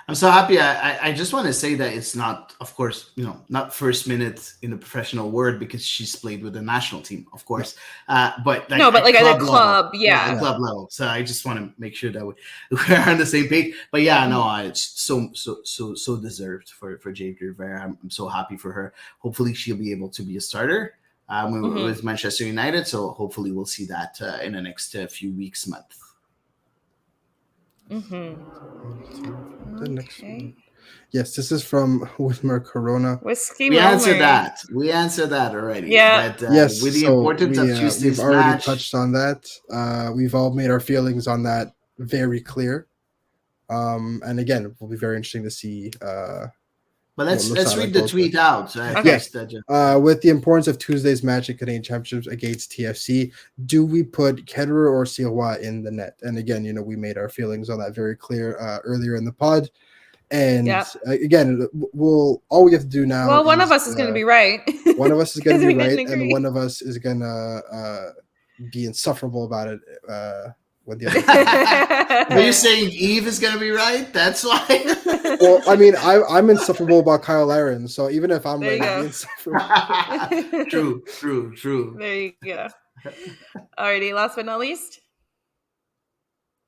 I'm so happy. I just want to say that it's not, of course, not first minute in the professional word because she's played with the national team, of No, course, but like No, but at like at a club level. club, Yeah, at yeah. yeah. club level. So I just want to make sure that we're on the same page. But yeah, no, Mhm. it's so deserved for Jade Rivera. I'm so happy for her. Hopefully, she'll be able to be a starter Mhm. with Manchester United. So hopefully, we'll see that in the next few weeks, month. Mhm. To the next one. Okay. Yes, this is from Whitmer Corona. Whiskey We answered Wilmer. that. We answered that already. Yeah. But Yes, with the so importance of we've Tuesday's already match, touched on that. We've all made our feelings on that very clear. And again, it will be very interesting to see but what looks let's how that read the goes. But tweet out Okay. yes, first. with the importance of Tuesday's match at Canadian Championships against TFC, do we put Ketterer or Siwa in the net? And again, we made our feelings on that very clear earlier in the pod. And Yeah. again, all we have to do now Well, one of is us is going to be right one of us is going because to be we didn't right, and one agree. of us is going to be insufferable about it when the other person is. Are you saying Eve is gonna be right? That's why. Well, I mean, I'm insufferable about Kyle Aaron, so even if I'm There right, you he'll be go. insufferable. True, true, true. There you go. Alrighty, last but not least.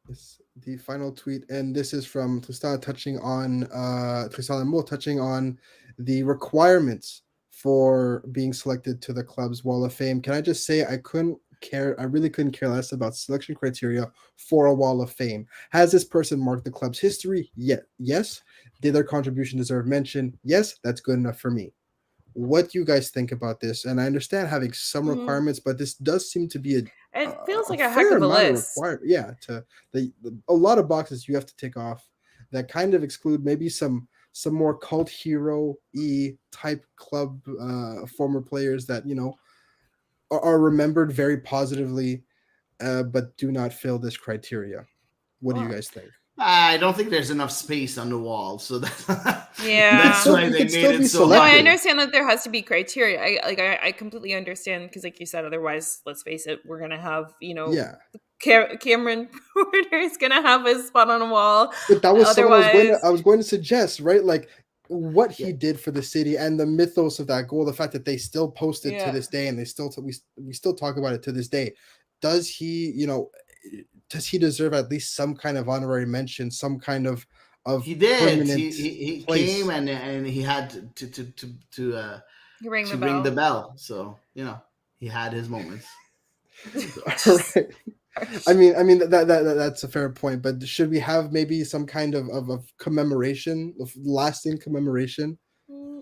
Yes, the final tweet, and this is from Tristan Tristan and Mo touching on the requirements for being selected to the club's Wall of Fame. Can I just say I really couldn't care less about selection criteria for a Wall of Fame. Has this person marked the club's history? Yes. Did their contribution deserve mention? Yes, that's good enough for me. What do you guys think about this? And I understand having some Mhm. requirements, but this does seem to be It feels a like a heck fair of a amount of list. require. Yeah, to a lot of boxes you have to tick off that kind of exclude maybe some more cult hero type club former players that are remembered very positively, but do not fill this criteria. What do you Well, guys think? I don't think there's enough space on the wall, so that's yeah. why You they could made still it be so No, I hard. selected. understand that there has to be criteria. I completely understand because, like you said, otherwise, let's face it, we're gonna have Yeah. Cameron Porter is gonna have his spot on a wall. But that was someone Otherwise, I was going to suggest, right? Like what Yeah, he did for the city and the mythos of that goal, the fact that they still post it to yeah. this day and we still talk about it to this day. Does he, does he deserve at least some kind of honorary mention, some kind of he did. He permanent he, he came place? and he had You ring the to ring the bell. bell. So he had his moments. Jesus Right. Christ. I mean that's a fair point, but should we have maybe some kind of commemoration, of lasting commemoration?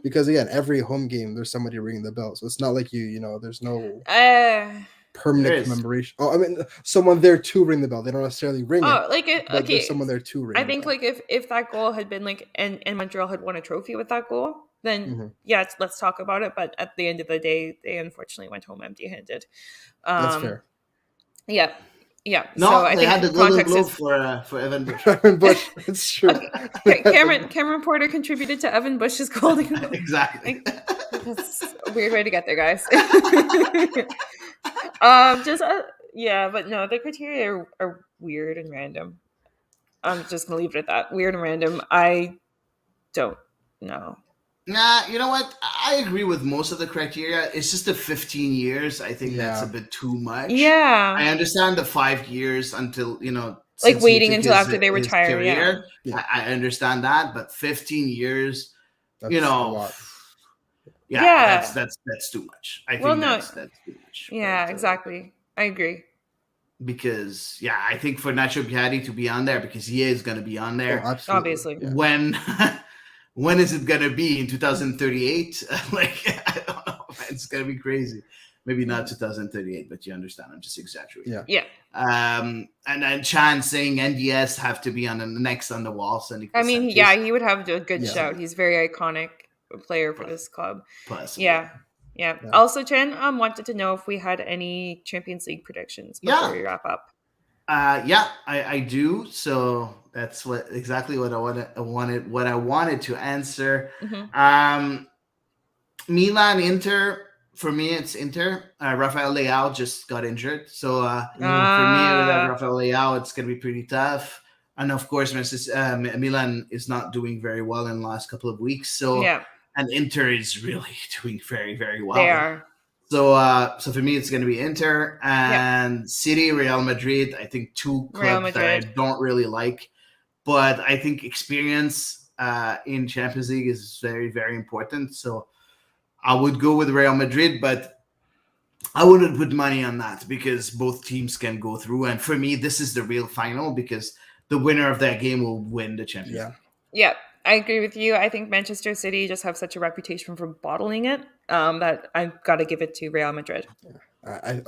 Because again, every home game there's somebody ringing the bell, so it's not like there's no. Uh, permanent commemoration. Oh, I mean, someone there to ring the bell. They don't necessarily ring it. But there's someone there to ring. I think like if that goal had been like and Montreal had won a trophy with that goal, then let's talk about it. But at the end of the day, they unfortunately went home empty-handed. That's fair. Yeah. Yeah. No, so I they think had the Golden Globe for Evan Bush. Evan Bush, it's true. Okay. Cameron Porter contributed to Evan Bush's Golden Globe. Exactly. That's a weird way to get there, guys. But no, the criteria are weird and random. I'm just gonna leave it at that. Weird and random. I don't know. Nah, you know what? I agree with most of the criteria. It's just the 15 years. I think that's a bit too much. Yeah. I understand the 5 years until, like waiting until after they retire. Career. Yeah. I understand that, but 15 years, that's a lot. That's too much. I think that's too much. Yeah, exactly. I agree. Because I think for Nacho Piatti to be on there, because he is going to be on there. Oh, absolutely. Obviously. Yeah. When is it going to be? In 2038? I don't know. It's going to be crazy. Maybe not 2038, but you understand. I'm just exaggerating. Yeah. And then Chan saying NDS have to be on the next on the wall. I mean, he would have a good shout. He's a very iconic player for this club. Possibly. Yeah. Also, Chen wanted to know if we had any Champions League predictions before we wrap up. I do. So that's exactly what I wanted to answer. Mm-hmm. Milan, Inter. For me, it's Inter. Rafael Leao just got injured, so for me, without Rafael Leao, it's gonna be pretty tough. And of course, Milan is not doing very well in the last couple of weeks. So and Inter is really doing very, very well. They are. So for me, it's going to be Inter and City, Real Madrid. I think two clubs that I don't really like, but I think experience in Champions League is very, very important. So I would go with Real Madrid, but I wouldn't put money on that because both teams can go through. And for me, this is the real final because the winner of that game will win the Champions League. Yeah, I agree with you. I think Manchester City just have such a reputation for bottling it that I've got to give it to Real Madrid. I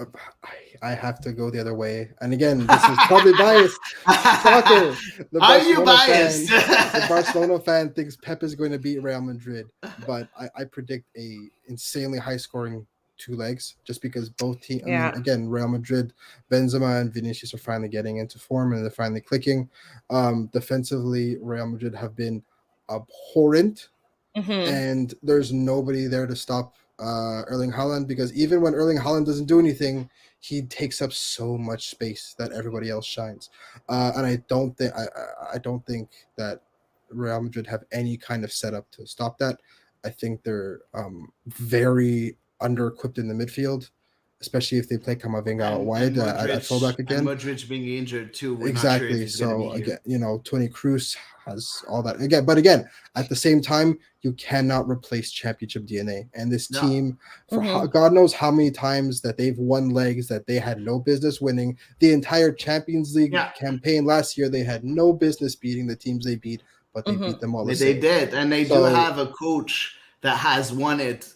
have to go the other way. And again, this is probably biased. Soccer. Are you biased? The Barcelona fan thinks Pep is going to beat Real Madrid, but I predict a insanely high-scoring two legs just because both teams. I mean, again, Real Madrid, Benzema and Vinicius are finally getting into form and they're finally clicking. Defensively, Real Madrid have been abhorrent, and there's nobody there to stop Erling Haaland, because even when Erling Haaland doesn't do anything, he takes up so much space that everybody else shines. And I don't think that Real Madrid have any kind of setup to stop that. I think they're very under-equipped in the midfield, especially if they play Camavinga out wide at fullback again. And Modric being injured too. Exactly. So again, Toni Kroos has all that again. But again, at the same time, you cannot replace championship DNA. And this team, for God knows how many times that they've won legs that they had no business winning. The entire Champions League campaign last year, they had no business beating the temes they beat, but they beat them all the same. They did, and they do have a coach that has won it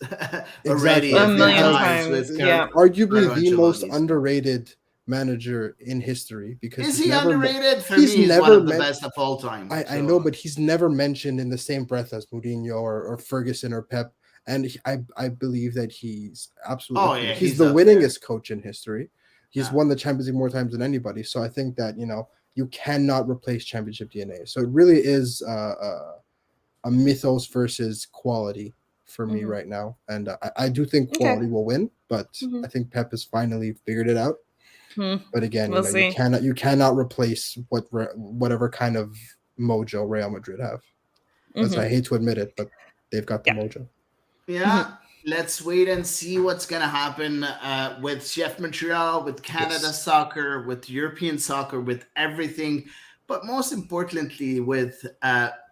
already a million times. Arguably the most underrated manager in history, because is he underrated? For me, he's one of the best of all time. I know, but he's never mentioned in the same breath as Mourinho or Ferguson or Pep. And I believe that he's absolutely he's the winningest coach in history. He's won the Champions League more times than anybody. So I think that you cannot replace championship DNA. So it really is a mythos versus quality for me right now. And I do think quality will win, but I think Pep has finally figured it out. But again, you cannot replace whatever kind of mojo Real Madrid have. As I hate to admit it, but they've got the mojo. Yeah. Let's wait and see what's going to happen with CF Montreal, with Canada soccer, with European soccer, with everything. But most importantly, with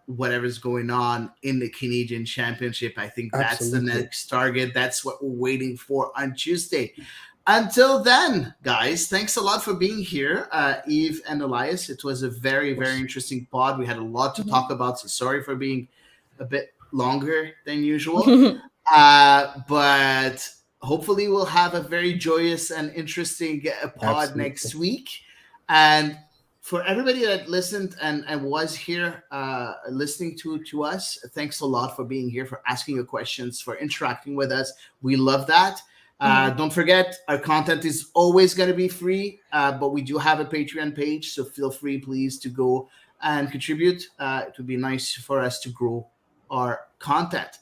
whatever's going on in the Canadian Championship. I think that's the next target. That's what we're waiting for on Tuesday. Until then, guys, thanks a lot for being here, Eve and Elias. It was a very, very interesting pod. We had a lot to talk about, so sorry for being a bit longer than usual. But hopefully we'll have a very joyous and interesting pod Absolutely. next week. And for everybody that listened and was here listening to us, thanks a lot for being here, for asking your questions, for interacting with us. We love that. Don't forget, our content is always going to be free, but we do have a Patreon page, so feel free, please, to go and contribute. It would be nice for us to grow our content.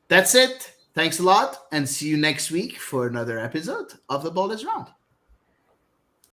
That's it. Thanks a lot, and see you next week for another episode of The Ball is Round.